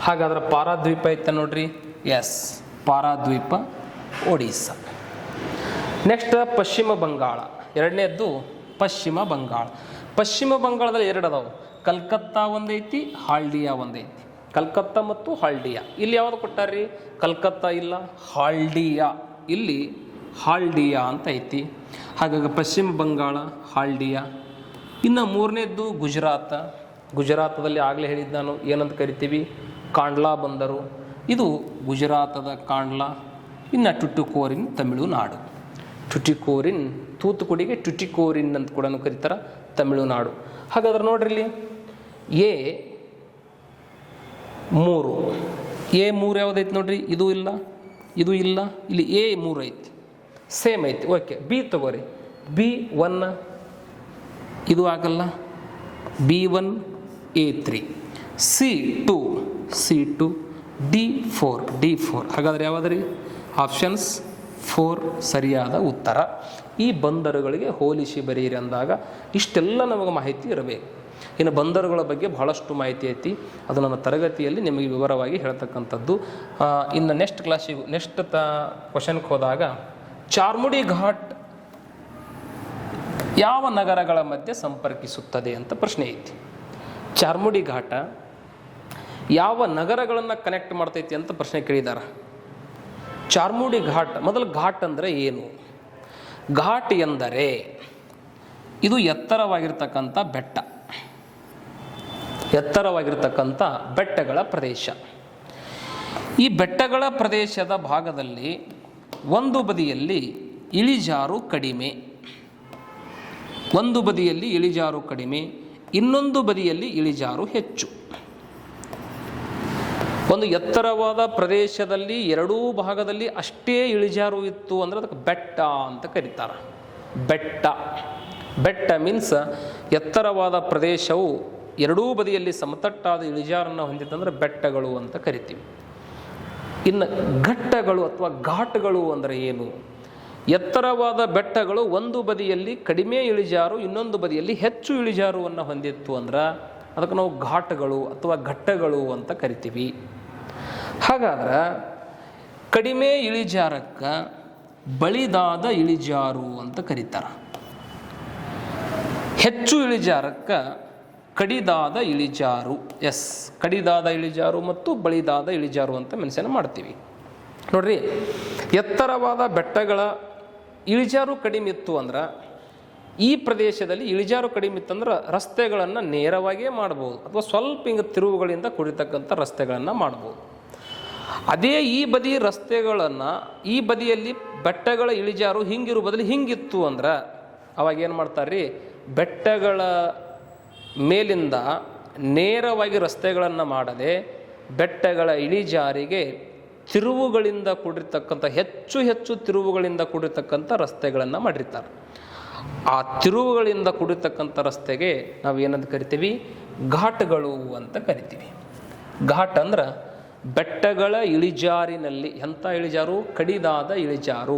ಹಾಗಾದ್ರೆ ಪಾರಾದ್ವೀಪ ಐತೆ ನೋಡ್ರಿ. ಎಸ್, ಪಾರಾದ್ವೀಪ ಒಡಿಸ್ಸಾ. ನೆಕ್ಸ್ಟ್ ಪಶ್ಚಿಮ ಬಂಗಾಳ. ಎರಡನೇದ್ದು ಪಶ್ಚಿಮ ಬಂಗಾಳದಲ್ಲಿ 2 ಅದಾವೆ. ಕಲ್ಕತ್ತಾ ಒಂದೈತಿ, ಹಾಲ್ಡಿಯಾ ಒಂದೈತಿ. ಕಲ್ಕತ್ತಾ ಮತ್ತು ಹಾಲ್ಡಿಯಾ. ಇಲ್ಲಿ ಯಾವುದು ಕೊಟ್ಟಾರ್ರಿ? ಕಲ್ಕತ್ತಾ ಇಲ್ಲ, ಹಾಲ್ಡಿಯಾ. ಇಲ್ಲಿ ಹಾಲ್ಡಿಯಾ ಅಂತ ಐತಿ. ಹಾಗಾಗಿ ಪಶ್ಚಿಮ ಬಂಗಾಳ, ಹಾಲ್ಡಿಯಾ. ಇನ್ನು ಮೂರನೇದ್ದು ಗುಜರಾತದಲ್ಲಿ ಆಗಲೇ ಹೇಳಿದ್ದು ನಾನು, ಏನಂತ ಕರಿತೀವಿ? ಕಾಂಡ್ಲಾ ಬಂದರು. ಇದು ಗುಜರಾತದ ಕಾಂಡ್ಲಾ. ಇನ್ನು ಟುಟುಕೋರಿನ್ ತಮಿಳುನಾಡು. ಟುಟಿಕೋರಿನ್, ತೂತುಕುಡಿಗೆ ಟುಟಿಕೋರಿನ್ ಅಂತ ಕೂಡ ಕರೀತಾರೆ, ತಮಿಳುನಾಡು. ಹಾಗಾದ್ರೆ ನೋಡ್ರಿ ಇಲ್ಲಿ ಎ 3 ಯಾವುದೈತಿ ನೋಡ್ರಿ, ಇದು ಇಲ್ಲ, ಇದು ಇಲ್ಲ, ಇಲ್ಲಿ ಎ 3 ಐತಿ, ಸೇಮ್ ಐತಿ. ಓಕೆ, ಬಿ ತಗೋರಿ, B1 ಇದು ಆಗಲ್ಲ, B1 A3, C2 D4. ಹಾಗಾದ್ರೆ ಯಾವುದ್ರಿ? ಆಪ್ಷನ್ಸ್ 4 ಸರಿಯಾದ ಉತ್ತರ. ಈ ಬಂದರುಗಳಿಗೆ ಹೋಲಿಸಿ ಬರೀರಿ ಅಂದಾಗ ಇಷ್ಟೆಲ್ಲ ನಮಗೆ ಮಾಹಿತಿ ಇರಬೇಕು. ಇನ್ನು ಬಂದರುಗಳ ಬಗ್ಗೆ ಬಹಳಷ್ಟು ಮಾಹಿತಿ ಐತಿ, ಅದು ನನ್ನ ತರಗತಿಯಲ್ಲಿ ನಿಮಗೆ ವಿವರವಾಗಿ ಹೇಳ್ತಕ್ಕಂಥದ್ದು. ಇನ್ನು ನೆಕ್ಸ್ಟ್ ಕ್ವಶನ್ಗೆ ಹೋದಾಗ ಚಾರ್ಮುಡಿ ಘಾಟ್ ಯಾವ ನಗರಗಳ ಮಧ್ಯೆ ಸಂಪರ್ಕಿಸುತ್ತದೆ ಅಂತ ಪ್ರಶ್ನೆ ಐತಿ. ಚಾರ್ಮುಡಿ ಘಾಟ ಯಾವ ನಗರಗಳನ್ನು ಕನೆಕ್ಟ್ ಮಾಡ್ತೈತಿ ಅಂತ ಪ್ರಶ್ನೆ ಕೇಳಿದಾರ. ಚಾರ್ಮುಡಿ ಘಾಟ್, ಮೊದಲು ಘಾಟ್ ಅಂದರೆ ಏನು? ಘಾಟ್ ಎಂದರೆ ಇದು ಎತ್ತರವಾಗಿರ್ತಕ್ಕಂಥ ಬೆಟ್ಟ, ಎತ್ತರವಾಗಿರ್ತಕ್ಕಂಥ ಬೆಟ್ಟಗಳ ಪ್ರದೇಶ. ಈ ಬೆಟ್ಟಗಳ ಪ್ರದೇಶದ ಭಾಗದಲ್ಲಿ ಒಂದು ಬದಿಯಲ್ಲಿ ಇಳಿಜಾರು ಕಡಿಮೆ, ಒಂದು ಬದಿಯಲ್ಲಿ ಇಳಿಜಾರು ಕಡಿಮೆ, ಇನ್ನೊಂದು ಬದಿಯಲ್ಲಿ ಇಳಿಜಾರು ಹೆಚ್ಚು. ಒಂದು ಎತ್ತರವಾದ ಪ್ರದೇಶದಲ್ಲಿ ಎರಡೂ ಭಾಗದಲ್ಲಿ ಅಷ್ಟೇ ಇಳಿಜಾರು ಇತ್ತು ಅಂದರೆ ಅದಕ್ಕೆ ಬೆಟ್ಟ ಅಂತ ಕರೀತಾರೆ. ಬೆಟ್ಟ ಮೀನ್ಸ್ ಎತ್ತರವಾದ ಪ್ರದೇಶವು ಎರಡೂ ಬದಿಯಲ್ಲಿ ಸಮತಟ್ಟಾದ ಇಳಿಜಾರನ್ನು ಹೊಂದಿತ್ತಂದ್ರೆ ಬೆಟ್ಟಗಳು ಅಂತ ಕರಿತೀವಿ. ಇನ್ನು ಘಟ್ಟಗಳು ಅಥವಾ ಘಾಟ್ಗಳು ಅಂದರೆ ಏನು? ಎತ್ತರವಾದ ಬೆಟ್ಟಗಳು ಒಂದು ಬದಿಯಲ್ಲಿ ಕಡಿಮೆ ಇಳಿಜಾರು, ಇನ್ನೊಂದು ಬದಿಯಲ್ಲಿ ಹೆಚ್ಚು ಇಳಿಜಾರುವನ್ನು ಹೊಂದಿತ್ತು ಅಂದ್ರೆ ಅದಕ್ಕೆ ನಾವು ಘಾಟ್ಗಳು ಅಥವಾ ಘಟ್ಟಗಳು ಅಂತ ಕರಿತೀವಿ. ಹಾಗಾದ್ರೆ ಕಡಿಮೆ ಇಳಿಜಾರಕ್ಕೆ ಬಳಿದಾದ ಇಳಿಜಾರು ಅಂತ ಕರೀತಾರೆ, ಹೆಚ್ಚು ಇಳಿಜಾರಕ್ಕೆ ಕಡಿದಾದ ಇಳಿಜಾರು. ಕಡಿದಾದ ಇಳಿಜಾರು ಮತ್ತು ಬಳಿದಾದ ಇಳಿಜಾರು ಅಂತ ಮೆನ್ಷನ್ ಮಾಡ್ತೀವಿ. ನೋಡ್ರಿ, ಎತ್ತರವಾದ ಬೆಟ್ಟಗಳ ಇಳಿಜಾರು ಕಡಿಮೆ ಇತ್ತು ಅಂದ್ರೆ ಈ ಪ್ರದೇಶದಲ್ಲಿ ಇಳಿಜಾರು ಕಡಿಮೆ ಇತ್ತಂದ್ರೆ ರಸ್ತೆಗಳನ್ನು ನೇರವಾಗೇ ಮಾಡ್ಬೋದು ಅಥವಾ ಸ್ವಲ್ಪ ಹಿಂಗೆ ತಿರುವುಗಳಿಂದ ಕುಡಿತಕ್ಕಂಥ ರಸ್ತೆಗಳನ್ನು ಮಾಡ್ಬೋದು. ಅದೇ ಈ ಬದಿ ರಸ್ತೆಗಳನ್ನು, ಈ ಬದಿಯಲ್ಲಿ ಬೆಟ್ಟಗಳ ಇಳಿಜಾರು ಹಿಂಗಿರೋ ಬದಲು ಹಿಂಗಿತ್ತು ಅಂದ್ರೆ ಅವಾಗ ಏನು ಮಾಡ್ತಾರೆ, ಬೆಟ್ಟಗಳ ಮೇಲಿಂದ ನೇರವಾಗಿ ರಸ್ತೆಗಳನ್ನು ಮಾಡದೆ ಬೆಟ್ಟಗಳ ಇಳಿಜಾರಿಗೆ ತಿರುವುಗಳಿಂದ ಕೂಡಿರ್ತಕ್ಕಂಥ ಹೆಚ್ಚು ತಿರುವುಗಳಿಂದ ಕೂಡಿರ್ತಕ್ಕಂಥ ರಸ್ತೆಗಳನ್ನು ಮಾಡಿರ್ತಾರೆ. ಆ ತಿರುವುಗಳಿಂದ ಕೂಡಿರ್ತಕ್ಕಂಥ ರಸ್ತೆಗೆ ನಾವು ಏನಂತ ಕರಿತೀವಿ? ಘಾಟ್ಗಳು ಅಂತ ಕರಿತೀವಿ. ಘಾಟ್ ಅಂದ್ರೆ ಬೆಟ್ಟಗಳ ಇಳಿಜಾರಿನಲ್ಲಿ, ಎಂಥ ಇಳಿಜಾರು? ಕಡಿದಾದ ಇಳಿಜಾರು.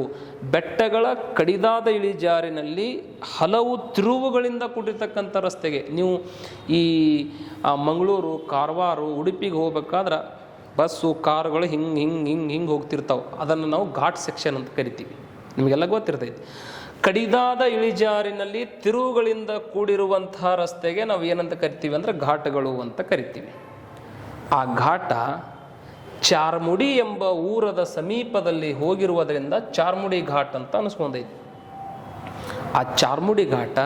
ಬೆಟ್ಟಗಳ ಕಡಿದಾದ ಇಳಿಜಾರಿನಲ್ಲಿ ಹಲವು ತಿರುವುಗಳಿಂದ ಕೂಡಿರ್ತಕ್ಕಂಥ ರಸ್ತೆಗೆ, ನೀವು ಈ ಮಂಗಳೂರು, ಕಾರವಾರ, ಉಡುಪಿಗೆ ಹೋಗ್ಬೇಕಾದ್ರೆ ಬಸ್ಸು, ಕಾರುಗಳು ಹಿಂಗೆ ಹೋಗ್ತಿರ್ತಾವೆ, ಅದನ್ನು ನಾವು ಘಾಟ್ ಸೆಕ್ಷನ್ ಅಂತ ಕರಿತೀವಿ. ನಿಮಗೆಲ್ಲ ಗೊತ್ತಿರ್ತೈತಿ. ಕಡಿದಾದ ಇಳಿಜಾರಿನಲ್ಲಿ ತಿರುವುಗಳಿಂದ ಕೂಡಿರುವಂತಹ ರಸ್ತೆಗೆ ನಾವು ಏನಂತ ಕರಿತೀವಿ ಅಂದರೆ ಘಾಟ್ಗಳು ಅಂತ ಕರಿತೀವಿ. ಆ ಘಾಟ ಚಾರ್ಮುಡಿ ಎಂಬ ಊರದ ಸಮೀಪದಲ್ಲಿ ಹೋಗಿರುವುದರಿಂದ ಚಾರ್ಮುಡಿ ಘಾಟ್ ಅಂತ ಅನಿಸ್ಕೊಂಡೈತಿ. ಆ ಚಾರ್ಮುಡಿ ಘಾಟ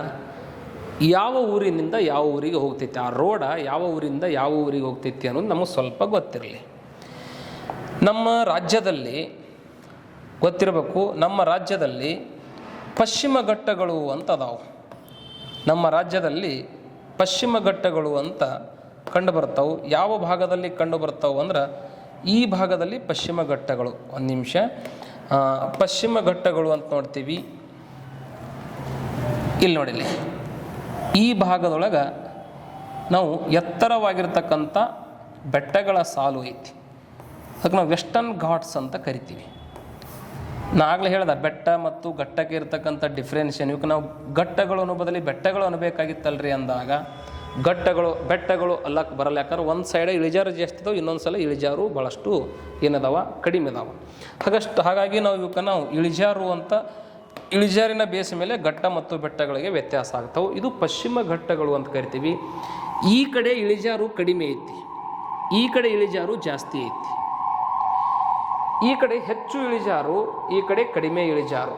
ಯಾವ ಊರಿನಿಂದ ಯಾವ ಊರಿಗೆ ಹೋಗ್ತೈತಿ, ಆ ರೋಡ ಯಾವ ಊರಿಂದ ಯಾವ ಊರಿಗೆ ಹೋಗ್ತೈತಿ ಅನ್ನೋದು ನಮಗೆ ಸ್ವಲ್ಪ ಗೊತ್ತಿರಲಿ. ನಮ್ಮ ರಾಜ್ಯದಲ್ಲಿ ಗೊತ್ತಿರಬೇಕು, ನಮ್ಮ ರಾಜ್ಯದಲ್ಲಿ ಪಶ್ಚಿಮ ಘಟ್ಟಗಳು ಅಂತ ಅದಾವು. ನಮ್ಮ ರಾಜ್ಯದಲ್ಲಿ ಪಶ್ಚಿಮ ಘಟ್ಟಗಳು ಅಂತ ಕಂಡು ಬರ್ತಾವೆ. ಯಾವ ಭಾಗದಲ್ಲಿ ಕಂಡು ಬರ್ತಾವೆ ಅಂದ್ರೆ ಈ ಭಾಗದಲ್ಲಿ ಪಶ್ಚಿಮ ಘಟ್ಟಗಳು. ಒಂದು ನಿಮಿಷ, ಪಶ್ಚಿಮ ಘಟ್ಟಗಳು ಅಂತ ನೋಡ್ತೀವಿ. ಇಲ್ಲಿ ನೋಡಿಲಿ, ಈ ಭಾಗದೊಳಗೆ ನಾವು ಎತ್ತರವಾಗಿರ್ತಕ್ಕಂಥ ಬೆಟ್ಟಗಳ ಸಾಲು ಐತಿ, ಅದಕ್ಕೆ ನಾವು ವೆಸ್ಟರ್ನ್ ಘಾಟ್ಸ್ ಅಂತ ಕರಿತೀವಿ. ನಾಗಲೇ ಹೇಳ್ದೆ ಬೆಟ್ಟ ಮತ್ತು ಘಟ್ಟಕ್ಕೆ ಇರ್ತಕ್ಕಂಥ ಡಿಫ್ರೆನ್ಷನ್. ಇವಕ್ಕೆ ನಾವು ಘಟ್ಟಗಳು ಅನ್ನೋ ಬದಲಿ ಬೆಟ್ಟಗಳು ಅನ್ನಬೇಕಾಗಿತ್ತಲ್ರಿ ಅಂದಾಗ ಬೆಟ್ಟಗಳು ಅಲ್ಲಕ್ಕೆ ಬರಲ್ಲ. ಯಾಕಂದ್ರೆ ಒಂದು ಸೈಡ್ ಇಳಿಜಾರು ಜಾಸ್ತಿ ಇದಾವೆ, ಇನ್ನೊಂದು ಸಲ ಇಳಿಜಾರು ಭಾಳಷ್ಟು ಏನದಾವ, ಕಡಿಮೆ ಇದಾವೆ. ಹಾಗಾಗಿ ನಾವು ಇವಕ್ಕೆ ನಾವು ಇಳಿಜಾರು ಅಂತ, ಇಳಿಜಾರಿನ ಬೇಸ್ ಮೇಲೆ ಘಟ್ಟ ಮತ್ತು ಬೆಟ್ಟಗಳಿಗೆ ವ್ಯತ್ಯಾಸ ಆಗ್ತಾವೆ. ಇದು ಪಶ್ಚಿಮ ಘಟ್ಟಗಳು ಅಂತ ಕರಿತೀವಿ. ಈ ಕಡೆ ಇಳಿಜಾರು ಕಡಿಮೆ ಐತಿ, ಈ ಕಡೆ ಇಳಿಜಾರು ಜಾಸ್ತಿ ಐತಿ. ಈ ಕಡೆ ಹೆಚ್ಚು ಇಳಿಜಾರು, ಈ ಕಡೆ ಕಡಿಮೆ ಇಳಿಜಾರು.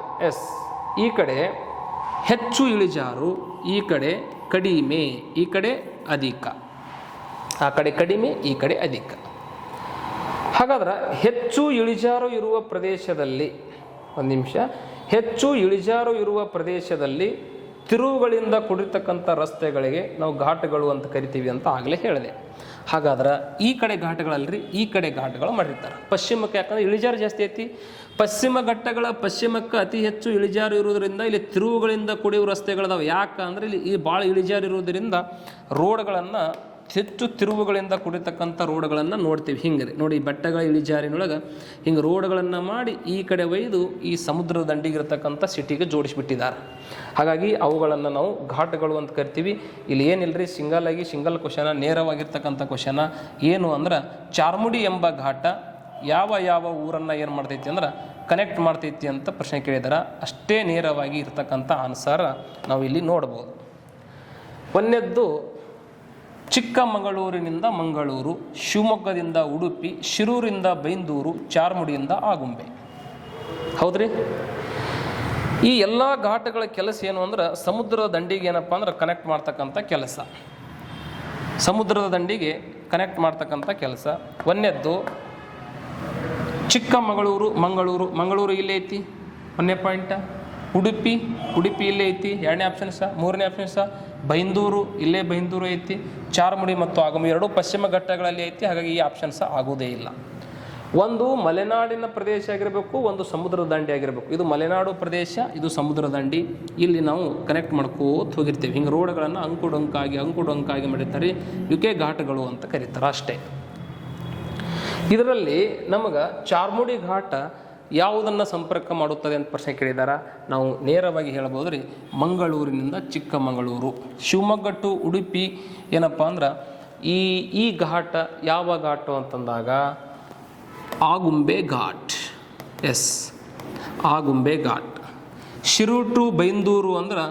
ಈ ಕಡೆ ಹೆಚ್ಚು ಇಳಿಜಾರು, ಈ ಕಡೆ ಕಡಿಮೆ, ಈ ಕಡೆ ಅಧಿಕ. ಆ ಕಡೆ ಕಡಿಮೆ, ಈ ಕಡೆ ಅಧಿಕ. ಹಾಗಾದ್ರೆ ಹೆಚ್ಚು ಇಳಿಜಾರು ಇರುವ ಪ್ರದೇಶದಲ್ಲಿ, ಒಂದು ನಿಮಿಷ, ಹೆಚ್ಚು ಇಳಿಜಾರು ಇರುವ ಪ್ರದೇಶದಲ್ಲಿ ತಿರುವುಗಳಿಂದ ಕೂಡಿರ್ತಕ್ಕಂಥ ರಸ್ತೆಗಳಿಗೆ ನಾವು ಘಾಟ್ಗಳು ಅಂತ ಕರಿತೀವಿ ಅಂತ ಆಗಲೇ ಹೇಳಿದೆ. ಹಾಗಾದ್ರೆ ಈ ಕಡೆ ಘಾಟ್ಗಳಲ್ರಿ, ಈ ಕಡೆ ಘಾಟ್ಗಳು ಮಾಡಿರ್ತಾರೆ. ಪಶ್ಚಿಮಕ್ಕೆ ಯಾಕಂದ್ರೆ ಇಳಿಜಾರು ಜಾಸ್ತಿ ಐತಿ. ಪಶ್ಚಿಮ ಘಟ್ಟಗಳ ಪಶ್ಚಿಮಕ್ಕೆ ಅತಿ ಹೆಚ್ಚು ಇಳಿಜಾರು ಇರೋದ್ರಿಂದ ಇಲ್ಲಿ ತಿರುವುಗಳಿಂದ ಕೂಡಿರುವ ರಸ್ತೆಗಳದಾವೆ. ಯಾಕಂದ್ರೆ ಇಲ್ಲಿ ಈ ಭಾಳ ಇಳಿಜಾರು ಇರೋದ್ರಿಂದ ರೋಡ್ಗಳನ್ನು, ಹೆಚ್ಚು ತಿರುವುಗಳಿಂದ ಕೂಡಿರ್ತಕ್ಕಂಥ ರೋಡ್ಗಳನ್ನು ನೋಡ್ತೀವಿ. ಹಿಂಗೆ ನೋಡಿ, ಬೆಟ್ಟಗಳ ಇಳಿಜಾರಿನೊಳಗೆ ಹಿಂಗೆ ರೋಡ್ಗಳನ್ನು ಮಾಡಿ ಈ ಕಡೆ ಒಯ್ದು ಈ ಸಮುದ್ರದ ದಂಡಿಗಿರ್ತಕ್ಕಂಥ ಸಿಟಿಗೆ ಜೋಡಿಸಿಬಿಟ್ಟಿದ್ದಾರೆ. ಹಾಗಾಗಿ ಅವುಗಳನ್ನು ನಾವು ಘಾಟ್ಗಳು ಅಂತ ಕರಿತೀವಿ. ಇಲ್ಲಿ ಏನಿಲ್ಲರಿ, ಸಿಂಗಲ್ ಕ್ವಶನ, ನೇರವಾಗಿರ್ತಕ್ಕಂಥ ಕ್ವಶನ ಏನು ಅಂದ್ರೆ, ಚಾರ್ಮುಡಿ ಎಂಬ ಘಾಟ ಯಾವ ಯಾವ ಊರನ್ನು ಏನು ಮಾಡ್ತೈತಿ ಅಂದ್ರೆ ಕನೆಕ್ಟ್ ಮಾಡ್ತೈತಿ ಅಂತ ಪ್ರಶ್ನೆ ಕೇಳಿದಾರೆ. ಅಷ್ಟೇ ನೇರವಾಗಿ ಇರ್ತಕ್ಕಂಥ ಆನ್ಸರ್ ನಾವು ಇಲ್ಲಿ ನೋಡ್ಬೋದು. ಒಂದನೇದ್ದು ಚಿಕ್ಕಮಗಳೂರಿನಿಂದ ಮಂಗಳೂರು, ಶಿವಮೊಗ್ಗದಿಂದ ಉಡುಪಿ, ಶಿರೂರಿಂದ ಬೈಂದೂರು, ಚಾರ್ಮುಡಿಯಿಂದ ಆಗುಂಬೆ. ಹೌದ್ರಿ? ಈ ಎಲ್ಲ ಘಾಟ್ಗಳ ಕೆಲಸ ಏನು ಅಂದ್ರೆ ಸಮುದ್ರದ ದಂಡಿಗೆ ಏನಪ್ಪ ಅಂದ್ರೆ ಕನೆಕ್ಟ್ ಮಾಡ್ತಕ್ಕಂಥ ಕೆಲಸ. ಸಮುದ್ರದ ದಂಡಿಗೆ ಕನೆಕ್ಟ್ ಮಾಡ್ತಕ್ಕಂಥ ಕೆಲಸ. ಒಂದನೇದ್ದು ಚಿಕ್ಕಮಗಳೂರು, ಮಂಗಳೂರು ಇಲ್ಲೇ ಐತಿ, 1ನೇ ಪಾಯಿಂಟ್. ಉಡುಪಿ ಇಲ್ಲೇ ಐತಿ, 2ನೇ ಆಪ್ಷನ್ ಸಹ. 3ನೇ ಆಪ್ಷನ್ ಸಹ ಬೈಂದೂರು, ಇಲ್ಲೇ ಬೈಂದೂರು ಐತಿ. ಚಾರ್ಮುಡಿ ಮತ್ತು ಆಗುಂಬೆ ಎರಡೂ ಪಶ್ಚಿಮ ಘಟ್ಟಗಳಲ್ಲಿ ಐತಿ. ಹಾಗಾಗಿ ಈ ಆಪ್ಷನ್ ಸಹ ಆಗೋದೇ ಇಲ್ಲ. ಒಂದು ಮಲೆನಾಡಿನ ಪ್ರದೇಶ ಆಗಿರಬೇಕು, ಒಂದು ಸಮುದ್ರದ ದಂಡಿ ಆಗಿರಬೇಕು. ಇದು ಮಲೆನಾಡು ಪ್ರದೇಶ, ಇದು ಸಮುದ್ರ ದಂಡಿ. ಇಲ್ಲಿ ನಾವು ಕನೆಕ್ಟ್ ಮಾಡ್ಕೋತ ಹೋಗಿರ್ತೀವಿ. ಹಿಂಗೆ ರೋಡ್ಗಳನ್ನು ಅಂಕುಡೊಂಕಾಗಿ ಮಾಡಿರ್ತಾರೆ. ಇವಕ್ಕೆ ಘಾಟ್ಗಳು ಅಂತ ಕರೀತಾರೆ ಅಷ್ಟೇ. ಇದರಲ್ಲಿ ನಮಗೆ ಚಾರ್ಮುಡಿ ಘಾಟ ಯಾವುದನ್ನು ಸಂಪರ್ಕ ಮಾಡುತ್ತದೆ ಅಂತ ಪ್ರಶ್ನೆ ಕೇಳಿದಾರ. ನಾವು ನೇರವಾಗಿ ಹೇಳ್ಬೋದು ರೀ, ಮಂಗಳೂರಿನಿಂದ ಚಿಕ್ಕಮಗಳೂರು. ಶಿವಮೊಗ್ಗ ಟು ಉಡುಪಿ ಏನಪ್ಪ ಅಂದ್ರೆ ಈ ಘಾಟ ಯಾವ ಘಾಟು ಅಂತಂದಾಗ ಆಗುಂಬೆ ಘಾಟ್. ಎಸ್, ಆಗುಂಬೆ ಘಾಟ್. ಶಿರೂರು ಟು ಬೈಂದೂರು ಅಂದ್ರೆ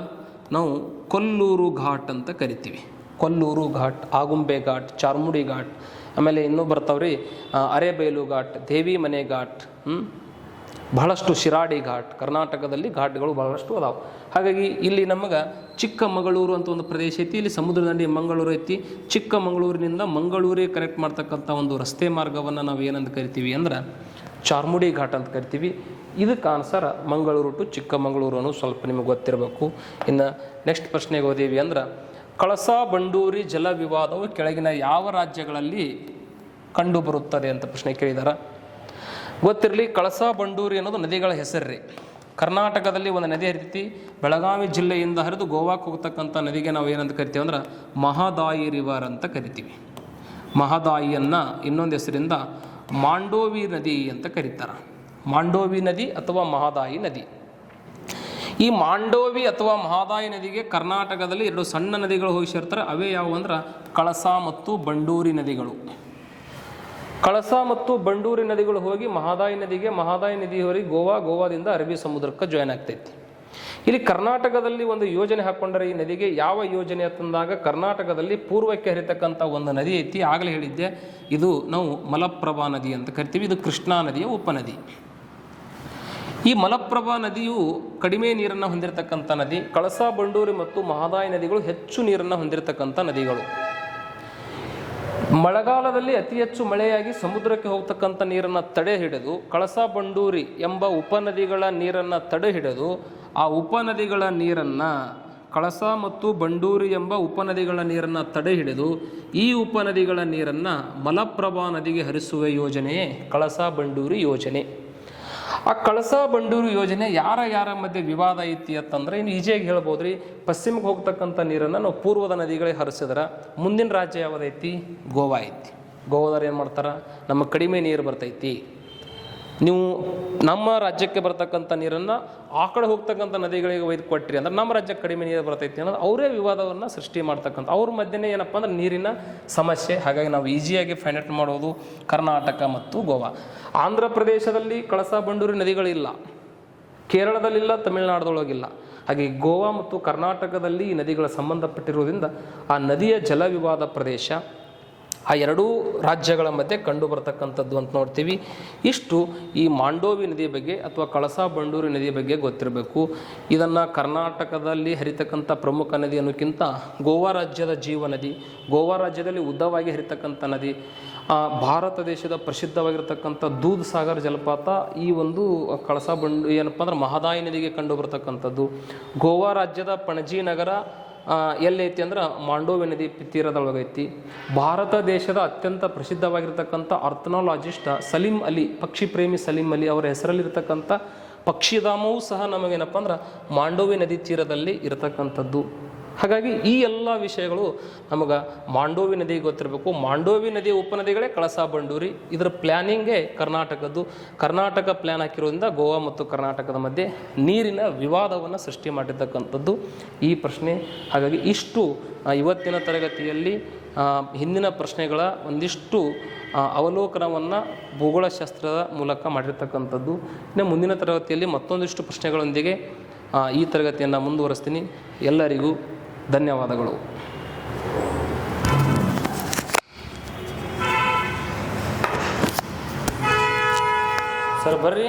ನಾವು ಕೊಲ್ಲೂರು ಘಾಟ್ ಅಂತ ಕರಿತೀವಿ. ಕೊಲ್ಲೂರು ಘಾಟ್, ಆಗುಂಬೆ ಘಾಟ್, ಚಾರ್ಮುಡಿ ಘಾಟ್. ಆಮೇಲೆ ಇನ್ನೂ ಬರ್ತಾವ್ರಿ ಅರೆಬೈಲು ಘಾಟ್, ದೇವಿ ಮನೆ ಘಾಟ್, ಬಹಳಷ್ಟು ಶಿರಾಡಿ ಘಾಟ್. ಕರ್ನಾಟಕದಲ್ಲಿ ಘಾಟ್ಗಳು ಬಹಳಷ್ಟು ಅದಾವೆ. ಹಾಗಾಗಿ ಇಲ್ಲಿ ನಮಗೆ ಚಿಕ್ಕಮಗಳೂರು ಅಂತ ಒಂದು ಪ್ರದೇಶ ಐತಿ. ಇಲ್ಲಿ ಸಮುದ್ರ ದಂಡಿ ಮಂಗಳೂರು ಐತಿ. ಚಿಕ್ಕಮಗಳೂರಿನಿಂದ ಮಂಗಳೂರಿಗೆ ಕನೆಕ್ಟ್ ಮಾಡ್ತಕ್ಕಂಥ ಒಂದು ರಸ್ತೆ ಮಾರ್ಗವನ್ನು ನಾವು ಏನಂತ ಕರಿತೀವಿ ಅಂದ್ರೆ ಚಾರ್ಮುಡಿ ಘಾಟ್ ಅಂತ ಕರಿತೀವಿ. ಇದಕ್ಕೆ ಆನ್ಸರ್ ಮಂಗಳೂರು ಟು ಚಿಕ್ಕಮಗಳೂರು ಅನ್ನೋ ಸ್ವಲ್ಪ ನಿಮಗೆ ಗೊತ್ತಿರಬೇಕು. ಇನ್ನು ನೆಕ್ಸ್ಟ್ ಪ್ರಶ್ನೆಗೆ ಓದೀವಿ ಅಂದ್ರೆ, ಕಳಸಾ ಬಂಡೂರಿ ಜಲ ವಿವಾದವು ಕೆಳಗಿನ ಯಾವ ರಾಜ್ಯಗಳಲ್ಲಿ ಕಂಡು ಬರುತ್ತದೆ ಅಂತ ಪ್ರಶ್ನೆ ಕೇಳಿದಾರೆ. ಗೊತ್ತಿರಲಿ, ಕಳಸಾ ಬಂಡೂರಿ ಅನ್ನೋದು ನದಿಗಳ ಹೆಸರು ರೀ. ಕರ್ನಾಟಕದಲ್ಲಿ ಒಂದು ನದಿ ಹರಿತೈತಿ, ಬೆಳಗಾವಿ ಜಿಲ್ಲೆಯಿಂದ ಹರಿದು ಗೋವಾಕ್ಕೆ ಹೋಗ್ತಕ್ಕಂಥ ನದಿಗೆ ನಾವು ಏನಂತ ಕರಿತೀವಿ ಅಂದ್ರೆ ಮಹದಾಯಿ ರಿವರ್ ಅಂತ ಕರಿತೀವಿ. ಮಹದಾಯಿಯನ್ನು ಇನ್ನೊಂದು ಹೆಸರಿಂದ ಮಾಂಡೋವಿ ನದಿ ಅಂತ ಕರೀತಾರೆ. ಮಾಂಡೋವಿ ನದಿ ಅಥವಾ ಮಹದಾಯಿ ನದಿ. ಈ ಮಾಂಡೋವಿ ಅಥವಾ ಮಹದಾಯಿ ನದಿಗೆ ಕರ್ನಾಟಕದಲ್ಲಿ 2 ಸಣ್ಣ ನದಿಗಳು ಹೋಗಿ ಸೇರ್ತಾರೆ. ಅವೇ ಯಾವುವು ಅಂದ್ರೆ ಕಳಸಾ ಮತ್ತು ಬಂಡೂರಿ ನದಿಗಳು. ಕಳಸಾ ಮತ್ತು ಬಂಡೂರಿ ನದಿಗಳು ಹೋಗಿ ಮಹದಾಯಿ ನದಿಗೆ, ಮಹದಾಯಿ ನದಿ ಹೋಗಿ ಗೋವಾದಿಂದ ಅರಬ್ಬಿ ಸಮುದ್ರಕ್ಕೆ ಜಾಯ್ನ್ ಆಗ್ತೈತಿ. ಇಲ್ಲಿ ಕರ್ನಾಟಕದಲ್ಲಿ ಒಂದು ಯೋಜನೆ ಹಾಕ್ಕೊಂಡ್ರೆ ಈ ನದಿಗೆ ಯಾವ ಯೋಜನೆ ಅಂತಂದಾಗ ಕರ್ನಾಟಕದಲ್ಲಿ ಪೂರ್ವಕ್ಕೆ ಹರಿತಕ್ಕಂಥ ಒಂದು ನದಿ ಐತಿ. ಆಗಲೇ ಹೇಳಿದ್ದೆ, ಇದು ನಾವು ಮಲಪ್ರಭಾ ನದಿ ಅಂತ ಕರಿತೀವಿ. ಇದು ಕೃಷ್ಣಾ ನದಿಯ ಉಪನದಿ. ಈ ಮಲಪ್ರಭಾ ನದಿಯು ಕಡಿಮೆ ನೀರನ್ನು ಹೊಂದಿರತಕ್ಕಂಥ ನದಿ. ಕಳಸಾ ಬಂಡೂರಿ ಮತ್ತು ಮಹದಾಯಿ ನದಿಗಳು ಹೆಚ್ಚು ನೀರನ್ನು ಹೊಂದಿರತಕ್ಕಂಥ ನದಿಗಳು. ಮಳೆಗಾಲದಲ್ಲಿ ಅತಿ ಹೆಚ್ಚು ಮಳೆಯಾಗಿ ಸಮುದ್ರಕ್ಕೆ ಹೋಗ್ತಕ್ಕಂಥ ನೀರನ್ನು ತಡೆ ಹಿಡಿದು ಕಳಸಾ ಬಂಡೂರಿ ಎಂಬ ಉಪನದಿಗಳ ನೀರನ್ನು ತಡೆ ಹಿಡಿದು ಆ ಉಪನದಿಗಳ ನೀರನ್ನು, ಕಳಸಾ ಮತ್ತು ಬಂಡೂರಿ ಎಂಬ ಉಪನದಿಗಳ ನೀರನ್ನು ತಡೆ ಹಿಡಿದು ಈ ಉಪನದಿಗಳ ನೀರನ್ನು ಮಲಪ್ರಭಾ ನದಿಗೆ ಹರಿಸುವ ಯೋಜನೆಯೇ ಕಳಸಾ ಬಂಡೂರಿ ಯೋಜನೆ. ಆ ಕಳಸಾ ಬಂಡೂರಿ ಯೋಜನೆ ಯಾರ ಮಧ್ಯೆ ವಿವಾದ ಐತಿ ಅಂತಂದ್ರೆ, ಇನ್ನು ಈಜಿಯಾಗಿ ಹೇಳ್ಬೋದು ರೀ, ಪಶ್ಚಿಮಕ್ಕೆ ಹೋಗ್ತಕ್ಕಂಥ ನೀರನ್ನು ನಾವು ಪೂರ್ವದ ನದಿಗಳಿಗೆ ಹರಿಸಿದ್ರೆ ಮುಂದಿನ ರಾಜ್ಯ ಯಾವುದೈತಿ? ಗೋವಾ ಐತಿ. ಗೋವಾದವ್ರು ಏನು ಮಾಡ್ತಾರೆ, ನಮ್ಮ ಕಡಿಮೆ ನೀರು ಬರ್ತೈತಿ, ನೀವು ನಮ್ಮ ರಾಜ್ಯಕ್ಕೆ ಬರ್ತಕ್ಕಂಥ ನೀರನ್ನು ಆ ಕಡೆ ಹೋಗ್ತಕ್ಕಂಥ ನದಿಗಳಿಗೆ ಒಯ್ದು ಕೊಟ್ಟಿರಿ ಅಂದ್ರೆ ನಮ್ಮ ರಾಜ್ಯಕ್ಕೆ ಕಡಿಮೆ ನೀರು ಬರ್ತೈತಿ ಅನ್ನೋದು ಅವರೇ ವಿವಾದವನ್ನು ಸೃಷ್ಟಿ ಮಾಡ್ತಕ್ಕಂಥ ಅವ್ರ ಮಧ್ಯೆ ಏನಪ್ಪ ಅಂದ್ರೆ ನೀರಿನ ಸಮಸ್ಯೆ. ಹಾಗಾಗಿ ನಾವು ಈಸಿಯಾಗಿ ಫೈಂಡ್ ಔಟ್ ಮಾಡೋದು ಕರ್ನಾಟಕ ಮತ್ತು ಗೋವಾ. ಆಂಧ್ರ ಪ್ರದೇಶದಲ್ಲಿ ಕಳಸಾ ಬಂಡೂರಿ ನದಿಗಳಿಲ್ಲ, ಕೇರಳದಲ್ಲಿಲ್ಲ, ತಮಿಳುನಾಡದೊಳಗಿಲ್ಲ. ಹಾಗೆ ಗೋವಾ ಮತ್ತು ಕರ್ನಾಟಕದಲ್ಲಿ ಈ ನದಿಗಳ ಸಂಬಂಧಪಟ್ಟಿರುವುದರಿಂದ ಆ ನದಿಯ ಜಲ ವಿವಾದ ಪ್ರದೇಶ ಆ ಎರಡೂ ರಾಜ್ಯಗಳ ಮಧ್ಯೆ ಕಂಡು ಬರ್ತಕ್ಕಂಥದ್ದು ಅಂತ ನೋಡ್ತೀವಿ. ಇಷ್ಟು ಈ ಮಾಂಡೋವಿ ನದಿಯ ಬಗ್ಗೆ ಅಥವಾ ಕಳಸಾ ಬಂಡೂರಿ ನದಿಯ ಬಗ್ಗೆ ಗೊತ್ತಿರಬೇಕು. ಇದನ್ನು ಕರ್ನಾಟಕದಲ್ಲಿ ಹರಿತಕ್ಕಂಥ ಪ್ರಮುಖ ನದಿ ಅನ್ನೋಕ್ಕಿಂತ ಗೋವಾ ರಾಜ್ಯದ ಜೀವ ನದಿ, ಗೋವಾ ರಾಜ್ಯದಲ್ಲಿ ಉದ್ದವಾಗಿ ಹರಿತಕ್ಕಂಥ ನದಿ. ಭಾರತ ದೇಶದ ಪ್ರಸಿದ್ಧವಾಗಿರ್ತಕ್ಕಂಥ ದೂದ್ ಸಾಗರ್ ಜಲಪಾತ ಈ ಒಂದು ಕಳಸಾ ಬಂಡು ಏನಪ್ಪ ಅಂದ್ರೆ ಮಹದಾಯಿ ನದಿಗೆ ಕಂಡು ಬರ್ತಕ್ಕಂಥದ್ದು. ಗೋವಾ ರಾಜ್ಯದ ಪಣಜಿ ನಗರ ಎಲ್ಲೈತಿ ಅಂದ್ರೆ ಮಾಂಡೋವಿ ನದಿ ತೀರದೊಳಗೈತಿ. ಭಾರತ ದೇಶದ ಅತ್ಯಂತ ಪ್ರಸಿದ್ಧವಾಗಿರ್ತಕ್ಕಂಥ ಆರ್ಥ್ನಾಲಜಿಸ್ಟ್ ಸಲೀಂ ಅಲಿ, ಪಕ್ಷಿ ಪ್ರೇಮಿ ಸಲೀಂ ಅಲಿ ಅವರ ಹೆಸರಲ್ಲಿರ್ತಕ್ಕಂಥ ಪಕ್ಷಿಧಾಮವೂ ಸಹ ನಮಗೇನಪ್ಪ ಅಂದ್ರೆ ಮಾಂಡೋವಿ ನದಿ ತೀರದಲ್ಲಿ ಇರತಕ್ಕಂಥದ್ದು. ಹಾಗಾಗಿ ಈ ಎಲ್ಲ ವಿಷಯಗಳು ನಮಗೆ ಮಾಂಡೋವಿ ನದಿ ಗೊತ್ತಿರಬೇಕು. ಮಾಂಡೋವಿ ನದಿಯ ಉಪನದಿಗಳೇ ಕಳಸಾ ಬಂಡೂರಿ. ಇದರ ಪ್ಲ್ಯಾನಿಂಗೇ ಕರ್ನಾಟಕದ್ದು. ಕರ್ನಾಟಕ ಪ್ಲ್ಯಾನ್ ಹಾಕಿರೋದ್ರಿಂದ ಗೋವಾ ಮತ್ತು ಕರ್ನಾಟಕದ ಮಧ್ಯೆ ನೀರಿನ ವಿವಾದವನ್ನು ಸೃಷ್ಟಿ ಮಾಡಿರ್ತಕ್ಕಂಥದ್ದು ಈ ಪ್ರಶ್ನೆ. ಹಾಗಾಗಿ ಇಷ್ಟು ಇವತ್ತಿನ ತರಗತಿಯಲ್ಲಿ ಹಿಂದಿನ ಪ್ರಶ್ನೆಗಳ ಒಂದಿಷ್ಟು ಅವಲೋಕನವನ್ನು ಭೂಗೋಳಶಾಸ್ತ್ರದ ಮೂಲಕ ಮಾಡಿರ್ತಕ್ಕಂಥದ್ದು. ಇನ್ನು ಮುಂದಿನ ತರಗತಿಯಲ್ಲಿ ಮತ್ತೊಂದಿಷ್ಟು ಪ್ರಶ್ನೆಗಳೊಂದಿಗೆ ಈ ತರಗತಿಯನ್ನು ಮುಂದುವರಿಸ್ತೀನಿ. ಎಲ್ಲರಿಗೂ ಧನ್ಯವಾದಗಳು. ಸರ್ ಬರ್ರಿ.